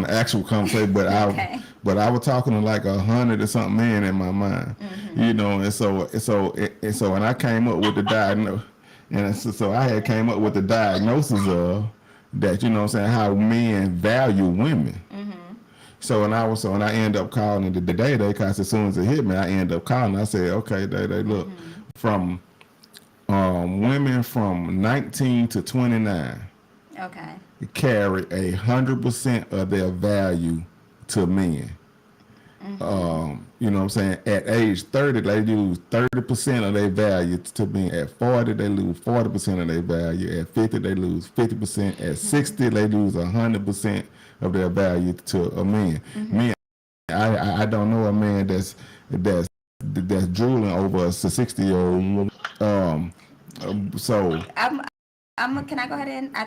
to actual conversation, but Okay. I was talking to like 100 or something men in my mind, you know, and so and I came up with the diagnosis, and so I had came up with the diagnosis of that, you know what I'm saying, how men value women. So and I end up calling it the Day Day, because as soon as it hit me, I end up calling. I said, okay, Day Day, look, from women from 19 to 29. Okay. Carry 100% of their value to men. You know what I'm saying? At age 30, they lose 30% of their value to men. At 40, they lose 40% of their value. At 50, they lose 50%. At 60, they lose 100% of their value to a man. Men, I don't know a man that's drooling over a 60-year-old. So Can I go ahead and I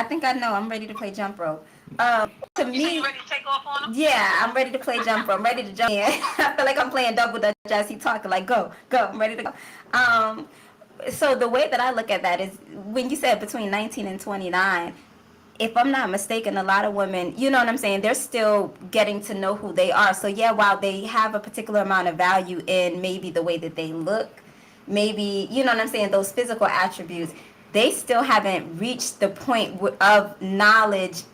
think I know. I'm ready to play jump rope. To me, You ready to take off on him? yeah, I'm ready to play jump rope. I'm ready to jump in. I feel like I'm playing double dutch as he talking. Like go. I'm ready to go. So the way that I look at that is when you said between 19 and 29. If I'm not mistaken, a lot of women, you know what I'm saying, they're still getting to know who they are. So yeah, while they have a particular amount of value in maybe the way that they look, maybe, you know what I'm saying, those physical attributes, they still haven't reached the point of knowledge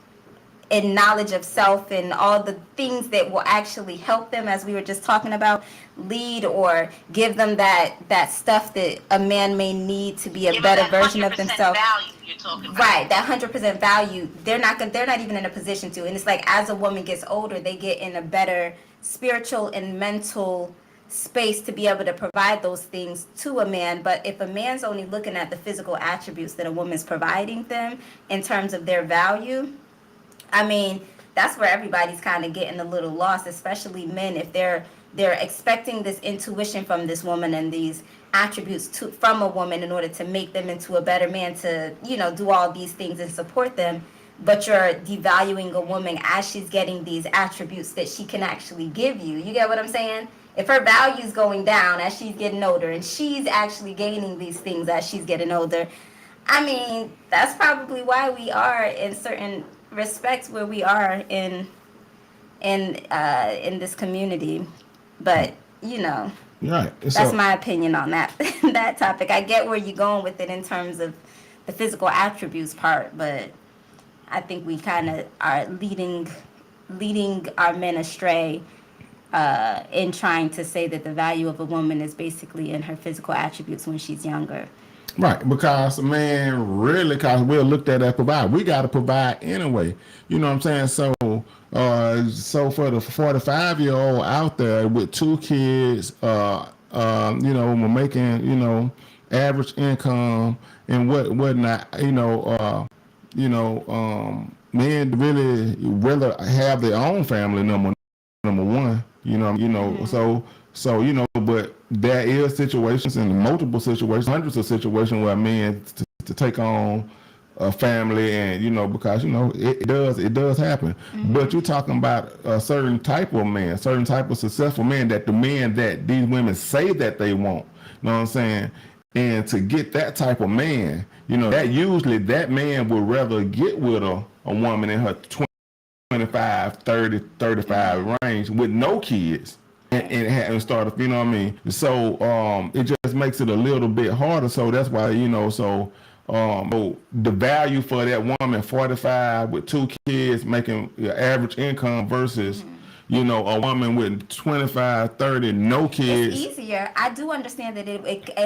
and knowledge of self and all the things that will actually help them, as we were just talking about, lead or give them that stuff that a man may need to be a better version of themselves. Value you're talking about. Right, that 100% value, they're not even in a position to. And it's like as a woman gets older, they get in a better spiritual and mental space to be able to provide those things to a man. But if a man's only looking at the physical attributes that a woman's providing them in terms of their value, I mean, that's where everybody's kind of getting a little lost, especially men, if they're expecting this intuition from this woman and these attributes from a woman in order to make them into a better man, to, you know, do all these things and support them. But you're devaluing a woman as she's getting these attributes that she can actually give you. You get what I'm saying? If her value's going down as she's getting older and she's actually gaining these things as she's getting older, I mean, that's probably why we are in certain respects where we are in this community. But, you know, right. That's my opinion on that that topic. I get where you're going with it in terms of the physical attributes part, but I think we kind of are leading our men astray in trying to say that the value of a woman is basically in her physical attributes when she's younger. Right, because man, really, because we're looked at as provide. We got to provide anyway. You know what I'm saying? So, so for the 45-year-old out there with 2 kids, you know, making, you know, average income and whatnot, men really rather have their own family number one. You know, so, you know, but there is situations and multiple situations, hundreds of situations where men to take on a family, and, you know, because, you know, it does happen. But you're talking about a certain type of man, certain type of successful man, that the men that these women say that they want, you know what I'm saying? And to get that type of man, you know, that usually that man would rather get with a woman in her 25, 30, 35 range with no kids. And start, you know what I mean? So it just makes it a little bit harder. So that's why, you know, so the value for that woman 45 with 2 kids making your average income versus, you know, a woman with 25, 30, no kids. It's easier. I do understand that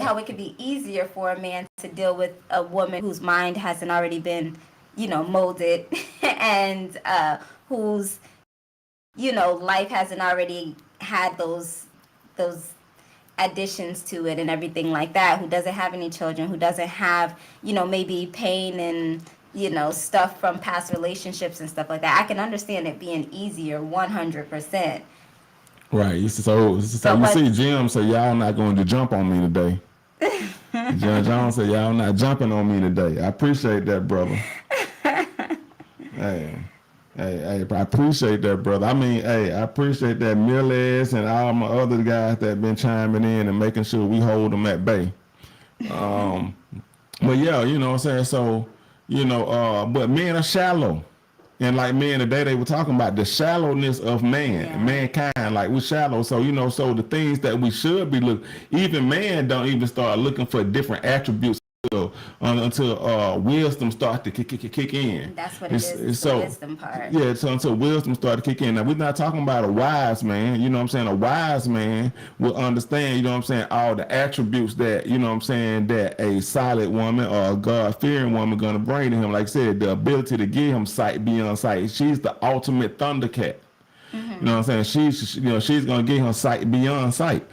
how it could be easier for a man to deal with a woman whose mind hasn't already been, you know, molded and whose, you know, life hasn't already had those additions to it and everything like that, who doesn't have any children, who doesn't have, you know, maybe pain and, you know, stuff from past relationships and stuff like that. I can understand it being easier 100%. Right. So you see Jim say, y'all not going to jump on me today. John Jones said, y'all not jumping on me today. I appreciate that, brother. Hey, I appreciate that, brother. I mean, hey, I appreciate that Millers and all my other guys that been chiming in and making sure we hold them at bay. But yeah, you know what I'm saying? So, but men are shallow. And like men today, they were talking about the shallowness of mankind. Like we're shallow. So, so the things that we should be looking, even man don't even start looking for different attributes until wisdom starts to kick in. That's what it is, so, the wisdom part. Yeah, so until wisdom starts to kick in. Now, we're not talking about a wise man, you know what I'm saying? A wise man will understand, you know what I'm saying, all the attributes that, you know what I'm saying, that a solid woman or a God-fearing woman going to bring to him. Like I said, the ability to give him sight beyond sight. She's the ultimate thundercat. Mm-hmm. You know what I'm saying? She's going to give him sight beyond sight.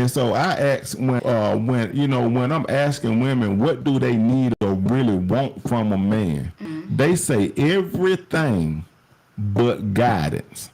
So I ask when I'm asking women what do they need or really want from a man, they say everything but guidance.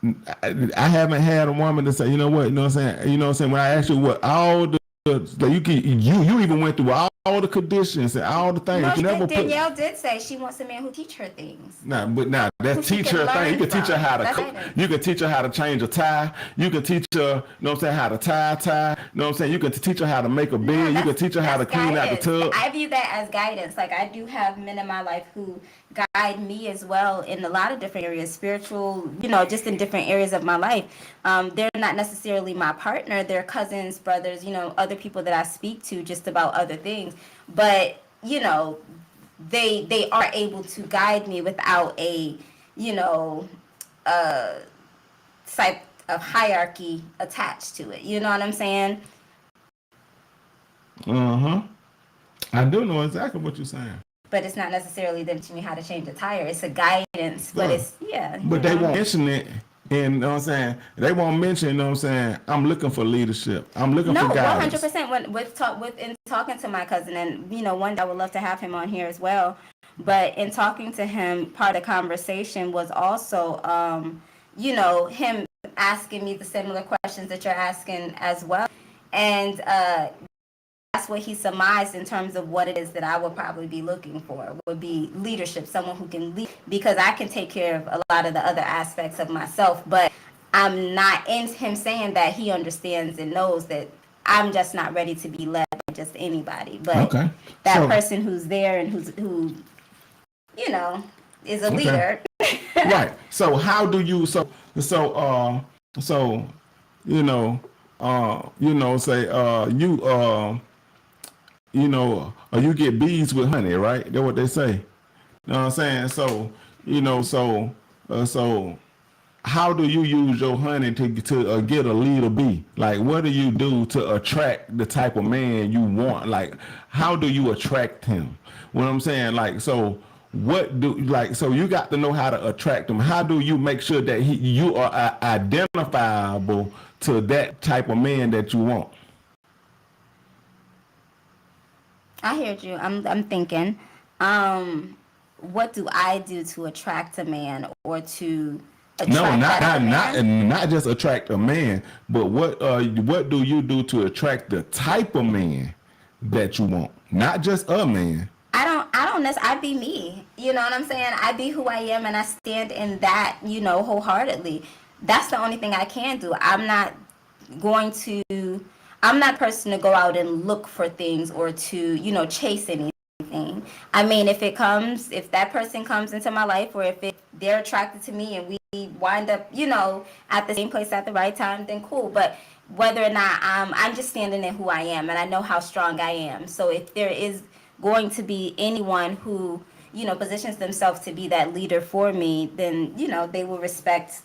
I haven't had a woman to say, you know what I'm saying, when I ask you what all the you even went through all the conditions and all the things. No, Danielle did say she wants a man who teach her things. But that teach her thing. You can teach her how to cook. You can teach her how to change a tie. You can teach her, you know what I'm saying, how to tie. You know what I'm saying? You can teach her how to make a bed. You can teach her how to clean out the tub. I view that as guidance. Like I do have men in my life who guide me as well in a lot of different areas, spiritual, just in different areas of my life. They're not necessarily my partner. They're cousins, brothers, other people that I speak to just about other things. But, they are able to guide me without a, type of hierarchy attached to it. You know what I'm saying? I do know exactly what you're saying. But it's not necessarily them teaching me how to change a tire. It's a guidance, but it's, But they won't mention it. And you know what I'm saying? They won't mention, you know what I'm saying? I'm looking for leadership. I'm looking for guidance. 100%. In talking to my cousin, and one day I would love to have him on here as well. But in talking to him, part of the conversation was also, him asking me the similar questions that you're asking as well. And that's what he surmised in terms of what it is that I would probably be looking for, would be leadership, someone who can lead, because I can take care of a lot of the other aspects of myself, but I'm not in him saying that he understands and knows that I'm just not ready to be led by just anybody, but person who's there and who is a leader. Right. So how do you, you get bees with honey, right? That's what they say. You know what I'm saying? So how do you use your honey to get a leader bee? Like, what do you do to attract the type of man you want? Like, how do you attract him? What I'm saying, like, so you got to know how to attract him. How do you make sure that you are identifiable to that type of man that you want? I heard you. I'm thinking, what do I do to attract a man or to attract not just attract a man, but what do you do to attract the type of man that you want? Not just a man. I don't necessarily, I be me. You know what I'm saying? I be who I am and I stand in that, wholeheartedly. That's the only thing I can do. I'm not a person to go out and look for things or to, chase anything. I mean, if that person comes into my life or if they're attracted to me and we wind up, at the same place at the right time, then cool. But whether or not I'm just standing in who I am and I know how strong I am. So if there is going to be anyone who, positions themselves to be that leader for me, then, they will respect,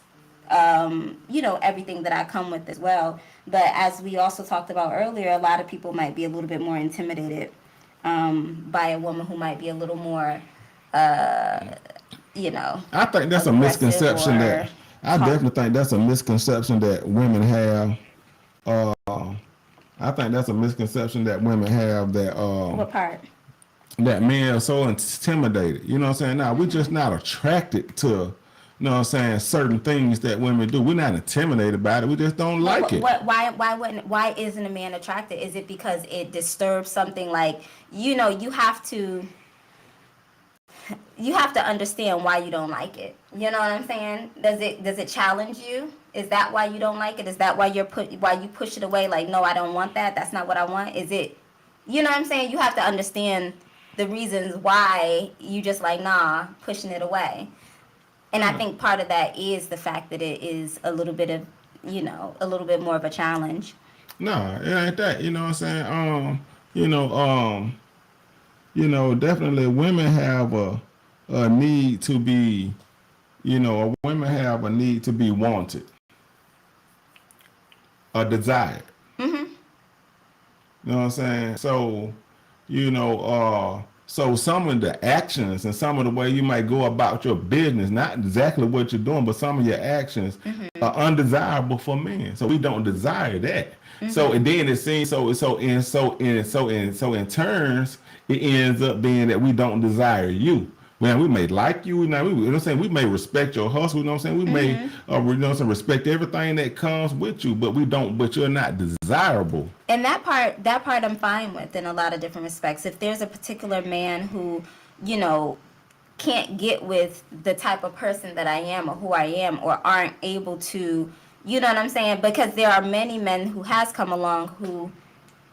everything that I come with as well. But as we also talked about earlier, a lot of people might be a little bit more intimidated by a woman who might be a little more, I think that's a misconception I definitely think that's a misconception that women have. I think that's a misconception that women have that. What part? That men are so intimidated. You know what I'm saying? Now, we're just not attracted to, you know what I'm saying, certain things that women do. We're not intimidated by it. We just don't like it. Why isn't a man attracted? Is it because it disturbs something like, you have to, you have to understand why you don't like it. You know what I'm saying? Does it challenge you? Is that why you don't like it? Is that why why you push it away? Like, no, I don't want that. That's not what I want. Is it, you know what I'm saying? You have to understand the reasons why you just like, nah, pushing it away. And I think part of that is the fact that it is a little bit of, a little bit more of a challenge. No, it ain't that. You know what I'm saying? Definitely women have a need to be, women have a need to be wanted, a desire. Mm-hmm. You know what I'm saying? So, so some of the actions and some of the way you might go about your business, not exactly what you're doing, but some of your actions are undesirable for men. So we don't desire that. So and then it seems so in turns it ends up being that we don't desire you. Man, we may like you, we may respect your hustle, we may respect everything that comes with you, but you're not desirable. And that part I'm fine with in a lot of different respects. If there's a particular man who, can't get with the type of person that I am or who I am, or aren't able to, you know what I'm saying? Because there are many men who has come along who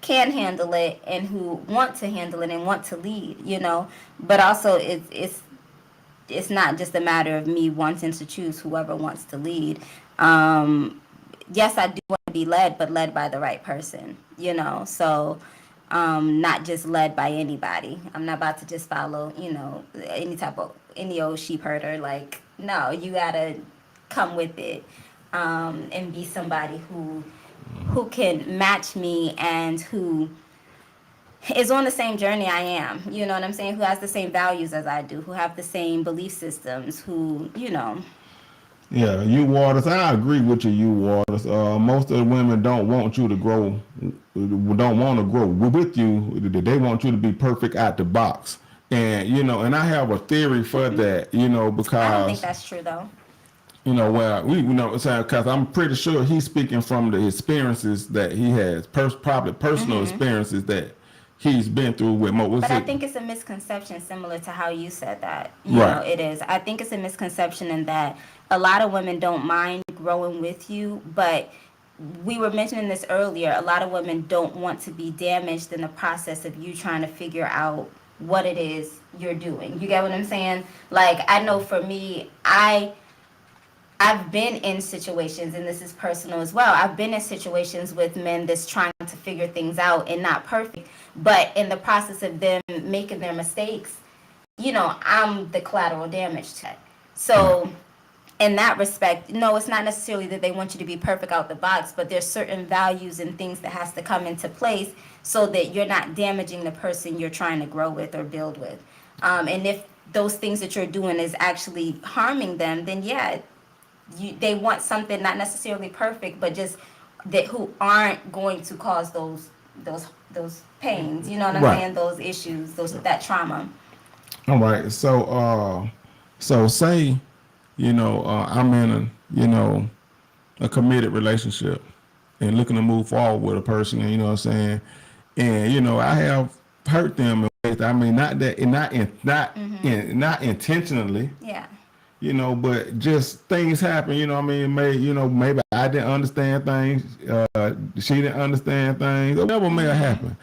can handle it and who want to handle it and want to lead, but also it's not just a matter of me wanting to choose whoever wants to lead. Yes, I do want to be led, but led by the right person, so not just led by anybody. I'm not about to just follow, any old sheep herder. Like, no, you gotta come with it, and be somebody who can match me and who is on the same journey I am, you know what I'm saying? Who has the same values as I do, who have the same belief systems, who. Yeah, you Waters, I agree with you Waters. Most of the women don't want you to grow, don't want to grow with you. They want you to be perfect out the box. And, and I have a theory for that, because. I don't think that's true, though. Because I'm pretty sure he's speaking from the experiences that he has, probably personal experiences that he's been through with Mo. But I think it's a misconception similar to how you said that. It is. I think it's a misconception in that a lot of women don't mind growing with you, but we were mentioning this earlier. A lot of women don't want to be damaged in the process of you trying to figure out what it is you're doing. You get what I'm saying? Like, I know for me, I've been in situations, and this is personal as well, I've been in situations with men that's trying to figure things out and not perfect, but in the process of them making their mistakes, I'm the collateral damage to it. So in that respect, no, it's not necessarily that they want you to be perfect out the box, but there's certain values and things that has to come into place so that you're not damaging the person you're trying to grow with or build with. And if those things that you're doing is actually harming them, then yeah, they want something not necessarily perfect, but just that who aren't going to cause those pains. You know what I'm saying? Those issues, that trauma. All right. So say, I'm in a committed relationship and looking to move forward with a person, and you know what I'm saying, and I have hurt them. I mean, not intentionally. Yeah. But just things happen, maybe I didn't understand things, she didn't understand things, whatever may have happened.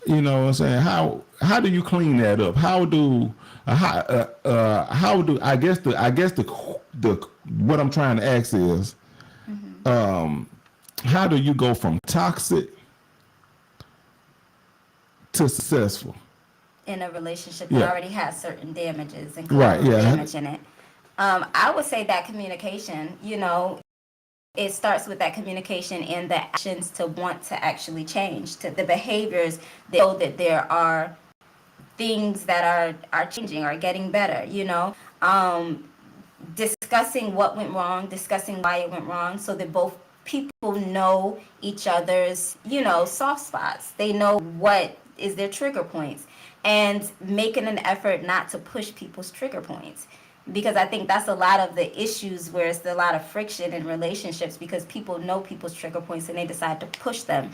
You know what I'm saying? How do you clean that up? How do I guess the what I'm trying to ask is, how do you go from toxic to successful in a relationship that already has certain damages and damage in it? I would say that communication, it starts with that communication and the actions to want to actually change, to the behaviors that show that there are things that are changing or getting better, discussing what went wrong, discussing why it went wrong, so that both people know each other's, soft spots. They know what is their trigger points, and making an effort not to push people's trigger points. Because I think that's a lot of the issues where it's a lot of friction in relationships, because people know people's trigger points and they decide to push them.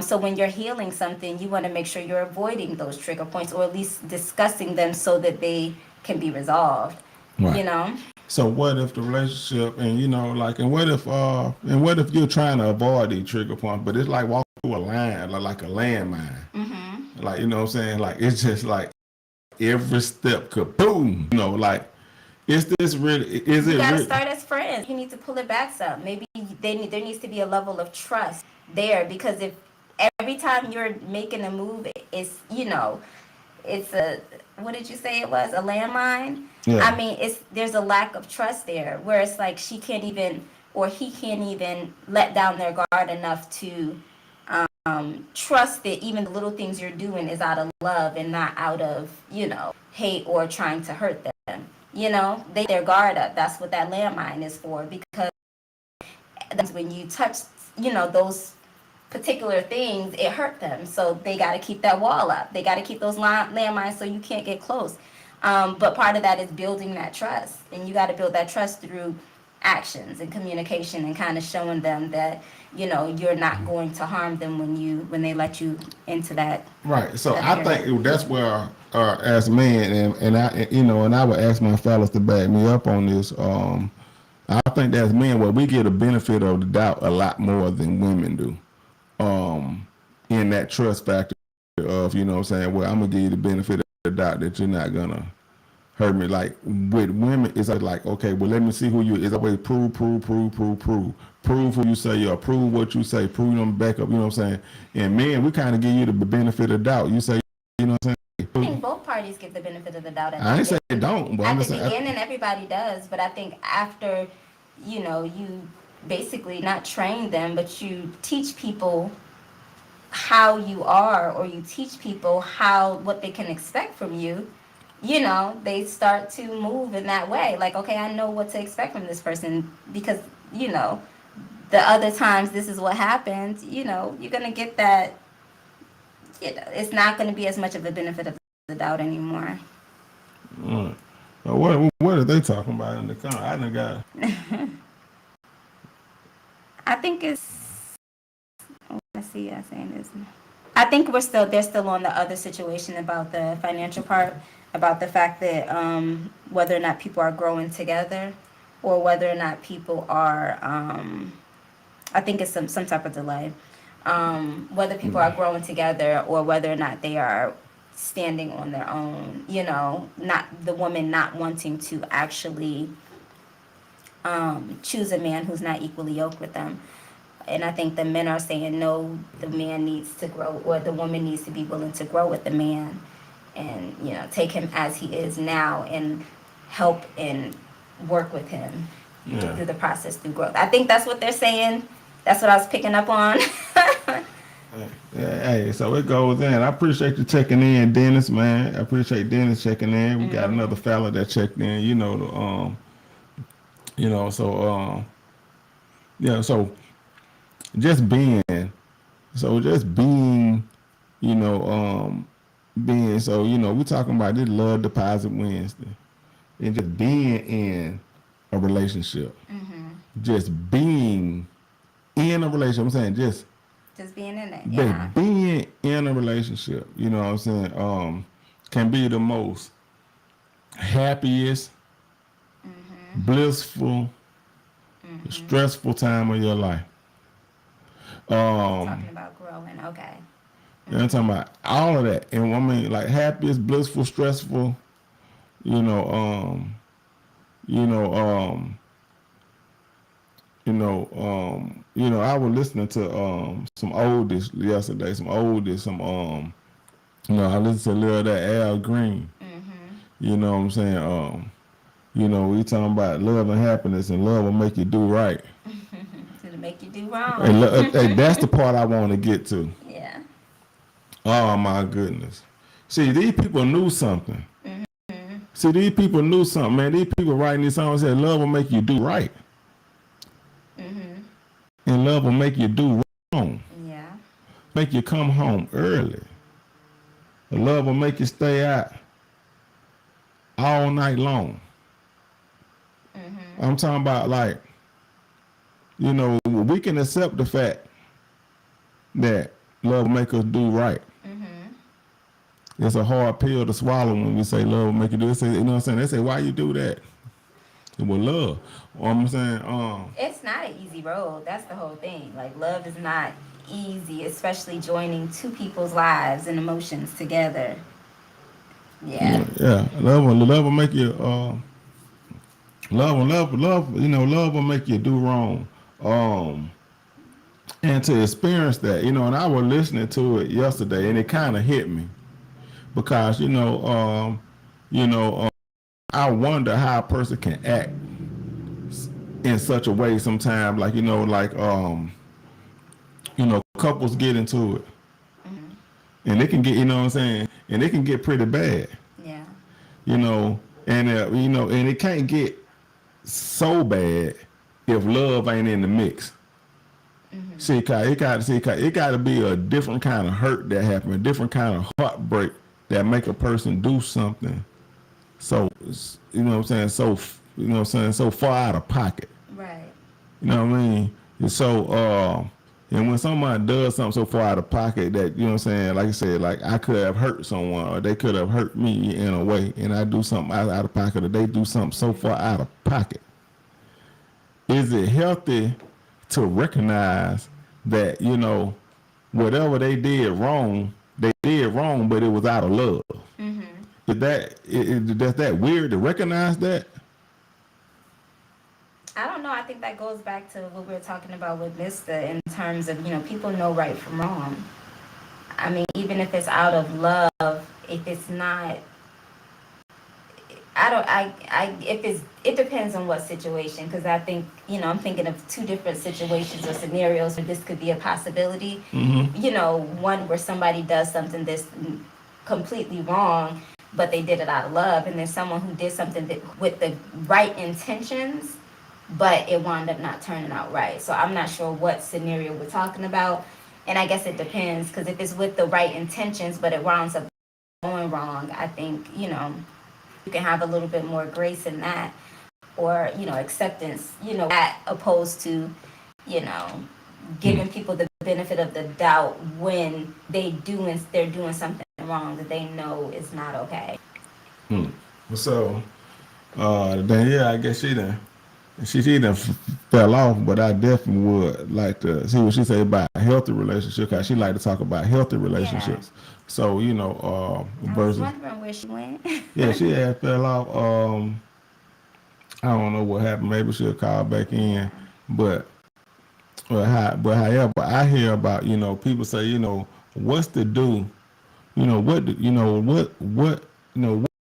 So when you're healing something, you want to make sure you're avoiding those trigger points, or at least discussing them so that they can be resolved. Right. You know. So what if the relationship, and you know, like, and what if you're trying to avoid these trigger points, but it's like walking through a line, like a landmine. Mm-hmm. Like, you know what I'm saying? Like, it's just like every step could boom. You know, like, is this really? Is it? You gotta really? start as friends. You need to pull it back some. Maybe there needs to be a level of trust there, because if every time you're making a move, it's, you know, it's a, what did you say it was? A landmine? Yeah. I mean, there's a lack of trust there, where it's like she can't even, or he can't even let down their guard enough to trust that even the little things you're doing is out of love and not out of, you know, hate or trying to hurt them. You know, they their guard up. That's what that landmine is for, because that's when you touch, you know, those particular things, it hurt them. So they got to keep that wall up. They got to keep those landmines so you can't get close. But part of that is building that trust, and you got to build that trust through actions and communication, and kind of showing them that, you know, you're not going to harm them when they let you into that. Right. So that I area. think that's where, as men, and I, you know, and I would ask my fellas to back me up on this. I think that as men, well, we get a benefit of the doubt a lot more than women do. In that trust factor of, you know what I'm saying, well, I'm gonna give you the benefit of the doubt that you're not gonna hurt me. Like with women, it's like, okay, well, let me see who you is. Always prove who you say you are, prove what you say, prove them back up, you know what I'm saying? And men, we kind of give you the benefit of doubt. You say, you know what I'm saying? I think both parties give the benefit of the doubt. I ain't saying they don't, but at I'm the just saying, beginning, everybody does, but I think after, you know, you basically not train them, but you teach people how you are, or you teach people what they can expect from you, you know, they start to move in that way. Like, okay, I know what to expect from this person, because, you know, the other times this is what happened, you know, you're going to get that, you know, it's not going to be as much of a benefit of the doubt anymore. right. What are they talking about in the car? I done got. I think it's, let's see, I'm saying this. I think they're still on the other situation about the financial part, about the fact that whether or not people are growing together, or whether or not people are, I think it's some type of delay, whether people are growing together, or whether or not they are standing on their own, you know, not the woman not wanting to actually choose a man who's not equally yoked with them. And I think the men are saying, no, the man needs to grow, or the woman needs to be willing to grow with the man, and, you know, take him as he is now and help and work with him through the process, through growth. I think that's what they're saying. That's what I was picking up on. Hey, so it goes in. I appreciate you checking in, Dennis, man. I appreciate Dennis checking in. We got another fella that checked in, you know, so just being, you know, so, you know, we're talking about this Love Deposit Wednesday, and just being in a relationship, just being in a relationship. I'm saying just being in it, but being in a relationship, you know what I'm saying, can be the most happiest, blissful, stressful time of your life. Talking about growing, okay. You know, I'm talking about all of that, and I mean, like, happiest, blissful, stressful. I was listening to some oldies yesterday. I listened to a little of that Al Green. You know what I'm saying? We talking about love and happiness, and love will make you do right. It'll make you do wrong. Hey, that's the part I want to get to. Yeah. Oh my goodness. See, these people knew something. See, these people knew something, man. These people writing these songs said love will make you do right. And love will make you do wrong. Yeah. Make you come home early. And love will make you stay out all night long. I'm talking about, like, you know, we can accept the fact that love will make us do right. it's a hard pill to swallow when we say love will make you do it. You know what I'm saying? They say, why you do that? Well, love. I'm saying, It's not an easy road. That's the whole thing. Like, love is not easy, especially joining two people's lives and emotions together. Yeah. Yeah. Love will make you, love, you know, love will make you do wrong. And to experience that, you know, and I was listening to it yesterday and it kind of hit me because, I wonder how a person can act in such a way sometimes, like, couples get into it and it can get, you know what I'm saying? And it can get pretty bad. Yeah. And it can't get so bad if love ain't in the mix. See, it got to be a different kind of hurt that happen, a different kind of heartbreak that make a person do something. So, you know what I'm saying? So far out of pocket. Right. You know what I mean? So, and when somebody does something so far out of pocket that, you know what I'm saying, like I said, like I could have hurt someone or they could have hurt me in a way, and I do something out of pocket or they do something so far out of pocket. Is it healthy to recognize that, whatever they did wrong, but it was out of love? Mm-hmm. Is that weird to recognize that? I don't know. I think that goes back to what we were talking about with Mr. in terms of, people know right from wrong. I mean, even if it's out of love, if it's not, it depends on what situation, because I think, I'm thinking of two different situations or scenarios where this could be a possibility. Mm-hmm. One where somebody does something that's completely wrong, but they did it out of love, and there's someone who did something with the right intentions, but it wound up not turning out right. So I'm not sure what scenario we're talking about, and I guess it depends, because if it's with the right intentions, but it winds up going wrong, I think, you can have a little bit more grace in that, or, acceptance, that opposed to, giving people the benefit of the doubt when they're doing something wrong that they know is not okay. So, then yeah, I guess she done fell off, but I definitely would like to see what she say about a healthy relationship, because she like to talk about healthy relationships. Yeah. So, I was wondering where she went. Yeah, she had fell off. I don't know what happened. Maybe she'll call back in, but however, I hear about, people say, what's to do,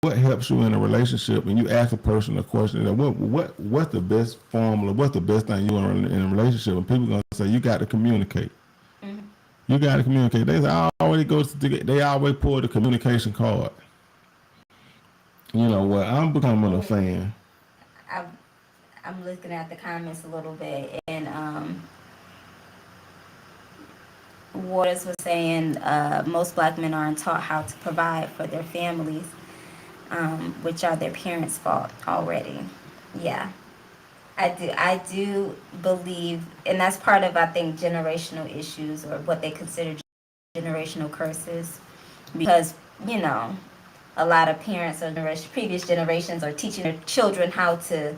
what helps you in a relationship, and you ask a person a question, what's the best formula, what's the best thing you want in a relationship, and people gonna say you got to communicate. Mm-hmm. You got to communicate. They say they always pull the communication card. I'm becoming a fan. I'm looking at the comments a little bit, and Waters was saying most black men aren't taught how to provide for their families, which are their parents' fault already. Yeah, I do believe, and that's part of, I think, generational issues, or what they consider generational curses, because a lot of parents or previous generations are teaching their children how to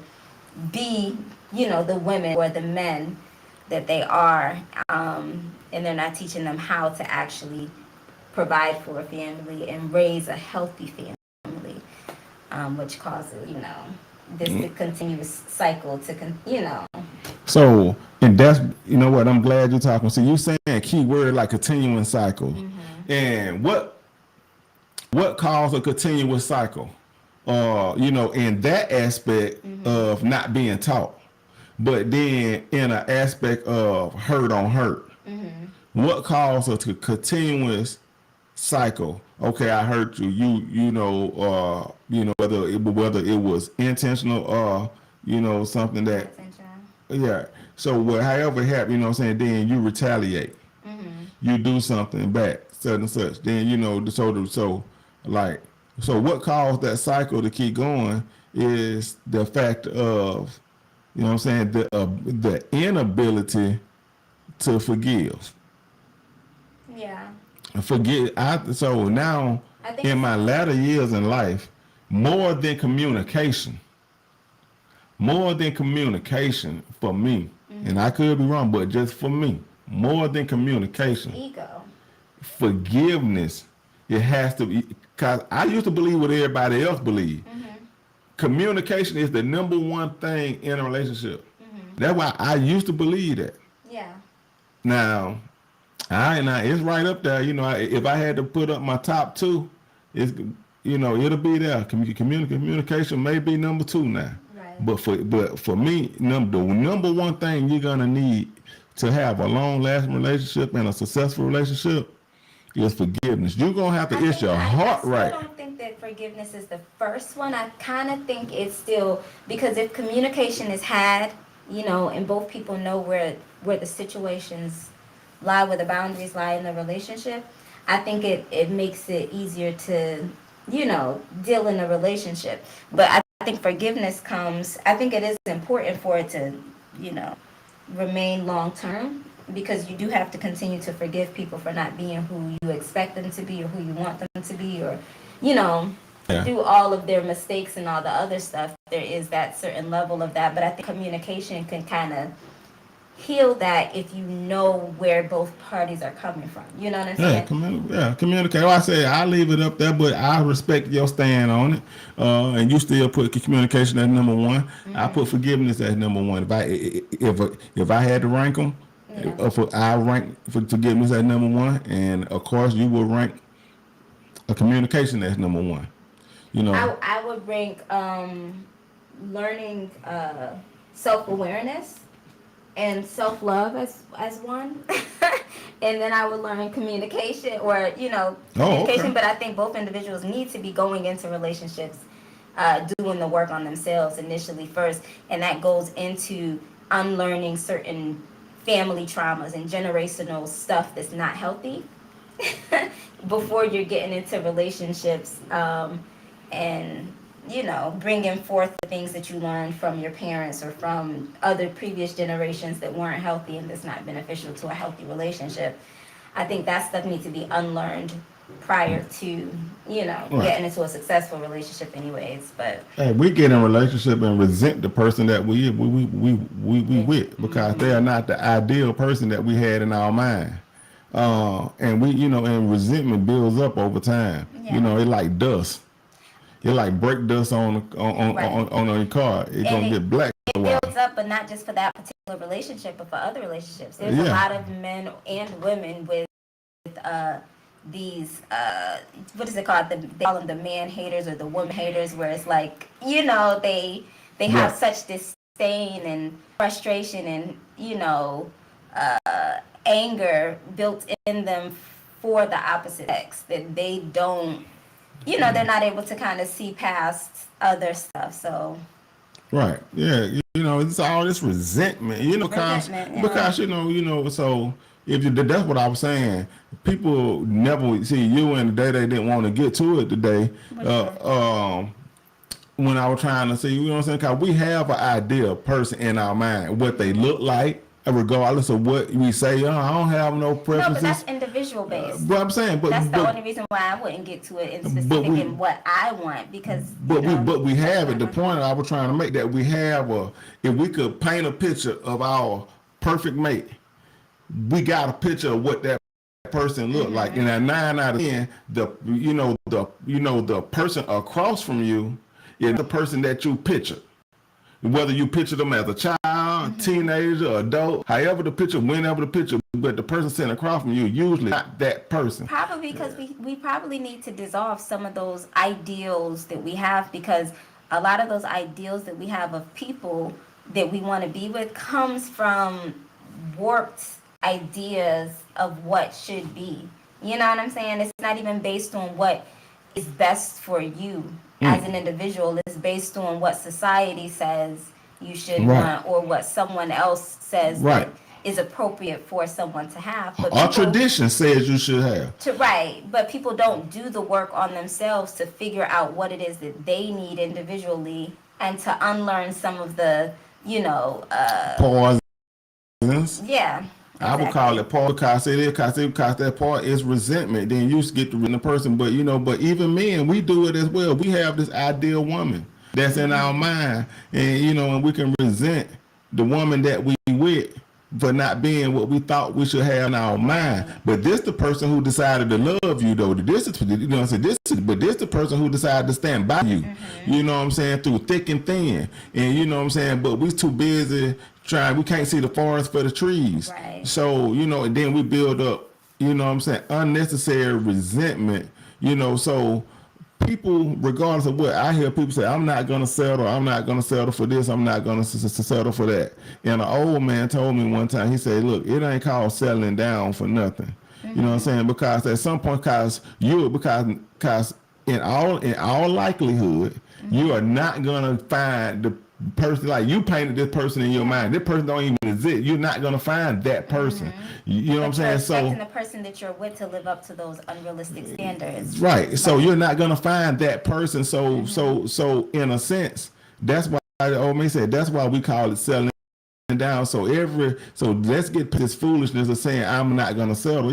be, the women or the men that they are, and they're not teaching them how to actually provide for a family and raise a healthy family, which causes, this continuous cycle to, So, and that's, what, I'm glad you're talking. So you saying a key word like continuing cycle. Mm-hmm. And what caused a continuous cycle? In that aspect mm-hmm. of not being taught, but then in an aspect of hurt on hurt. Mm-hmm. What caused a continuous cycle? Okay, I hurt you. Whether it was intentional or something that. Yeah. So however it happened, then you retaliate. Mm-hmm. You do something back, such and such. Then so what caused that cycle to keep going is the fact of, the inability to forgive. Yeah. So now I think in my latter years in life, more than communication for me, and I could be wrong, but just for me, more than communication, ego. forgiveness, it has to be, because I used to believe what everybody else believed. Communication is the number one thing in a relationship. That's why I used to believe that. Yeah. Now, it's right up there. You know, if I had to put up my top two, it's, you know, it'll be there. Communication may be number two now. Right. But for me, the number one thing you're gonna need to have a long lasting relationship and a successful relationship is forgiveness. You're gonna have to itch your heart right. I don't think that forgiveness is the first one. I kind of think it's still, because if communication is had, you know, and both people know where the situations lie, where the boundaries lie in the relationship, I think it makes it easier to, you know, deal in a relationship. But I think forgiveness comes, I think it is important for it to, you know, remain long term, because you do have to continue to forgive people for not being who you expect them to be or who you want them to be, or, you know, through all of their mistakes and all the other stuff. There is that certain level of that, but I think communication can kind of heal that if you know where both parties are coming from. You know what I'm saying? Communicate. Well, I say I leave it up there, but I respect your stand on it. And you still put communication as number one. I put forgiveness as number one. If I had to rank them, I rank forgiveness as number one, and of course you will rank a communication as number one. You know, I would rank learning self-awareness and self-love as one. And then I would learn communication, or, you know, communication. But I think both individuals need to be going into relationships doing the work on themselves initially first, and that goes into unlearning certain family traumas and generational stuff that's not healthy before you're getting into relationships, and, you know, bringing forth the things that you learned from your parents or from other previous generations that weren't healthy and that's not beneficial to a healthy relationship. I think that stuff needs to be unlearned prior to, you know, getting into a successful relationship anyways. But hey, we get in a relationship and resent the person that we with, because they are not the ideal person that we had in our mind. And we, you know, and resentment builds up over time. You know, it's like dust. It's like brake dust on your car. It's gonna get black. It builds up, but not just for that particular relationship, but for other relationships. There's a lot of men and women with these what is it called? They call them the man haters or the woman haters, where it's like, you know, they have such disdain and frustration and, you know, anger built in them for the opposite sex, that they don't, you know, they're not able to kind of see past other stuff. So you know, it's all this resentment, you know, because you know, so if you, that's what I was saying. People never see you, and the day they didn't want to get to it today. When I was trying to see, you know what I'm saying? Because we have an ideal person in our mind, what they look like, regardless of what we say. I don't have no preferences. No, but that's individual based. But I'm saying, that's the only reason why I wouldn't get to it in specific in what I want, because. But we have it. The point I was trying to make, that we have if we could paint a picture of our perfect mate, we got a picture of what that person looked like. And at 9 out of 10, the person across from you is the person that you picture. Whether you picture them as a child, teenager, adult, however the picture, whenever the picture, but the person sitting across from you, usually not that person. Probably because we probably need to dissolve some of those ideals that we have, because a lot of those ideals that we have of people that we want to be with comes from warped ideas of what should be. You know what I'm saying? It's not even based on what is best for you as an individual. It's based on what society says you should want, or what someone else says that is appropriate for someone to have. But our tradition says you should have. But people don't do the work on themselves to figure out what it is that they need individually, and to unlearn some of the, you know, poisons. Yeah. I would call it part because because that part is resentment. Then you get the person, but but even men, we do it as well. We have this ideal woman that's in our mind, and and we can resent the woman that we with for not being what we thought we should have in our mind. But this the person who decided to love you though. This is this the person who decided to stand by you. You know what I'm saying, through thick and thin. And you know what I'm saying, but we too busy trying, we can't see the forest for the trees. Right. So, and then we build up, what I'm saying, unnecessary resentment, so people, regardless of what, I hear people say, I'm not going to settle for this, I'm not going to settle for that. And an old man told me one time, he said, look, it ain't called settling down for nothing. You know what I'm saying? Because at some point, because in all likelihood, you are not going to find the person, like you painted this person in your mind. This person don't even exist. You're not going to find that person. You know what I'm saying? So expecting the person that you're with to live up to those unrealistic standards. Right. So you're not going to find that person. So in a sense, that's why the old man said, that's why we call it settling down. So let's get this foolishness of saying I'm not gonna settle.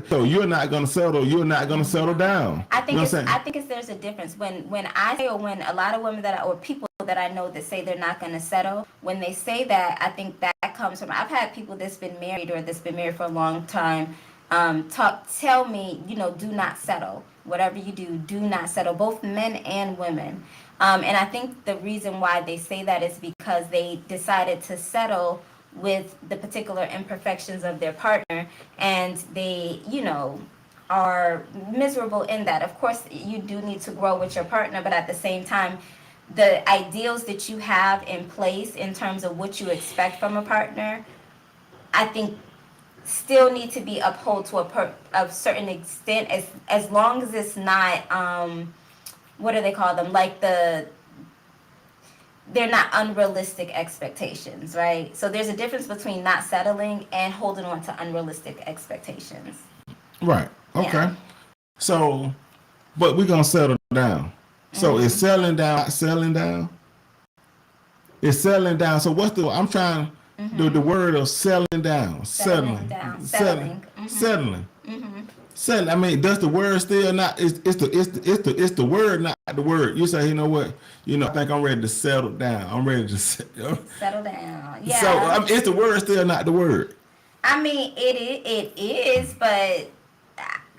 So you're not gonna settle, you're not gonna settle down. I think there's a difference when I say, or when a lot of women or people that I know that say they're not gonna settle, when they say that, I think that comes from, I've had people that's been married for a long time tell me, do not settle. Whatever you do not settle, both men and women. And I think the reason why they say that is because they decided to settle with the particular imperfections of their partner, and they, are miserable in that. Of course, you do need to grow with your partner, but at the same time, the ideals that you have in place in terms of what you expect from a partner, I think still need to be upheld to a certain extent, as long as it's not what do they call them? Like they're not unrealistic expectations, right? So there's a difference between not settling and holding on to unrealistic expectations. Right. Okay. Yeah. So, but we're gonna settle down. So is settling down, It's settling down. So what's I'm trying the word of settling down, settling. Settling. I mean, does the word still not? It's the word, not the word. You say, you know what? I think I'm ready to settle down. I'm ready to settle down. Yeah. So it's the word still not the word. I mean, it is, but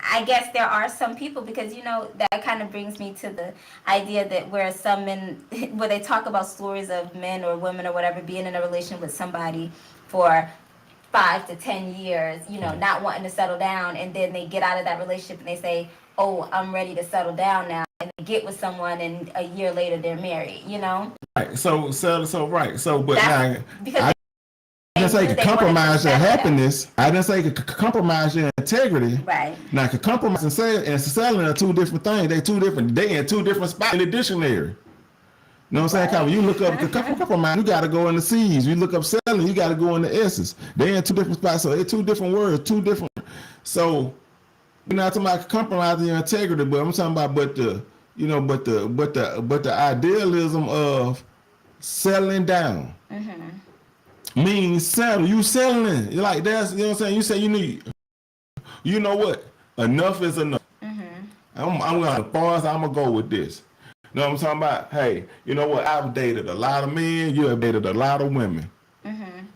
I guess there are some people, because that kind of brings me to the idea that where some men, where they talk about stories of men or women or whatever being in a relation with somebody for 5 to 10 years, not wanting to settle down, and then they get out of that relationship and they say, oh, I'm ready to settle down now, and they get with someone and a year later they're married, Right. So right. So, but now, I didn't say you could compromise your happiness. I didn't say you could compromise your integrity. Right. Now, compromise and selling are two different things. They in two different spots in the dictionary. You know what I'm saying? When you look up the compromise, you got to go in the C's. You look up selling, you got to go in the S's. They in two different spots, so they're two different words, two different. So we're not talking about compromising your integrity, but I'm talking about the idealism of settling down. Means settle. You settling. You're like that's, what I'm saying? You say you need. You know what? Enough is enough. I'm going as far as I'm gonna go with this. You know what I'm talking about? Hey, you know what? I've dated a lot of men. You have dated a lot of women.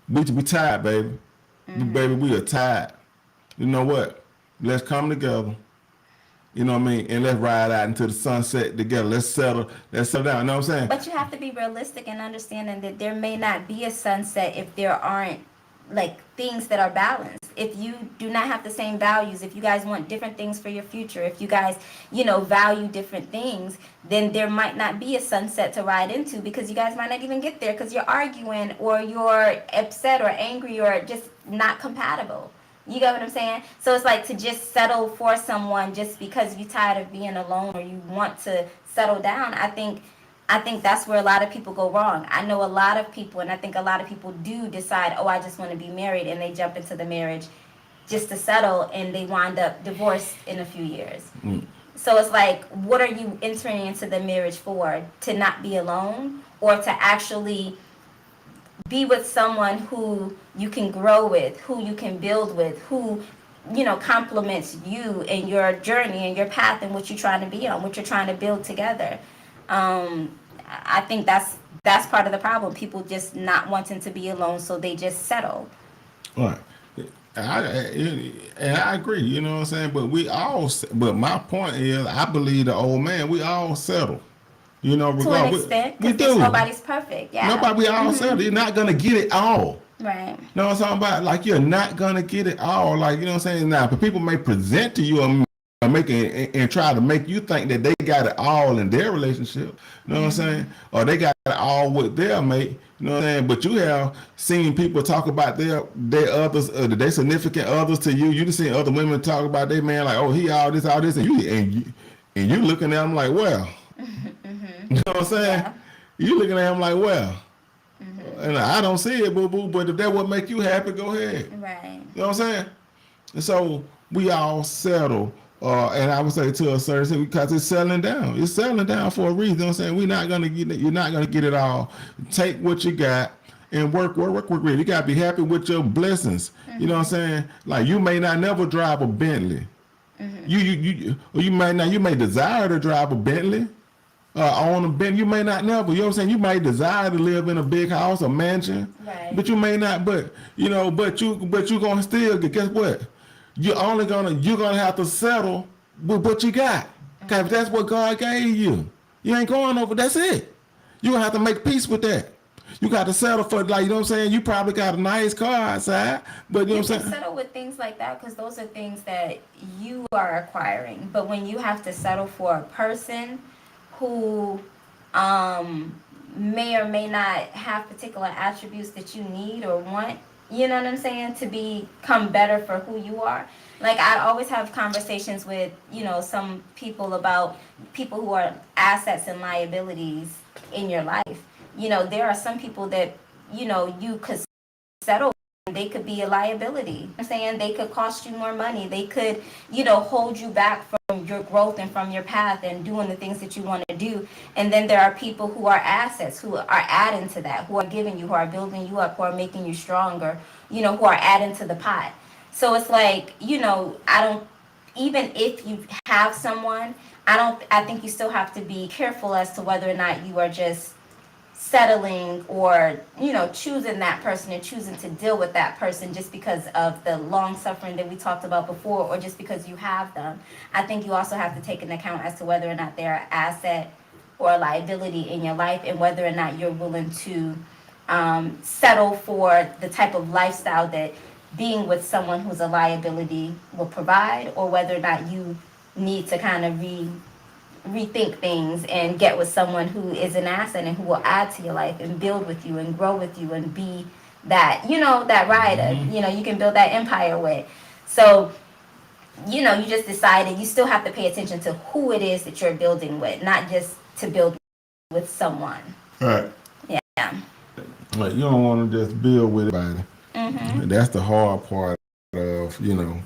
We tired, baby. Baby, we are tired. You know what? Let's come together. You know what I mean? And let's ride out into the sunset together. Let's settle down. You know what I'm saying? But you have to be realistic and understanding that there may not be a sunset if there aren't things that are balanced. If you do not have the same values, if you guys want different things for your future, if you guys, value different things, then there might not be a sunset to ride into, because you guys might not even get there because you're arguing or you're upset or angry or just not compatible. You get what I'm saying? So it's like to just settle for someone just because you're tired of being alone or you want to settle down. I think that's where a lot of people go wrong. I know a lot of people, and I think a lot of people do decide, oh, I just want to be married, and they jump into the marriage just to settle, and they wind up divorced in a few years. So it's like, what are you entering into the marriage for? To not be alone, or to actually be with someone who you can grow with, who you can build with, who, you know, complements you and your journey and your path and what you're trying to be on, what you're trying to build together. I think that's part of the problem. People just not wanting to be alone, so they just settle. Right. And I agree, you know what I'm saying? But my point is, I believe the old man, we all settle. You know, To an extent, we because do. nobody's perfect. Yeah. Nobody, we all settle. You're not going to get it all. Right. You know what I'm talking about? Like, you're not going to get it all. Like, you know what I'm saying? Now, but people may present to you and try to make you think that they got it all in their relationship. You know what I'm saying? Or they got it all with their mate. You know what I'm saying? But you have seen people talk about their others, their significant others to you. You just seen other women talk about their man like, oh, he all this, and you looking at them like, well, you know what I'm saying? Yeah. You looking at him like, well, and I don't see it, boo boo. But if that would make you happy, go ahead. Right. You know what I'm saying? And so we all settle. And I would say to a certain extent, because it's settling down. It's settling down for a reason. You know what I'm saying? We're not gonna get it. You're not gonna get it all. Take what you got and work with it. You gotta be happy with your blessings. You know what I'm saying? Like, you may not never drive a Bentley. You may desire to drive a Bentley. On a Bentley, you may not never. You know what I'm saying? You may desire to live in a big house, a mansion. Right. But you may not. But you gonna still get. Guess what? You're gonna have to settle with what you got. Cause that's what God gave you. You ain't going over. That's it. You're gonna have to make peace with that. You got to settle for, like, you know what I'm saying? You probably got a nice car outside, but you know what I'm saying? Settle with things like that because those are things that you are acquiring. But when you have to settle for a person who may or may not have particular attributes that you need or want, you know what I'm saying, to become better for who you are. Like, I always have conversations with, you know, some people about people who are assets and liabilities in your life. You know, there are some people that, you know, you could settle. They could be a liability. I'm saying they could cost you more money. They could, you know, hold you back from your growth and from your path and doing the things that you want to do. And then there are people who are assets, who are adding to that, who are giving you, who are building you up, who are making you stronger, you know, who are adding to the pot. So it's like, you know, even if you have someone, I think you still have to be careful as to whether or not you are just settling or, you know, choosing that person and choosing to deal with that person just because of the long suffering that we talked about before, or just because you have them. I think you also have to take into account as to whether or not they're an asset or a liability in your life, and whether or not you're willing to settle for the type of lifestyle that being with someone who's a liability will provide, or whether or not you need to kind of rethink things and get with someone who is an asset and who will add to your life and build with you and grow with you and be that, you know, that rider, you know, you can build that empire with. So, you know, you just decided you still have to pay attention to who it is that you're building with, not just to build with someone. Right. Yeah. Like, you don't want to just build with anybody. That's the hard part of, you know,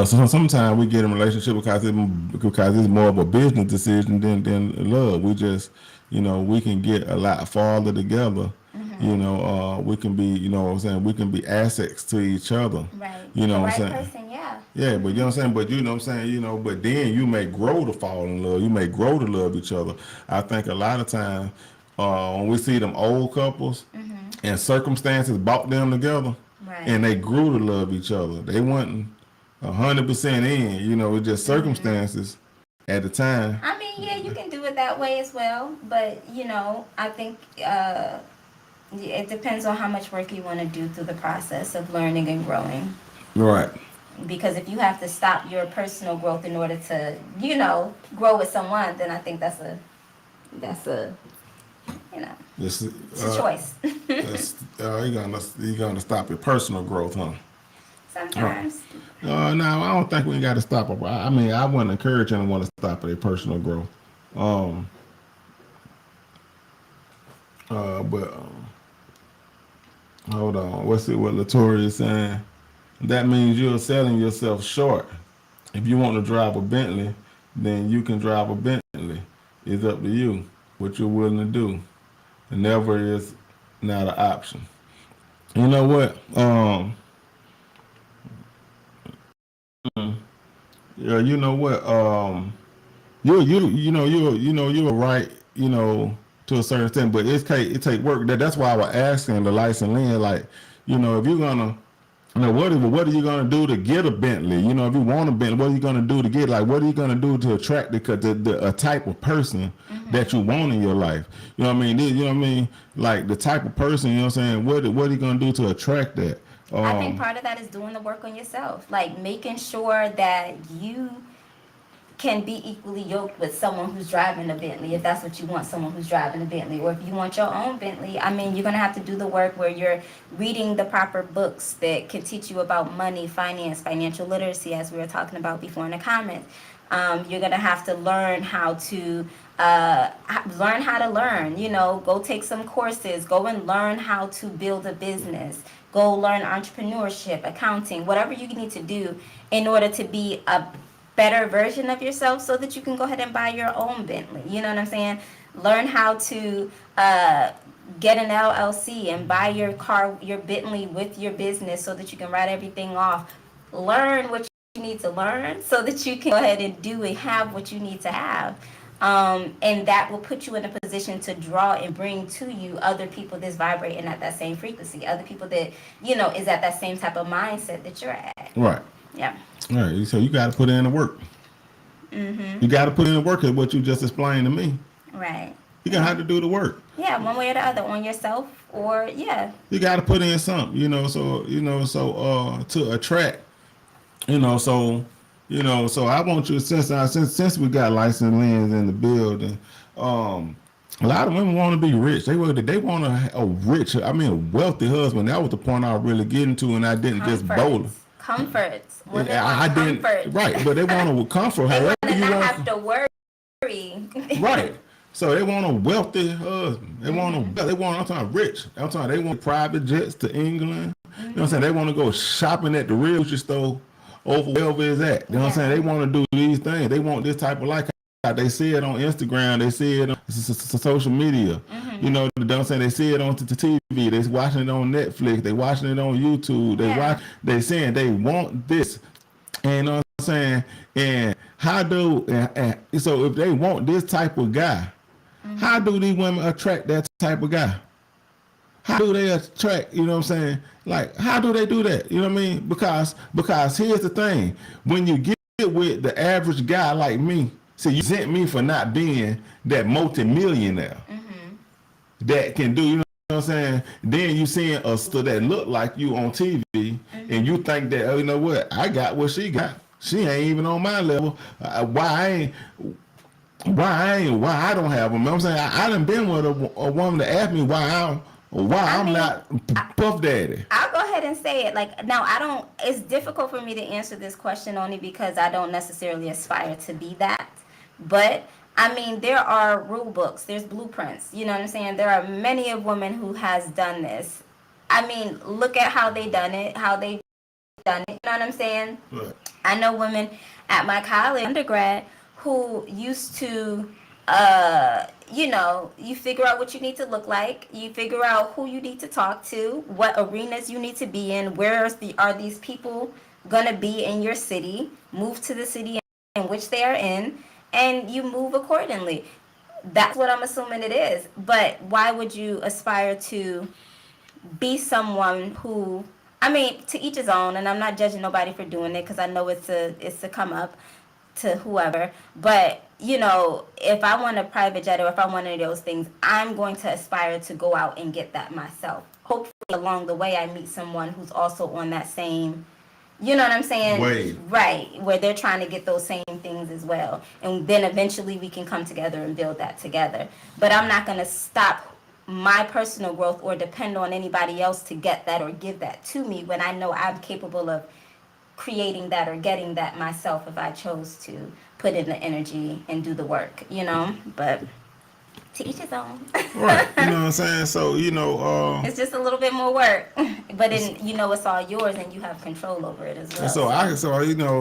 so sometimes we get in a relationship because it's more of a business decision than love. We just, you know, we can get a lot farther together. You know, we can be, you know what I'm saying, we can be assets to each other. Right. You know the what I'm right saying? person, yeah. Yeah, but you know what I'm saying? But you know what I'm saying, you know, but then you may grow to fall in love. You may grow to love each other. I think a lot of times when we see them old couples and circumstances brought them together, and they grew to love each other. They wasn't 100% in, you know, it's just circumstances at the time. I mean, yeah, you can do it that way as well, but, you know, I think it depends on how much work you want to do through the process of learning and growing. Right. Because if you have to stop your personal growth in order to, you know, grow with someone, then I think that's a you know, it's a choice. You're gonna stop your personal growth, huh? Sometimes. No, I don't think we got to stop it. I mean, I wouldn't encourage anyone to stop their personal growth. But hold on. What's it? What Latoya is saying? That means you're selling yourself short. If you want to drive a Bentley, then you can drive a Bentley. It's up to you what you're willing to do. It never is not an option. You know what? Yeah, you know what? You're right. To a certain extent, but it take work. That's why I was asking the license lens, like, if you're gonna, what are you gonna do to get a Bentley? If you want a Bentley, what are you gonna do to get? Like, what are you gonna do to attract a type of person that you want in your life? You know what I mean? Like the type of person. You know what I'm saying? What are you gonna do to attract that? I think part of that is doing the work on yourself, like making sure that you can be equally yoked with someone who's driving a Bentley, if that's what you want, someone who's driving a Bentley. Or if you want your own Bentley, I mean, you're going to have to do the work where you're reading the proper books that can teach you about money, finance, financial literacy, as we were talking about before in the comments. You're going to have to learn how to learn, go take some courses, go and learn how to build a business, go learn entrepreneurship, accounting, whatever you need to do in order to be a better version of yourself so that you can go ahead and buy your own Bentley. You know what I'm saying? Learn how to get an LLC and buy your car, your Bentley with your business so that you can write everything off. Learn what you need to learn so that you can go ahead and do and have what you need to have. And that will put you in a position to draw and bring to you other people that's vibrating at that same frequency, other people that, is at that same type of mindset that you're at. Right. Yeah. All right. So you got to put in the work. Mm-hmm. You got to put in the work at what you just explained to me. Right. You're going to have to do the work. Yeah, one way or the other, on yourself or, yeah. You got to put in something, so to attract, so I want you, since we got licensed lens in the building, a lot of women want to be rich. They want a rich, a wealthy husband. That was the point I was really getting to, and I didn't just bowl. Comforts. Women I didn't. comfort. Right, but they want to comfort. They However want to you not want. have to worry. Right. So they want a wealthy husband. They want I'm talking rich. I'm talking they want private jets to England. You know what I'm saying? They want to go shopping at the real store over wherever it's at. You know what I'm saying? They want to do these things. They want this type of life. They see it on Instagram. They see it on social media. You know what I'm saying? They see it on the TV. They watching it on Netflix. They watching it on YouTube. They saying they want this. And you know what I'm saying? And so if they want this type of guy, how do these women attract that type of guy? How do they attract, you know what I'm saying? Like, how do they do that? You know what I mean? Because here's the thing. When you get with the average guy like me, see, you resent me for not being that multimillionaire that can do, you know what I'm saying? Then you seeing a sister that look like you on TV, and you think that, oh, you know what? I got what she got. She ain't even on my level. Why I don't have them? You know what I'm saying? I done been with a woman that asked me why I'm not Puff Daddy. I'll go ahead and say it. Like, no, it's difficult for me to answer this question only because I don't necessarily aspire to be that. But I mean, there are rule books, there's blueprints, you know what I'm saying? There are many of women who has done this. I mean, look at how they done it, you know what I'm saying? Right. I know women at my college undergrad who used to, you figure out what you need to look like, you figure out who you need to talk to, what arenas you need to be in, are these people gonna be in your city, move to the city in which they are in, and you move accordingly. That's what I'm assuming it is. But why would you aspire to be someone who, I mean, to each his own, and I'm not judging nobody for doing it because I know it's a come up to whoever. But, if I want a private jet or if I want any of those things, I'm going to aspire to go out and get that myself. Hopefully along the way I meet someone who's also on that same, you know what I'm saying? Wave. Right, where they're trying to get those same things as well. And then eventually we can come together and build that together. But I'm not going to stop my personal growth or depend on anybody else to get that or give that to me when I know I'm capable of creating that or getting that myself if I chose to put in the energy and do the work, But to each his own. Right. You know what I'm saying? So, it's just a little bit more work, but then it's all yours and you have control over it as well.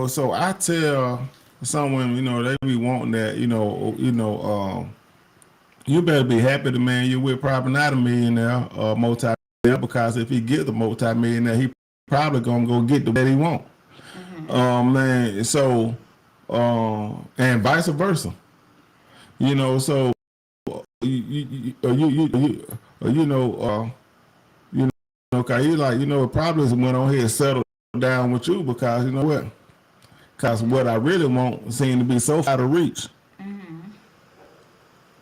So I tell some women, they be wanting that, you better be happy the man you're with probably not a millionaire or multi-millionaire, because if he gets a multi-millionaire, he probably gonna go get the that he want. Man, so and vice versa. You know, so you know, cause you like, it probably went on here and settled down with you because you know what? Because what I really want seems to be so out of reach.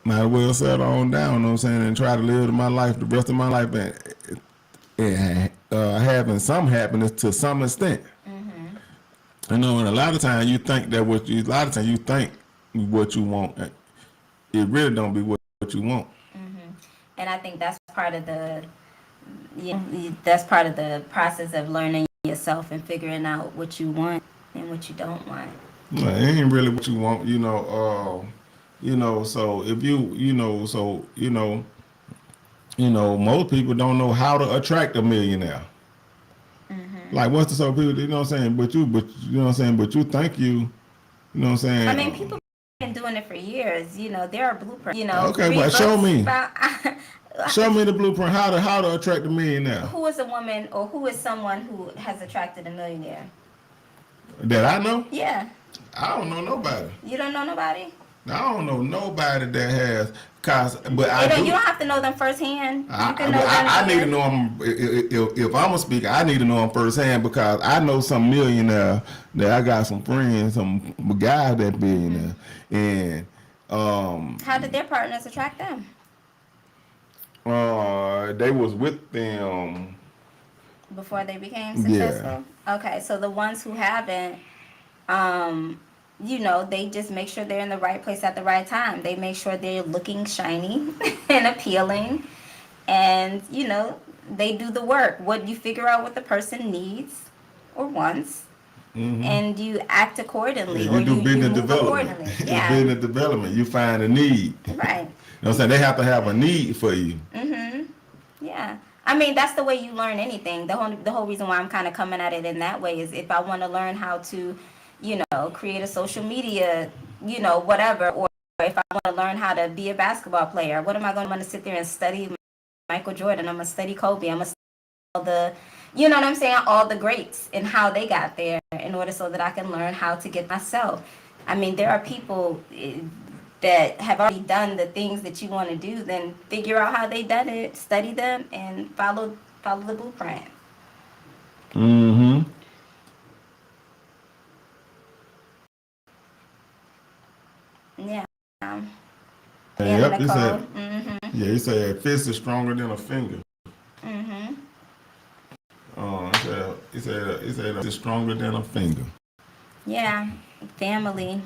Might as well settle on down, you know what I'm saying, and try to live my life, the rest of my life, and having some happiness to some extent. You know, and a lot of times you think that what you want, it really don't be what you want. And I think that's part of that's part of the process of learning yourself and figuring out what you want and what you don't want. Well, it ain't really what you want, so if most people don't know how to attract a millionaire. Like, what's the so people, you know what I'm saying? But you know what I'm saying? But you think you know what I'm saying? I mean, people have been doing it for years. There are blueprints. Okay, well, show me. Show me the blueprint. How to attract a millionaire. Who is a woman or who is someone who has attracted a millionaire? That I know? Yeah. I don't know nobody. You don't know nobody? I don't know nobody that has, you don't have to know them firsthand. I need to know them. If I'm a speaker, I need to know them firsthand because I know some millionaire that I got some friends, some guys that billionaire, and how did their partners attract them? They was with them before they became successful. Yeah. Okay, so the ones who haven't, they just make sure they're in the right place at the right time. They make sure they're looking shiny and appealing. And, they do the work. You figure out what the person needs or wants. And you act accordingly. Yeah, you do business development. Yeah. Business development. You find a need. Right. You know what I'm saying? They have to have a need for you. Yeah. I mean, that's the way you learn anything. The whole reason why I'm kind of coming at it in that way is if I want to learn how to create a social media, whatever, or if I want to learn how to be a basketball player, what am I going to sit there and study Michael Jordan? I'm going to study Kobe. I'm going to study all the, all the greats and how they got there in order so that I can learn how to get myself. I mean, there are people that have already done the things that you want to do, then figure out how they done it, study them, and follow the blueprint. Yeah. Yep, he said a fist is stronger than a finger. He said it's stronger than a finger. Yeah, family.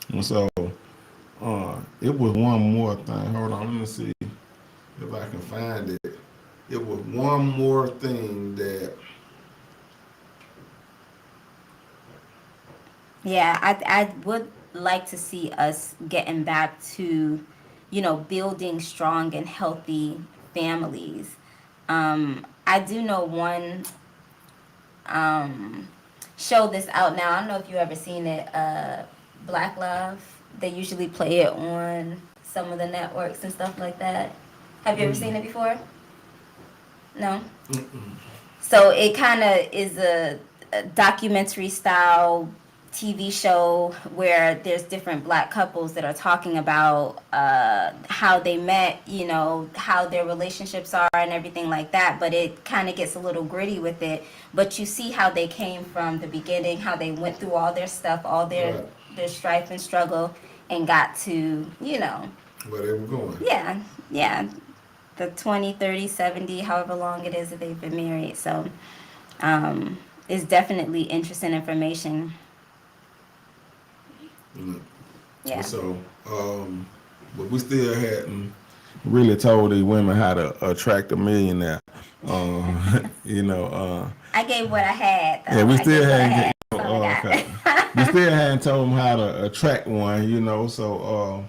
And so, it was one more thing. Hold on, let me see if I can find it. It was one more thing that. Yeah, I would like to see us getting back to, building strong and healthy families. I do know one show that's out now. I don't know if you ever seen it, Black Love. They usually play it on some of the networks and stuff like that. Have you ever seen it before? No? So it kind of is a documentary style TV show where there's different Black couples that are talking about how they met, how their relationships are and everything like that. But it kind of gets a little gritty with it. But you see how they came from the beginning, how they went through all their stuff, all their strife and struggle, and got to, where they were going. Yeah. The 20, 30, 70, however long it is that they've been married. So it's definitely interesting information. Yeah. So, but we still hadn't really told these women how to attract a millionaire. I gave what I had. Though. Yeah, we still hadn't. We still hadn't told them how to attract one. So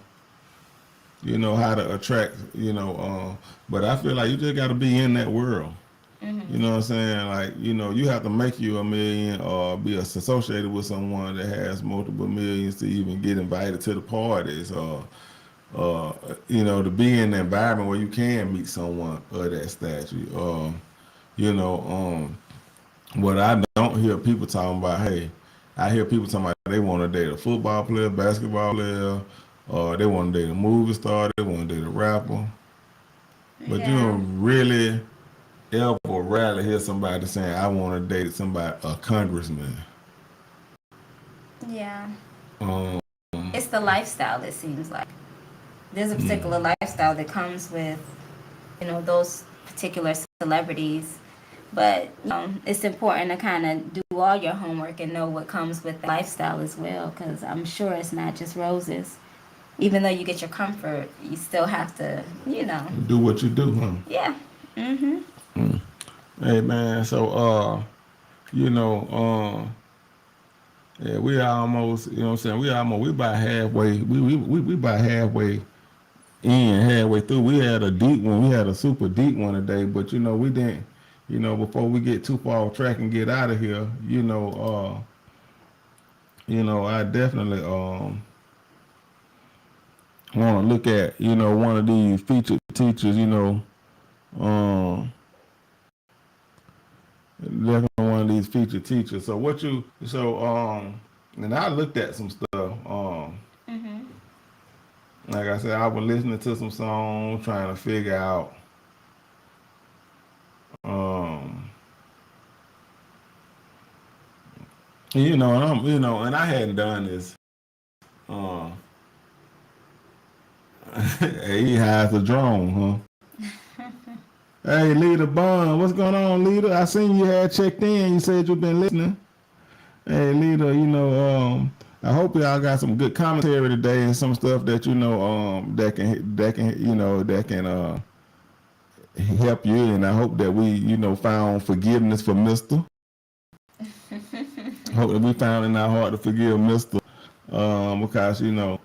how to attract. But I feel like you just got to be in that world. You know what I'm saying? Like, you have to make you a million or be associated with someone that has multiple millions to even get invited to the parties or you know, to be in an environment where you can meet someone of that stature. You know, what I don't hear people talking about, hey, I hear people talking about they want to date a football player, basketball player, or they want to date a movie star, they want to date a rapper. But you don't really ever rarely hear somebody saying, I want to date somebody, a congressman. Yeah. Um, It's the lifestyle, it seems like. There's a particular lifestyle that comes with, you know, those particular celebrities. But it's important to kind of do all your homework and know what comes with the lifestyle as well, because I'm sure it's not just roses. Even though you get your comfort, you still have to, you know. do what you do, huh? Yeah. Mm-hmm. Hey man, so you know, yeah, we almost, you know what I'm saying, we about halfway, we about halfway in, halfway through. We had a deep one, we had a super deep one today, but you know, we didn't, you know, before we get too far off track and get out of here, you know, I definitely want to look at, you know, one of these featured teachers, you know, definitely one of these featured teachers. So and I looked at some stuff. Like I said, I was listening to some songs, trying to figure out, you know, and I hadn't done this. He has a drone, huh? Hey, Leader Bond, what's going on, Leader? I seen you had checked in. You said you've been listening. Hey, Leader, you know, I hope y'all got some good commentary today and some stuff that, you know, that can help you. And I hope that we, you know, found forgiveness for Mister. Hope that we found in our heart to forgive Mister, because, you know,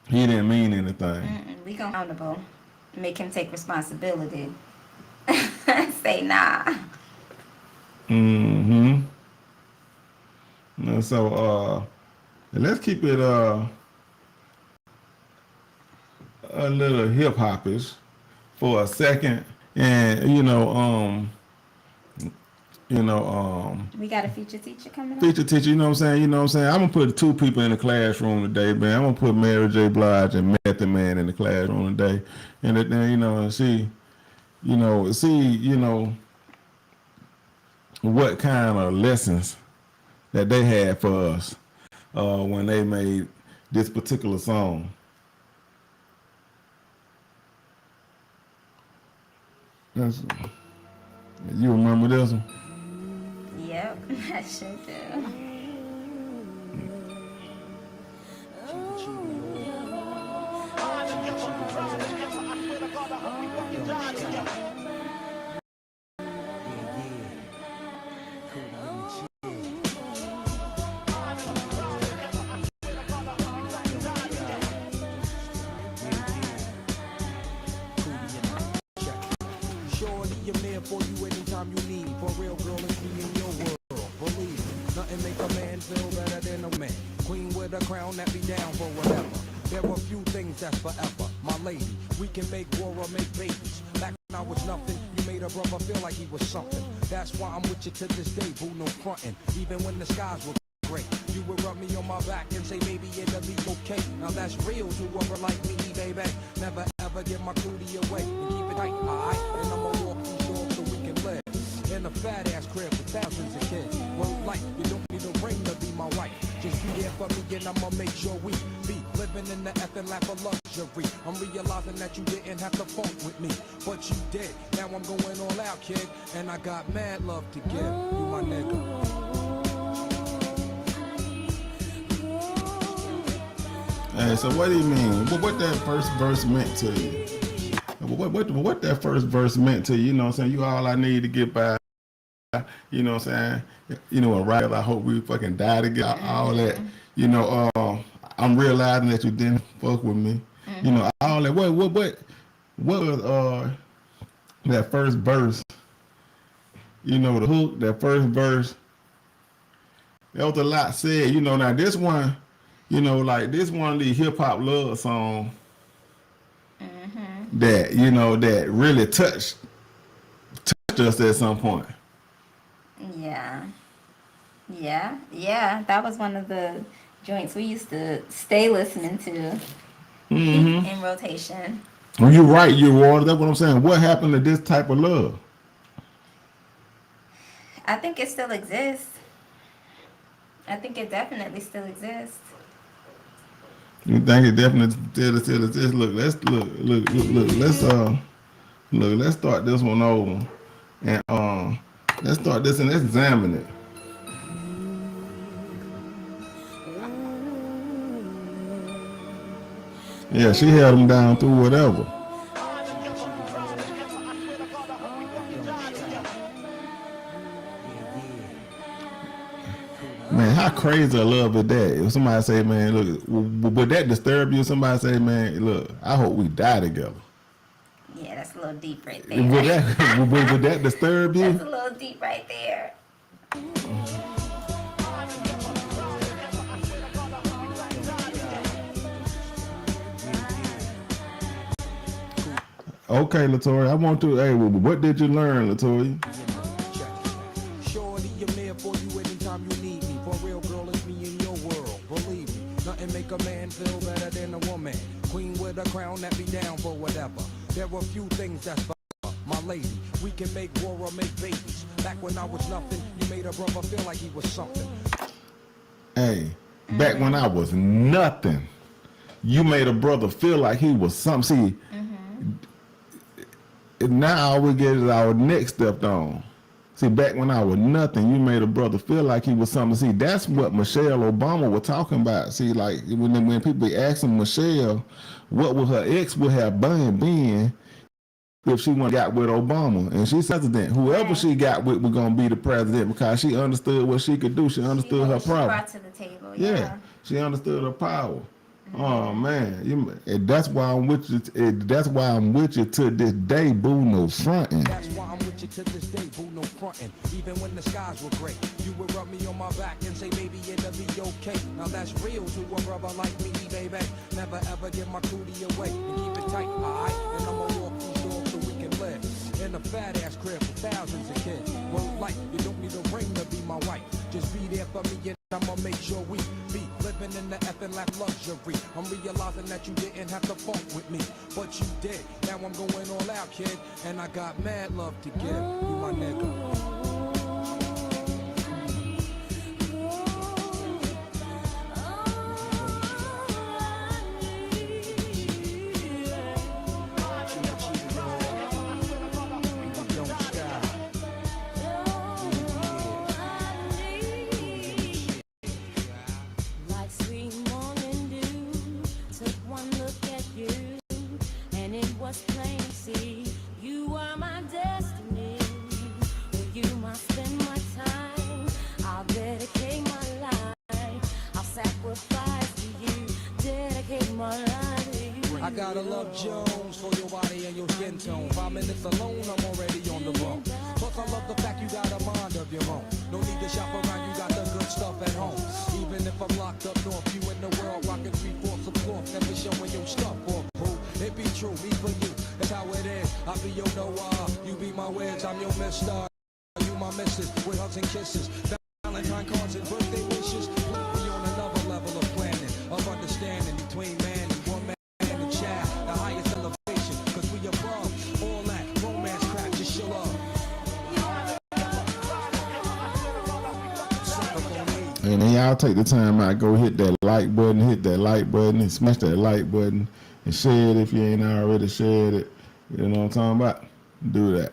he didn't mean anything. We gonna accountable. Make him take responsibility. Say nah. And so let's keep it a little hip hopish for a second. And we got a feature teacher coming up. Feature teacher, you know what I'm saying? I'm gonna put two people in the classroom today, man. I'm gonna put Mary J. Blige and Method Man in the classroom today. And then, you know, see, what kind of lessons that they had for us when they made this particular song. You remember this one? Yep, I sure do. For you anytime you need. For real, girl, it's me in your world. Believe me, nothing make a man feel better than a man. Queen with a crown that be down for whatever. There are few things that's forever. My lady, we can make war or make babies. Back when I was nothing, you made a brother feel like he was something. That's why I'm with you to this day, boo, no frontin'. Even when the skies were great, you would rub me on my back and say, baby, it'll be okay. Now that's real to a brother like me, baby. Never ever give my cootie away. And keep it tight, alright? And I'ma walk these doors so we can live in a fat ass crib with thousands of kids. Well, like, you don't need a ring to be my wife. Just be there for me and I'ma make sure we be living in the effing lap of luxury. I'm realizing that you didn't have to funk with me, but you did. Now I'm going all out, kid, and I got mad love to give. You my nigga. Hey, so what do you mean? What that first verse meant to you? What that first verse meant to you? You know what I'm saying? You all I need to get by. You know what I'm saying? You know, right? I hope we fucking die together. All that. You know, I'm realizing that you didn't fuck with me. You know, all that. What was that first verse? You know, the hook. That first verse. That was a lot said. You know, now this one, you know, like this one of these hip hop love songs that, you know, that really touched us at some point. Yeah. That was one of the joints we used to stay listening to in rotation. Well, you're right, you Water. That's what I'm saying. What happened to this type of love? I think it still exists. I think it definitely still exists. You think it definitely still exists? Look, let's let's start this one over, and let's start this and let's examine it. Yeah, she held him down through whatever. Man, how crazy a love is that? If somebody say, man, look, would that disturb you? Somebody say, man, look, I hope we die together. Yeah, that's a little deep right there. Would that disturb you? That's a little deep right there. Okay, Latoya, I want to, hey, what did you learn, Latoya? Shorty, I'm there for you anytime you need me. For real, girl, it's me in your world. Believe me, nothing make a man feel better than a woman. Queen with a crown that be down for whatever. There are few things that's for my lady. We can make war or make babies. Back when I was nothing, you made a brother feel like he was something. Hey, back when I was nothing, you made a brother feel like he was something. See, now all we get is our next step on. See, back when I was nothing, you made a brother feel like he was something. See, that's what Michelle Obama was talking about. See, like when people asking Michelle what would her ex would have been if she got with Obama, and she's president. Whoever she got with was gonna be the president because she understood what she could do. She understood her power. Brought to the table. Yeah, she understood her power. Oh man, that's why I'm with you. That's why I'm with you to this day, boo, no fronting. That's why I'm with you to this day, boo, no fronting. Even when the skies were gray, you would rub me on my back and say, baby, it'll be okay. Now that's real to a brother like me, baby. Never ever give my cootie away and keep it tight, alright? And I'ma walk these doors so we can live in a fat ass crib for thousands of kids. Won't like you don't need a ring to be my wife. Just be there for me and I'ma make sure we be living in the effing life luxury. I'm realizing that you didn't have to fuck with me, but you did. Now I'm going all out, kid, and I got mad love to give you, my nigga. I gotta love Jones for your body and your skin tone. 5 minutes alone, I'm already on the road. Plus, I love the fact you got a mind of your own. No need to shop around, you got the good stuff at home. Even if I'm locked up north, you in the world rocking 3/4 of cloth, never showing your stuff off, boo. It be true, me for you, that's how it is. I be your Noah, you be my Wiz, I'm your mister. You my missus, with hugs and kisses. Valentine cards and birthday wishes. We on another level of planning, of understanding between man and woman. The highest elevation, cause we above all that romance crap, just show up. And then y'all take the time out, go hit that like button, and smash that like button, and share it if you ain't already shared it. You know what I'm talking about? Do that.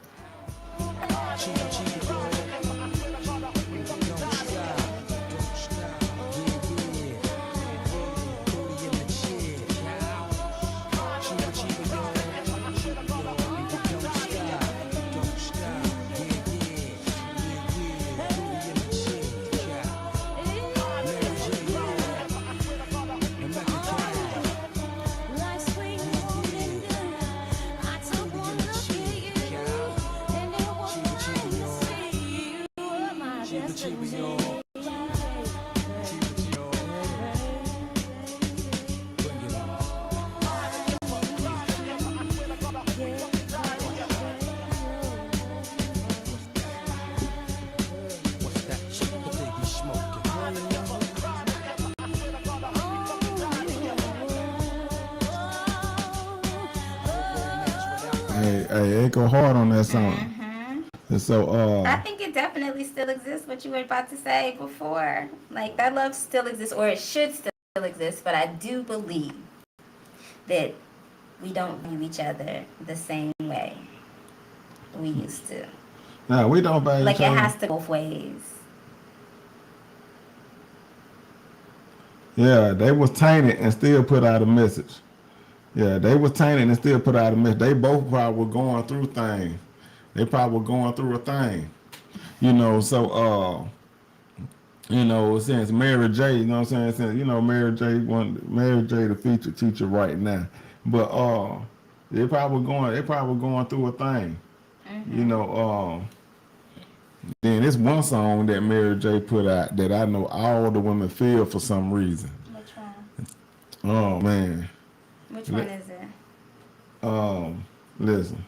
Hey, it go hard on that song. And so, I think it definitely still exists. What you were about to say before, like that love still exists, or it should still exist. But I do believe that we don't view each other the same way we used to. no, we don't value Like each it other. has to go both ways. Yeah, they was tainted and still put out a message. Yeah, they was tainted and still put out a message. They both probably were going through things. They probably were going through a thing. You know, so you know, since Mary J, you know what I'm saying? Since, you know, Mary J the featured teacher right now. But they probably going through a thing. You know, then there's one song that Mary J put out that I know all the women feel for some reason. Which one? Oh man. Which one is it? Listen,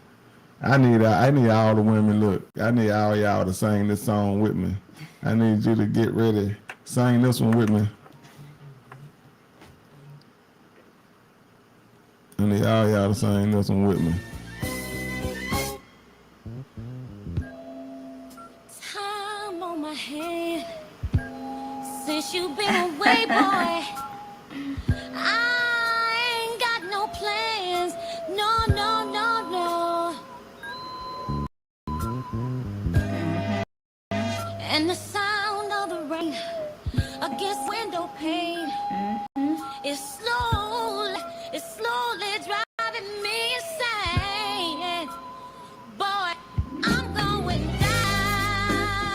I need all the women. Look, I need all y'all to sing this song with me. I need you to get ready, sing this one with me. I need all y'all to sing this one with me. Time on my hand since you've been away, boy. I ain't got no plans. No, no, no, no. And the sound of the rain against window pane is slowly driving me insane. Boy, I'm going down.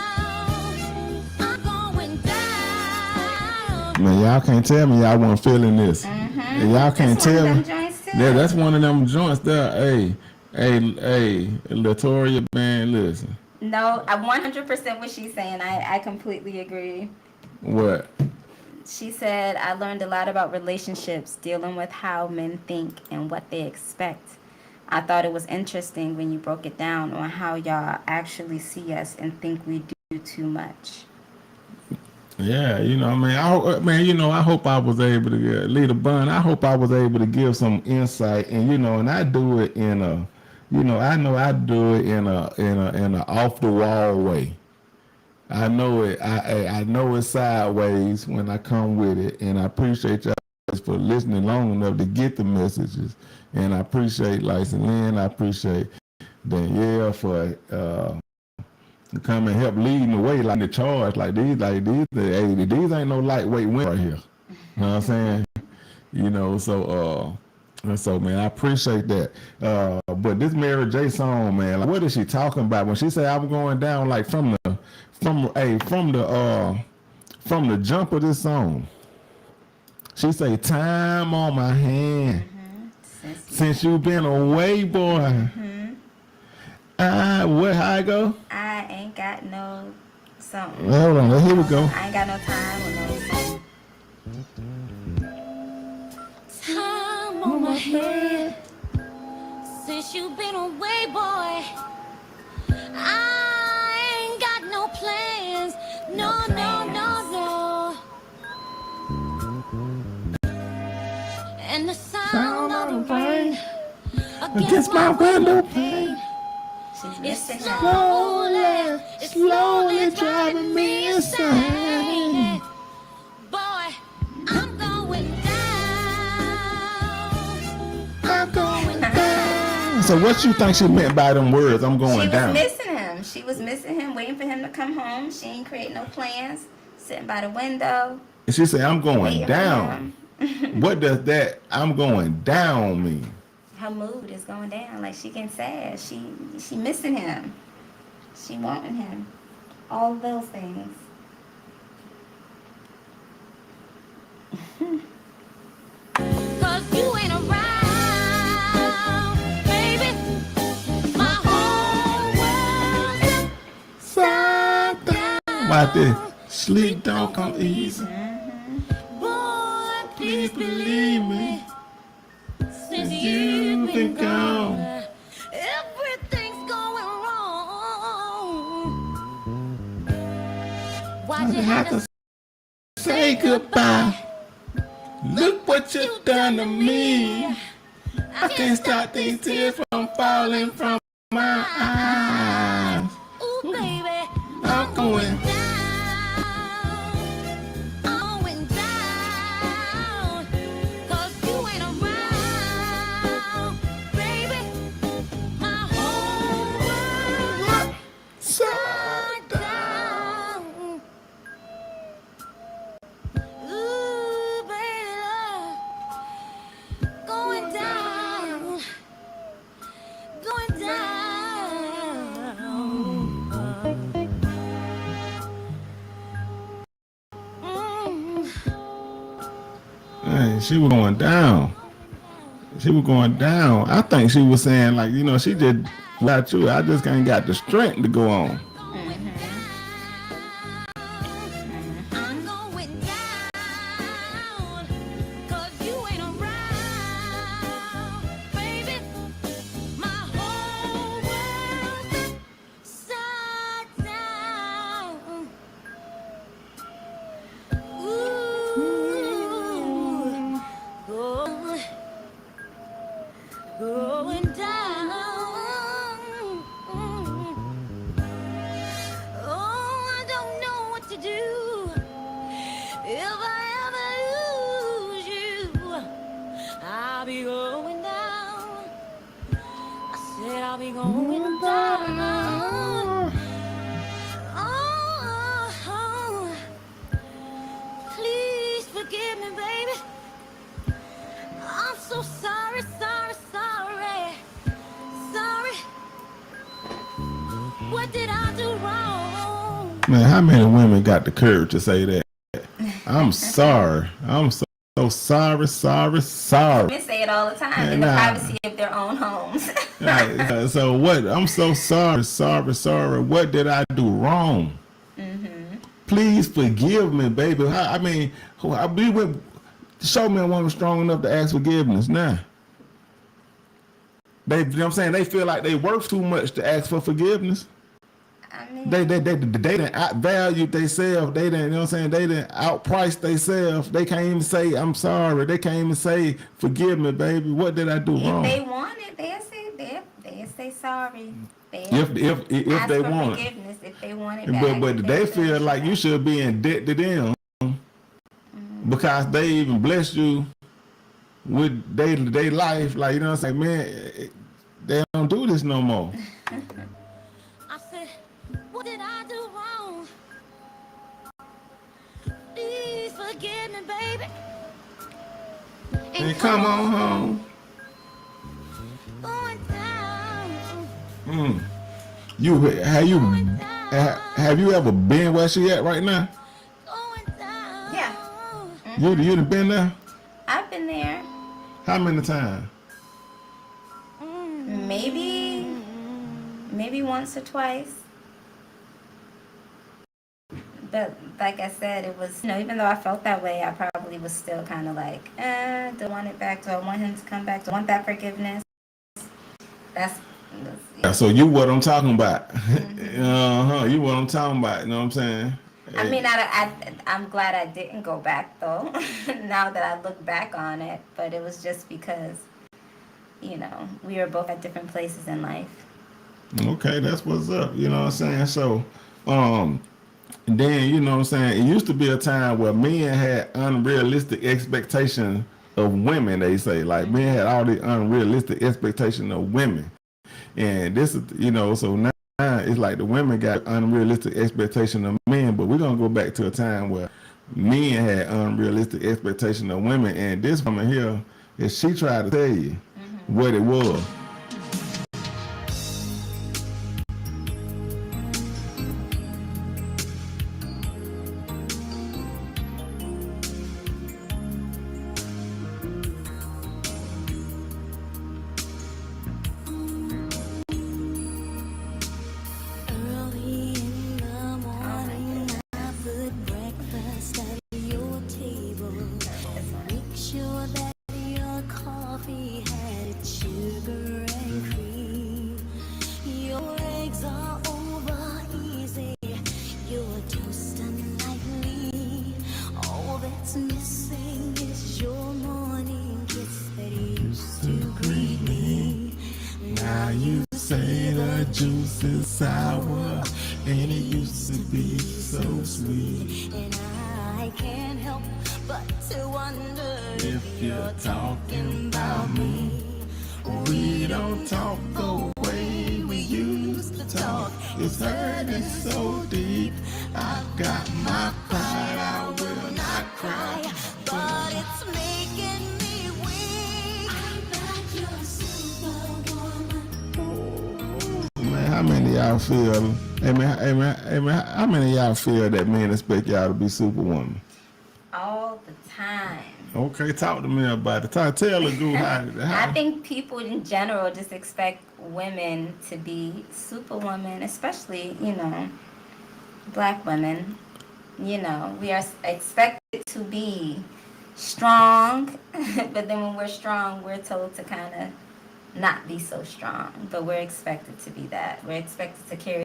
I'm going down. Man, y'all can't tell me y'all weren't feeling this. And y'all can't tell me. Yeah, that's one of them joints there. Hey, Latoria, man, listen. No, I 100% what she's saying. I completely agree. What? She said, I learned a lot about relationships, dealing with how men think and what they expect. I thought it was interesting when you broke it down on how y'all actually see us and think we do too much. Yeah, you know, I hope I was able to get Leader Bun. I hope I was able to give some insight, and and I do it in a, I know I do it in a off the wall way. I know it. I know it's sideways when I come with it, and I appreciate y'all for listening long enough to get the messages, and I appreciate Lyson Lynn. I appreciate Danielle for to come and help leading the way, like the charge, these ain't no lightweight women right here. You know what I'm saying? So man, I appreciate that. But this Mary J song, man, like, what is she talking about when she say I'm going down? Like from the jump of this song, she say time on my hand since you been away, boy. How I go? I ain't got no something. Hold on, here we go. I ain't got no time or no something. Time on my head since you've been away, boy. I ain't got no plans. No, no, no, no. And the sound of the rain against my window pane. It's slowly driving me insane. Boy, I'm going down. So what you think she meant by them words? I'm going down. She was missing him, waiting for him to come home. She ain't create no plans, sitting by the window. And she said, I'm going down. What does that I'm going down mean? Her mood is going down. Like she getting sad. She missing him. She wanting him. All those things. Cause you ain't around, baby. My whole world Side down. Right there. Sleep don't come easy. Boy, please believe me. Since You've been gone. everything's going wrong. Why'd you have to Say goodbye. Look what you done to me. I can't stop these tears from falling from my eyes. Ooh, baby, I'm going. going down, 'cause you ain't around, baby. My whole world Side down. Ooh, baby, going down, going down. Hey, she was going down. She was going down. I think she was saying, like, you know, she just without you, I just ain't got the strength to go on. I'm going down, 'cause you ain't around, baby. My whole world side down. Ooh, going down. Oh, I don't know what to do if I ever lose you. I'll be going down. I said I'll be going down. Oh, please forgive me, baby. I'm so sorry, sorry, sorry, sorry. What did I do wrong? Man, how many women got the courage to say that? I'm sorry. I'm so sorry, sorry, sorry. Men say it all the time in the privacy of their own homes. Right, so what? I'm so sorry, sorry, sorry. What did I do wrong? Please forgive me, baby. I mean, we would show me a woman strong enough to ask forgiveness now. They, you know what I'm saying? They feel like they worth too much to ask for forgiveness. I mean, They didn't outvalue themselves. They didn't, you know what I'm saying? They didn't outprice themselves. They can't even say, I'm sorry. They can't even say, forgive me, baby. What did I do wrong? if they want it, they'll say sorry. If Ask they for want it. forgiveness if they want it back. But they feel like you should be in debt to them because they even bless you with their life. Like, you know what I'm saying? Man, they don't do this no more. I said, what did I do wrong? Please forgive me, baby. And come on home. Going down. Have you ever been where she at right now? Going down. Yeah, You done been there? I've been there. How many times? Maybe once or twice. But like I said, it was, even though I felt that way, I probably was still kind of like, don't want it back. Do I want him to come back? Do I want that forgiveness? That's So you what I'm talking about. You what I'm talking about. You know what I'm saying? I mean, I'm glad I didn't go back, though, now that I look back on it. But it was just because, we were both at different places in life. Okay, that's what's up. You know what I'm saying? So, then, you know what I'm saying? It used to be a time where men had unrealistic expectations of women, they say. Like, men had all the unrealistic expectations of women. And this is, so now it's like the women got unrealistic expectations of men, but we're going to go back to a time where men had unrealistic expectations of women. And this woman here, is she tried to tell you what it was. Early in the morning, I put breakfast at your table. Make sure that your coffee had sugar and cream. Your eggs are over easy. Your toast unlikely. All that's missing is your morning kiss that used to greet. juice is sour, and it used to be so sweet. And I can't help but to wonder If you're talking about me, we don't talk the way we used to talk. It's hurting so deep. I got my pride, I will not cry. but it's making me weak. I'm not your superwoman. Man, how many of y'all feel? Hey man, how many of y'all feel that men expect y'all to be superwoman? All the time. Okay, talk to me about it. Tell the dude how. I think people in general just expect women to be superwoman, especially, black women. We are expected to be strong, but then when we're strong, we're told to kind of not be so strong, but we're expected to be that. We're expected to carry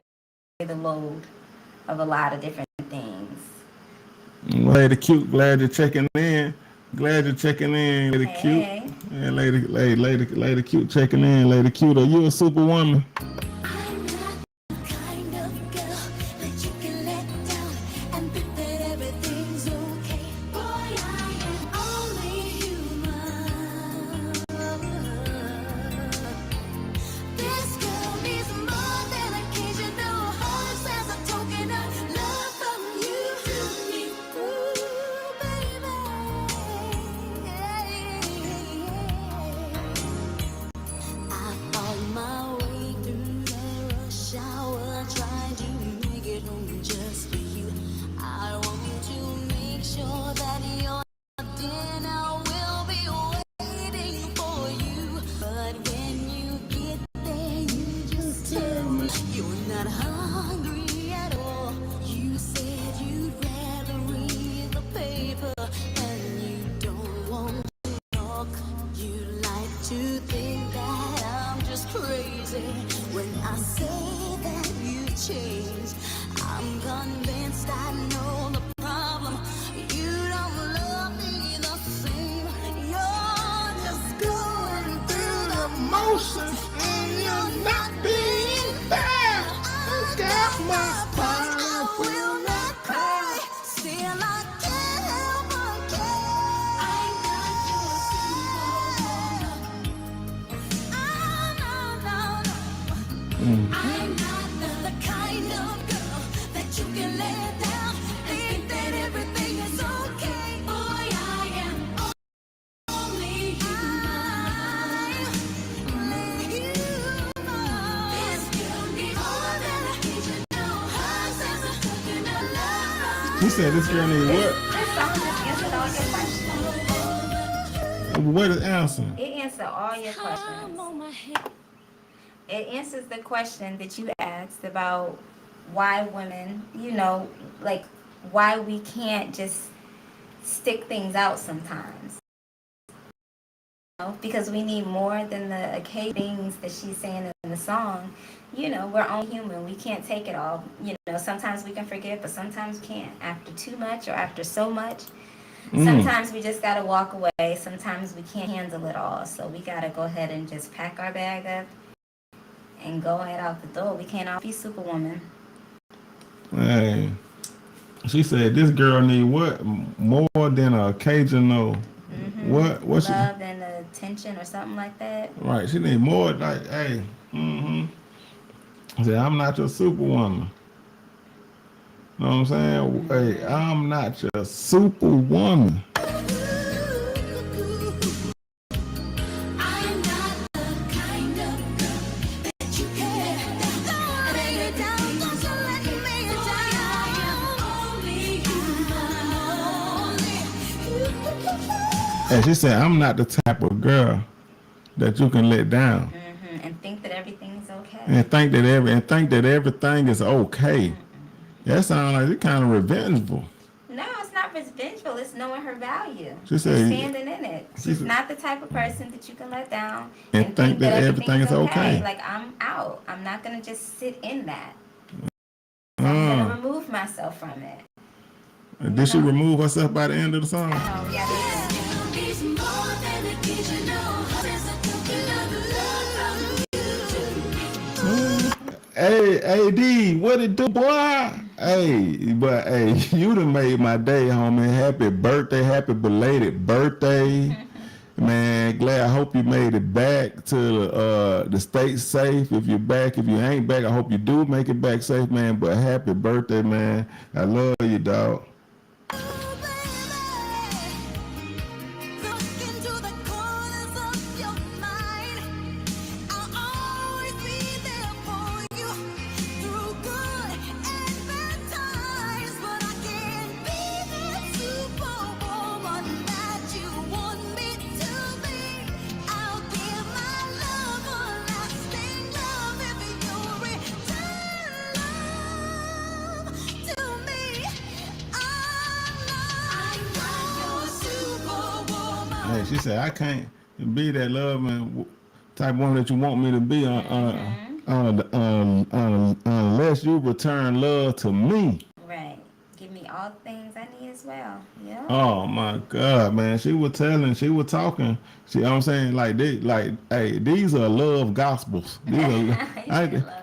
the load of a lot of different things. Lady Cute, glad you're checking in. Lady Hey. Cute. Yeah, lady Cute checking in. Lady Cute, are you a superwoman? I'm not the kind of girl that you can let down and think that everything's okay. Boy, I am only human. This girl needs more than occasional hugs as a token of love from you to me. Ooh, baby. I found my way through the rush hour, trying to make it home just for you. I want to make sure that your dinner will be waiting for you. But when you get there, you just tell me you're not hungry at all. You said you'd rather read the paper and you don't want to talk. You like to think that I'm just crazy when I say that you changed. I'm convinced I know the problem. You don't love me the same. You're just going through the motions and you're not being fair. I got my pride. I will not cry. Still I can't help but care. I'm not your superwoman. I'm not the kind of girl that you can let down. Think that everything is okay. Boy, I am only human. This girl needs more than occasional hugs as a token of love. You said this girl need what? This song just answered all your questions. What is answering? It answered all your questions. I'm on my head. It answers the question that you asked about why women, like why we can't just stick things out sometimes. Because we need more than the occasional things that she's saying in the song. We're only human. We can't take it all. Sometimes we can forget, but sometimes we can't. After too much or after so much, sometimes we just gotta walk away. Sometimes we can't handle it all. So we gotta go ahead and just pack our bag up and go ahead out the door. We can't all be superwoman. Hey, she said this girl need what? More than a occasional. What? What's she? Love and attention or something like that. Right, she need more. Like, hey, I said, I'm not your superwoman. Know what I'm saying? Hey, I'm not your superwoman. I'm not the kind of girl that you can lay down. Don't you let me down. I am only human. And she said, I'm not the type of girl that you can let down. And think that everything's okay. And think that everything is okay. That sounds like it's kind of revengeful. No, it's not revengeful. It's knowing her value. She said, standing in it. She's not the type of person that you can let down and think that everything is okay. Like, I'm out. I'm not going to just sit in that. I'm going to remove myself from it. Did she remove herself by the end of the song? Oh, yeah. It's more than occasional. There's a token of love from you. Hey, AD, what it do, boy? Hey, but hey, you done made my day, homie. Happy birthday, happy belated birthday. Man, glad. I hope you made it back to the state safe. If you're back, if you ain't back, I hope you do make it back safe, man. But happy birthday, man. I love you, dog. Hey, she said, I can't be that loving type of woman that you want me to be unless you return love to me. Right. Give me all the things I need as well. Yeah. Oh my God, man. She was talking. You know what I'm saying? Hey, these are love gospels. These are love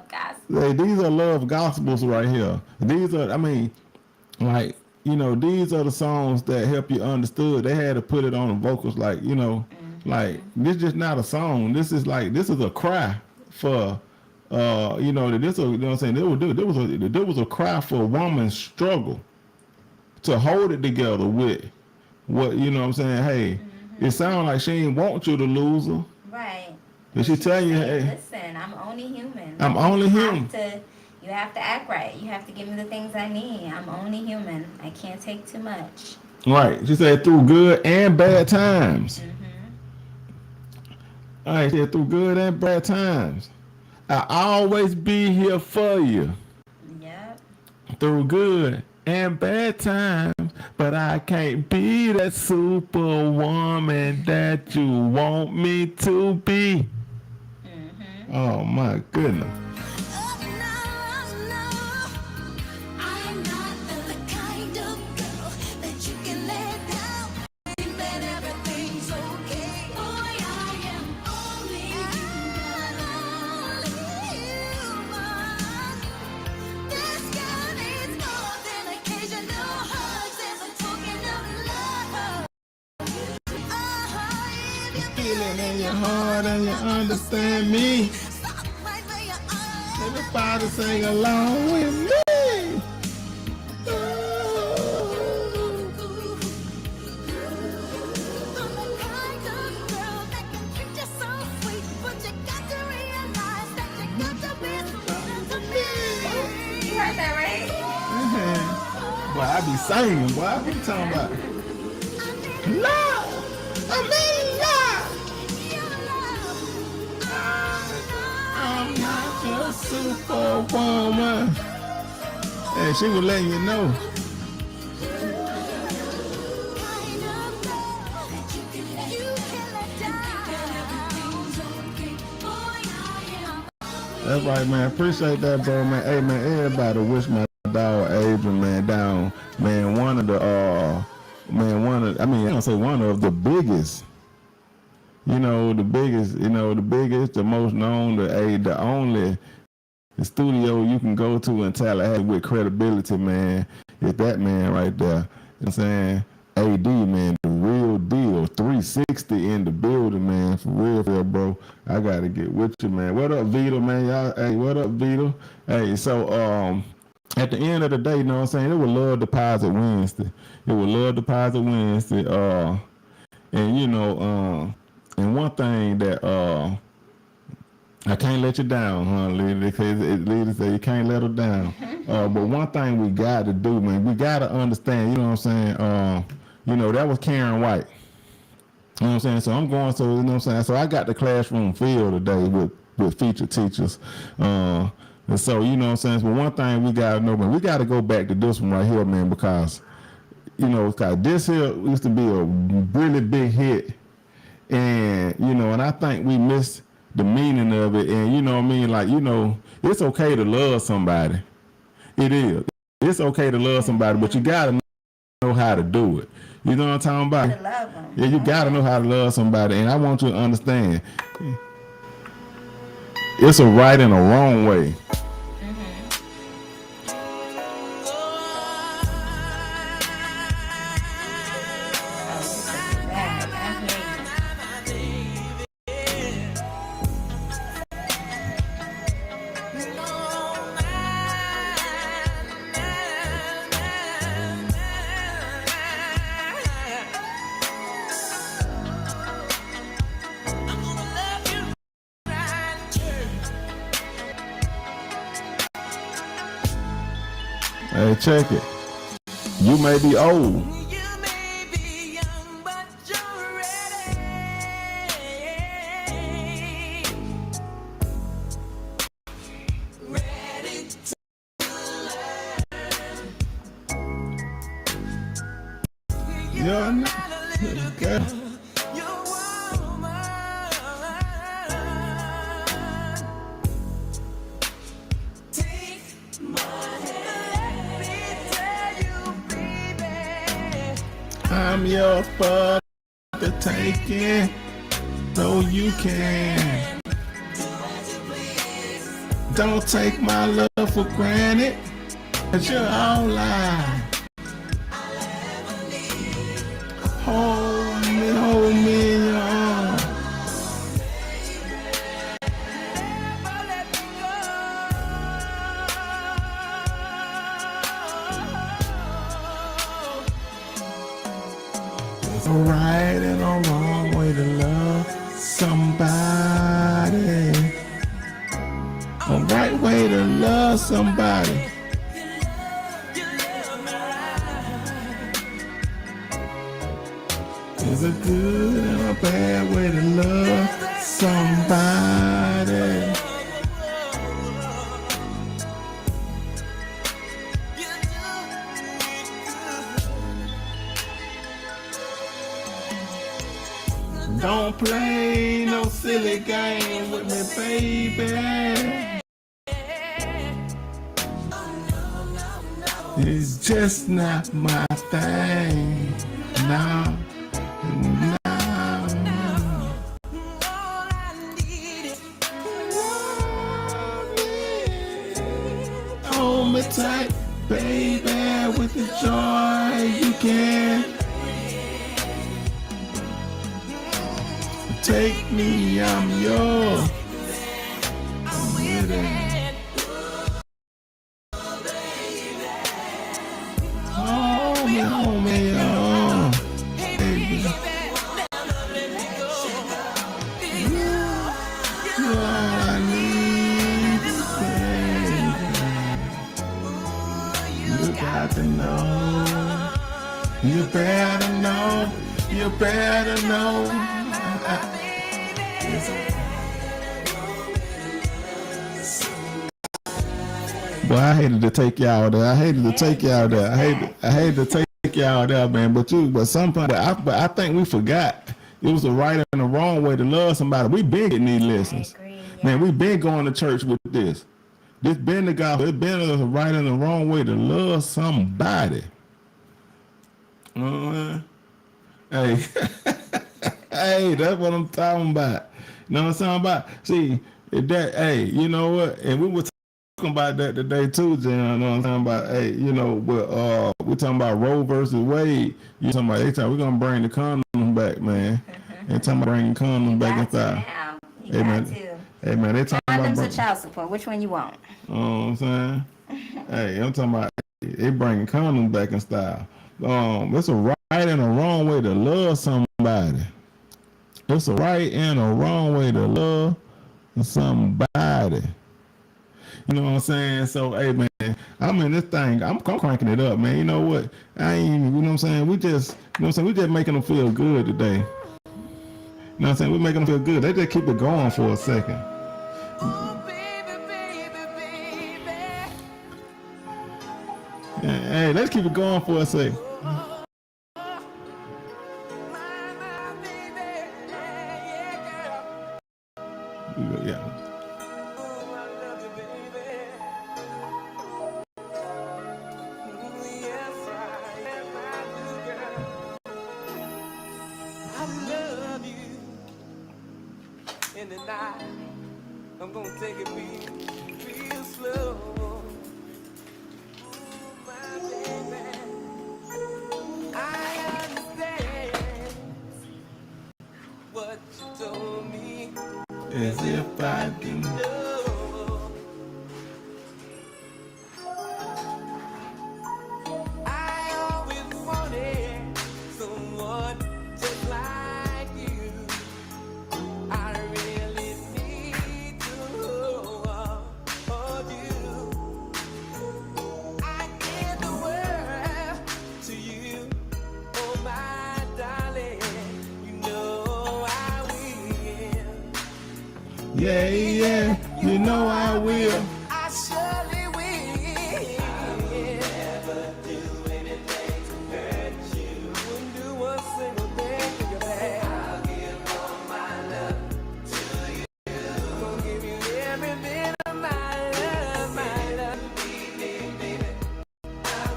gospels. Hey, these are love gospels right here. These are, these are the songs that help you understood. They had to put it on the vocals, like this is just not a song. This is a cry for, you know what I'm saying? There was a cry for a woman's struggle to hold it together with what, you know what I'm saying? Hey, it sounds like she ain't want you to lose her. Right. Did she tell you, hey, listen, I'm only human. I'm only human. You have to act right. You have to give me the things I need. I'm only human. I can't take too much. Right. She said through good and bad times. All right, she said through good and bad times. I'll always be here for you. Yep. Through good and bad times, but I can't be that superwoman that you want me to be. Oh my goodness. Feeling in your heart and you understand me. Everybody sing along with me. You heard that, right? Boy, I be singing, boy. What you talking about? Love! I'm not your superwoman. Hey, she was letting you know. That's right, man. Appreciate that, bro, man. Hey, man, everybody wish my dog Adrian, man, down. Man, one of the biggest. The biggest, the most known, the only studio you can go to in Tallahassee with credibility, man, is that man right there. You know what I'm saying? AD, man, the real deal. 360 in the building, man. For real, bro. I gotta get with you, man. What up, Vito, man? Y'all, hey, what up, Vito? Hey, so at the end of the day, you know what I'm saying? It was Love Deposit Wednesday. And one thing that I can't let you down, huh, Lady? Because Lady said you can't let her down. But one thing we got to do, man, we got to understand, you know what I'm saying? That was Karen White. You know what I'm saying? So I'm going, so, you know what I'm saying? So I got the classroom filled today with featured teachers. And so, you know what I'm saying? But one thing we got to know, man, we got to go back to this one right here, man, because, this here used to be a really big hit. And, and I think we missed the meaning of it. And, you know what I mean? Like, it's okay to love somebody. It is. It's okay to love somebody, but you got to know how to do it. You know what I'm talking about? To love them. Yeah, you got to know how to love somebody. And I want you to understand, it's a right and a wrong way Hey, check it. You may be old. You're not. Okay. I'm your for the taking, so you can. Don't take my love for granted, 'cause you're all I. Hold me in your arms. There's a right and a wrong way to love somebody. A right way to love somebody. There's a good and a bad way to love somebody. Don't play no silly game with me, baby. It's just not my thing. No. Hold me tight, baby, with the joy you can. Take me, I'm yours. I'm with it. Hold me, oh, baby. You're all I need, baby. You got to know. You better know. You better know. Boy, I hated to take y'all there. I hated to take y'all there. I hated to take y'all there, man. But sometimes I think we forgot it was the right and the wrong way to love somebody. We been getting these lessons, man. We been going to church with this. This been the gospel. It's been the right and the wrong way to love somebody. Hey, hey, that's what I'm talking about. You know what I'm talking about? See, hey, you know what? And we were talking about that today too, Jen. You know what I'm talking about? Hey, you know, but we're talking about Roe versus Wade. You talking about? We're gonna bring the condom back, man. They talking about bringing condoms back in style. Hey man, they talking about condoms or child support. Which one you want? You know what I'm saying? Hey, I'm talking about they bringing condoms back in style. It's a right and a wrong way to love somebody. It's a right and a wrong way to love somebody. You know what I'm saying? So, hey, man, I'm in this thing. I'm cranking it up, man. You know what? I ain't even, you know what I'm saying? We just making them feel good today. You know what I'm saying? We're making them feel good. They just keep it going for a second. Hey, let's keep it going for a second. Yeah. In the night, I'm gonna take it real slow. My baby, I understand what you told me. As if I didn't know. I always wanted someone just like you. I really need to hold you. I can't Yeah, yeah, you know I will. I surely will. Never do anything to hurt you. Wouldn't do a single thing for your back. I'll give all my love to you. I'm gonna give you every bit of my love, my love. Baby, I'll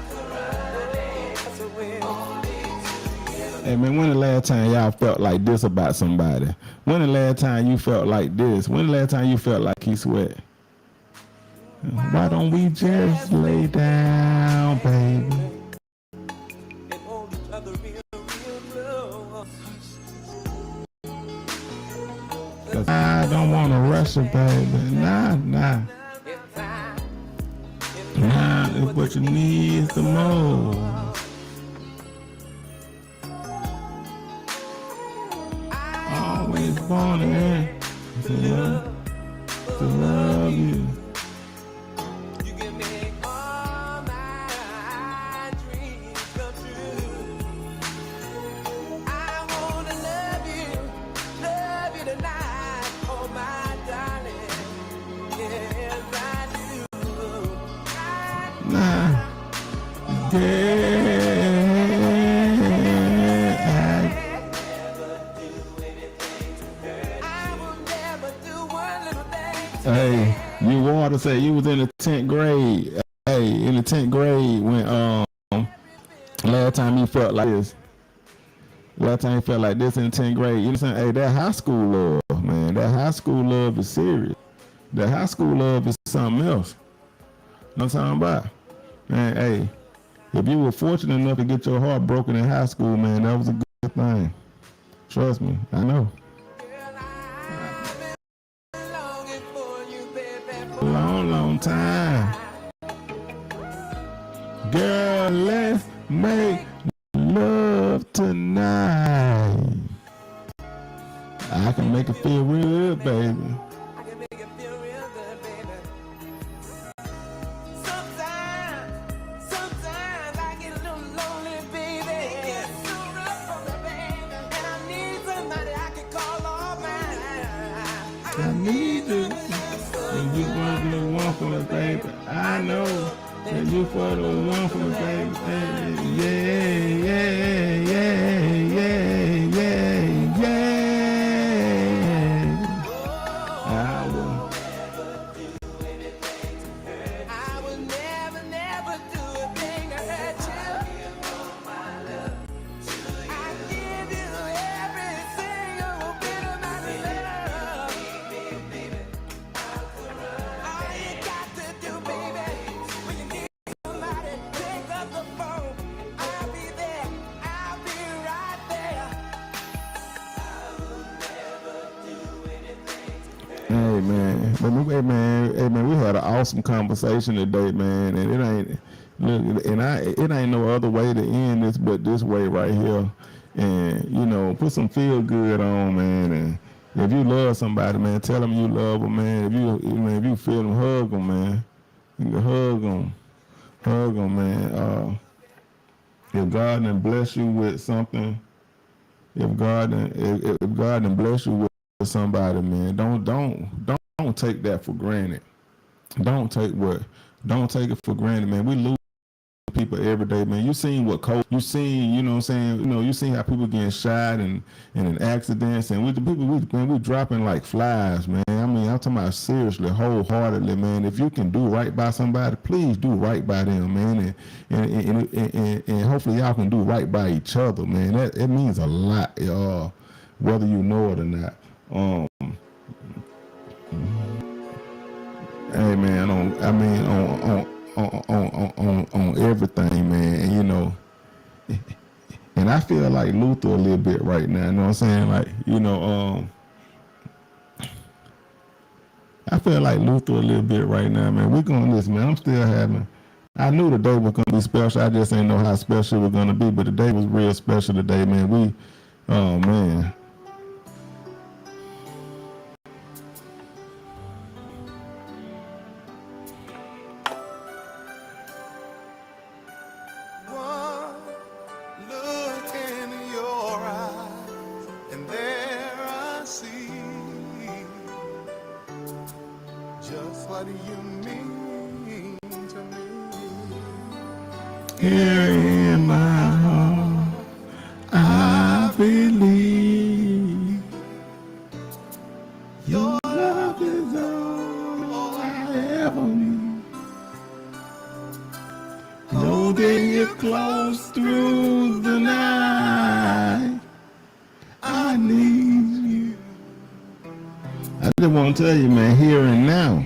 Hey man, when the last time y'all felt like this about somebody? When the last time you felt like this? When the last time you felt like Keith Sweat? Why don't we just lay down, baby? and hold each other real, real close. 'Cause I don't want to rush it, baby. Nah. Nah, it's what you need the most. Always wanting to love you. You can make all my dreams come true. I wanna love you tonight, oh my darling. Yes, I do. Nah, Hey, you water say you was in the 10th grade. Hey, in the 10th grade when last time you felt like this. Last time you felt like this in the 10th grade. You know what I'm saying? Hey, that high school love, man. That high school love is serious. That high school love is something else. You know what I'm talking about? Man, hey, if you were fortunate enough to get your heart broken in high school, man, that was a good thing. Trust me, I know. Long time. Girl, let's make love tonight. I can make it feel real good, baby. Sometimes I get a little lonely, baby. It gets so rough for me, baby. And I need somebody I can call all mine. I need you. And you want the one for me, baby. I know that you for the one for me, baby. Yeah. I will. I will never do a thing to hurt you. I give you every single bit of my love. All you got to do, baby, when you need somebody, pick up the phone. I'll be there. I'll be right there. Hey man, we had an awesome conversation today, man, and it ain't no other way to end this but this way right here, and put some feel good on, man, and if you love somebody, man, tell them you love them, man. If you feel them, hug them, man. You can hug them, man. If God done bless you with something, if God done bless you with somebody, man, don't take that for granted. Don't take it for granted, man. We lose people every day, man. You seen what coach, you seen, you know what I'm saying, you seen how people getting shot and in accidents, and we dropping like flies, man. I mean, I'm talking about seriously, wholeheartedly, man. If you can do right by somebody, please do right by them, man, and hopefully y'all can do right by each other, man. It means a lot, whether you know it or not. Hey man, on everything, man, and I feel like Luther a little bit right now. You know what I'm saying? Like, I feel like Luther a little bit right now, man. We're gonna listen, man. I'm still having. I knew the day was gonna be special. I just didn't know how special it was gonna be, but the day was real special today, man. Oh man. Look in your eyes, and there I see what you mean to me. Here in my heart, I believe your love is all I ever need. Know that you're close through the night. I need you. I just want to tell you, man, here and now.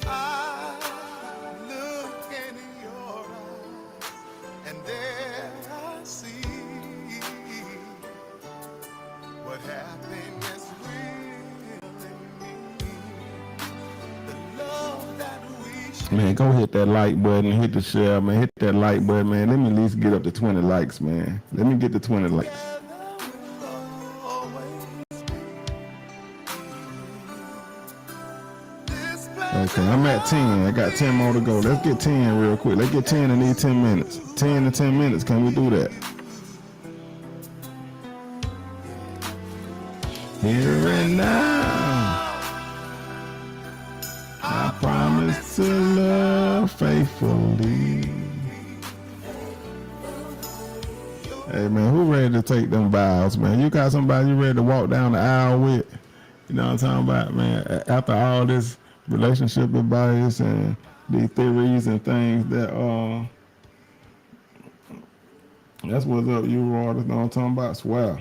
I look into your eyes, and there I see what happiness really means. The love that we share. Man, go hit that like button, hit the share, man. Hit that like button, man. Let me at least get up to 20 likes, man. Let me get to 20 likes. Okay, I'm at 10. I got 10 more to go. Let's get 10 real quick. Let's get 10 in these 10 minutes. 10 to 10 minutes. Can we do that? Here and now, I promise to love faithfully. Hey, man, who ready to take them vows, man? You got somebody you ready to walk down the aisle with? You know what I'm talking about, man? After all this relationship advice and these theories and things that that's what's up, you Roy. That's what I'm talking about. Swell.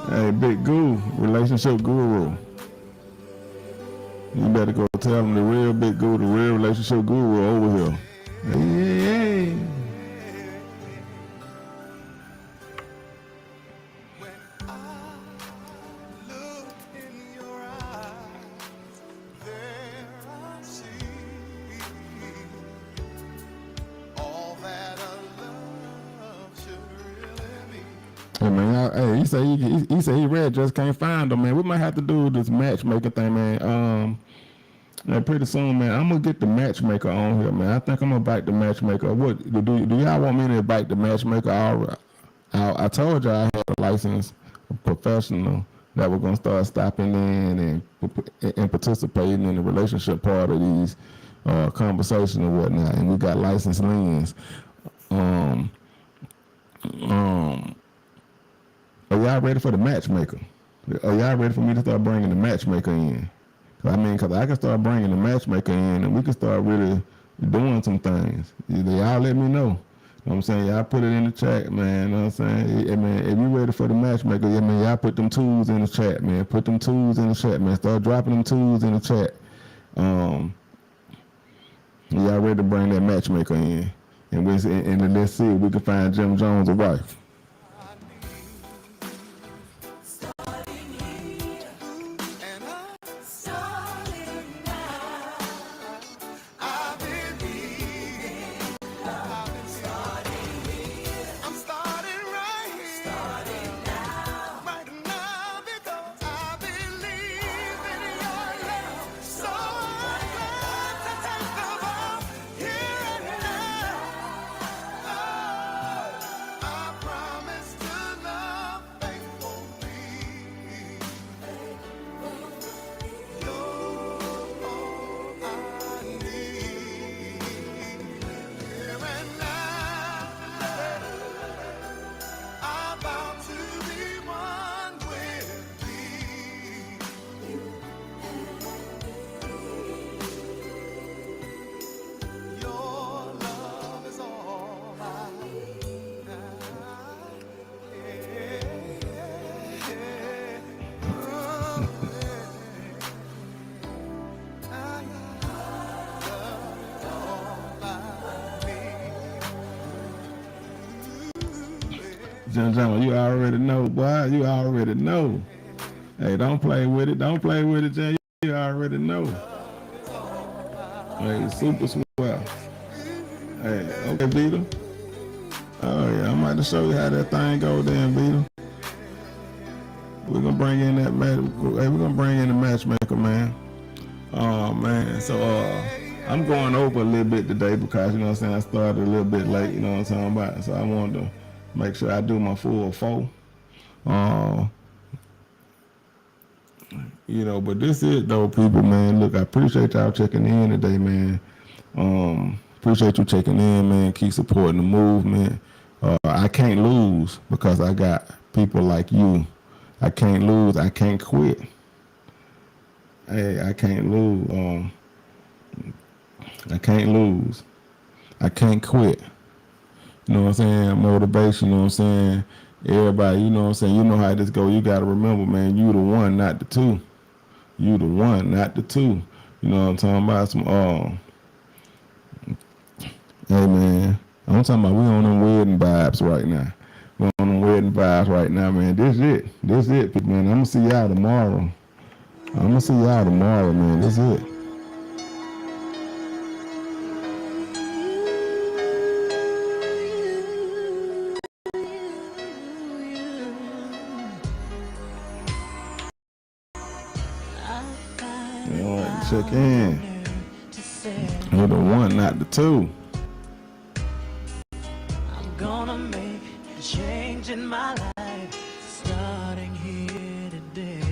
Hey, Big Goo, relationship guru. You better go tell them the real Big Goo, the real relationship guru over here. Hey. Hey man, hey, he say he read, just can't find them, man. We might have to do this matchmaker thing, man. And pretty soon, man, I'm gonna get the matchmaker on here, man. I think I'm gonna bite the matchmaker. What do y'all want me to bite the matchmaker? I told y'all I had a licensed professional that we're gonna start stopping in and participating in the relationship part of these conversations and whatnot. And we got licensed liens. Are y'all ready for the matchmaker? Are y'all ready for me to start bringing the matchmaker in? Cause I can start bringing the matchmaker in and we can start really doing some things. Y'all let me know. You know what I'm saying? Y'all put it in the chat, man. You know what I'm saying? Hey, man, if you ready for the matchmaker, yeah, man, y'all put them tools in the chat, man. Put them tools in the chat, man. Start dropping them tools in the chat. Y'all ready to bring that matchmaker in? And let's see if we can find Jim Jones a wife. John, you already know, boy. You already know. Hey, don't play with it. Don't play with it, John. You already know. Hey, super swell. Hey, okay, Vita. Oh yeah, I'm about to show you how that thing go, then, Vita. We're gonna bring in that match. Hey, we're gonna bring in the matchmaker, man. Oh man, so I'm going over a little bit today because you know what I'm saying. I started a little bit late. You know what I'm talking about. So I wanted to make sure I do my full 4. You know, but this is though, people, man. Look, I appreciate y'all checking in today, man. Appreciate you checking in, man. Keep supporting the movement. I can't lose because I got people like you. I can't lose. I can't quit. Hey, I can't lose. I can't lose. I can't quit. You know what I'm saying? Motivation, you know what I'm saying? Everybody, you know what I'm saying? You know how this go. You got to remember, man, you the one, not the two. You the one, not the two. You know what I'm talking about? Hey, man, I'm talking about we on them wedding vibes right now. We on them wedding vibes right now, man. This it. This it, people, man. I'm going to see y'all tomorrow. Man. This it. Check in. You're the one, not the two. I'm gonna make a change in my life, starting here today.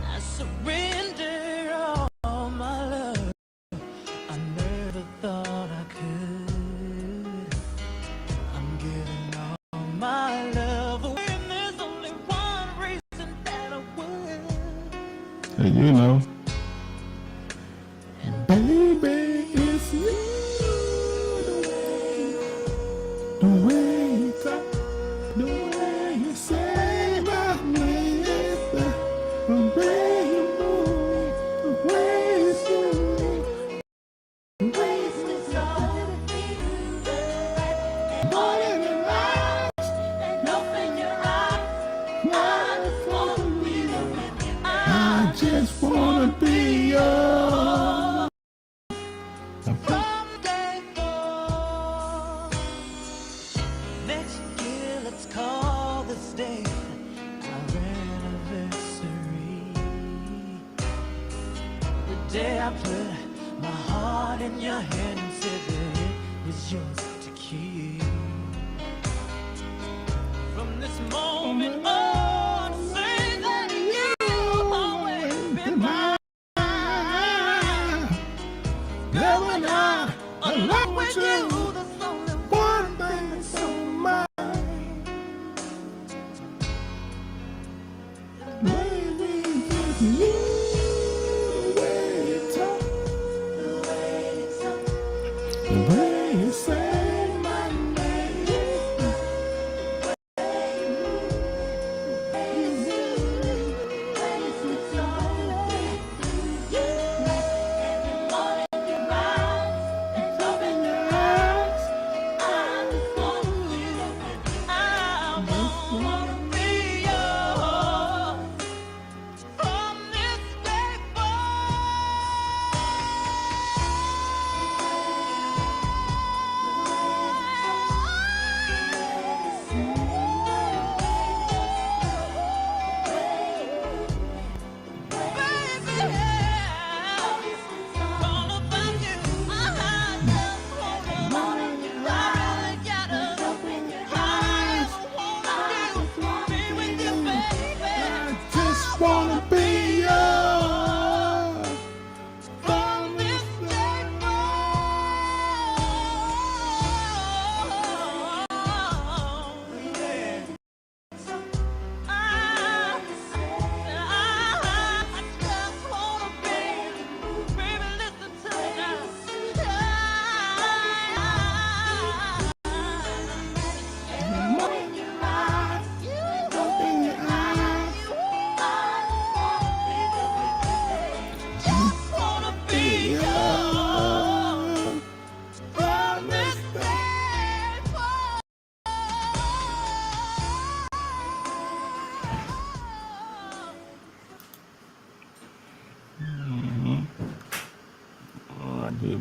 I surrender all my love. I never thought I could. I'm giving all my love away, and there's only one reason that I would. Hey, you know. Baby, it's you. The way you talk, the way you say my name, the way you move, the way you sing, the way you more than your eyes, and open your eyes. I just wanna be yours. Next year, let's call this day our anniversary. The day I put my heart in your hand and said that it was yours to keep. From this moment on, say that you'll always be mine. Never not alone with you. There's only one thing that's on my baby, it's you. The way you talk, the way you say my name, wanna be yours from this day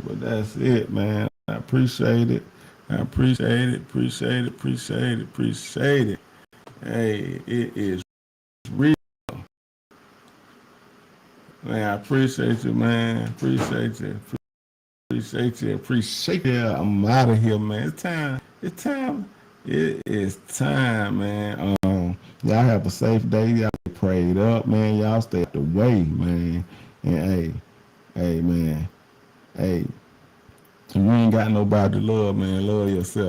But that's it, man. I appreciate it. Appreciate it. Hey, it is real. Man, I appreciate you, man. Appreciate you. Yeah, I'm out of here, man. It is time, man. Y'all have a safe day. Y'all prayed up, man. Y'all stay out the way, man. And hey, man, hey, if you ain't got nobody to love, man, love yourself.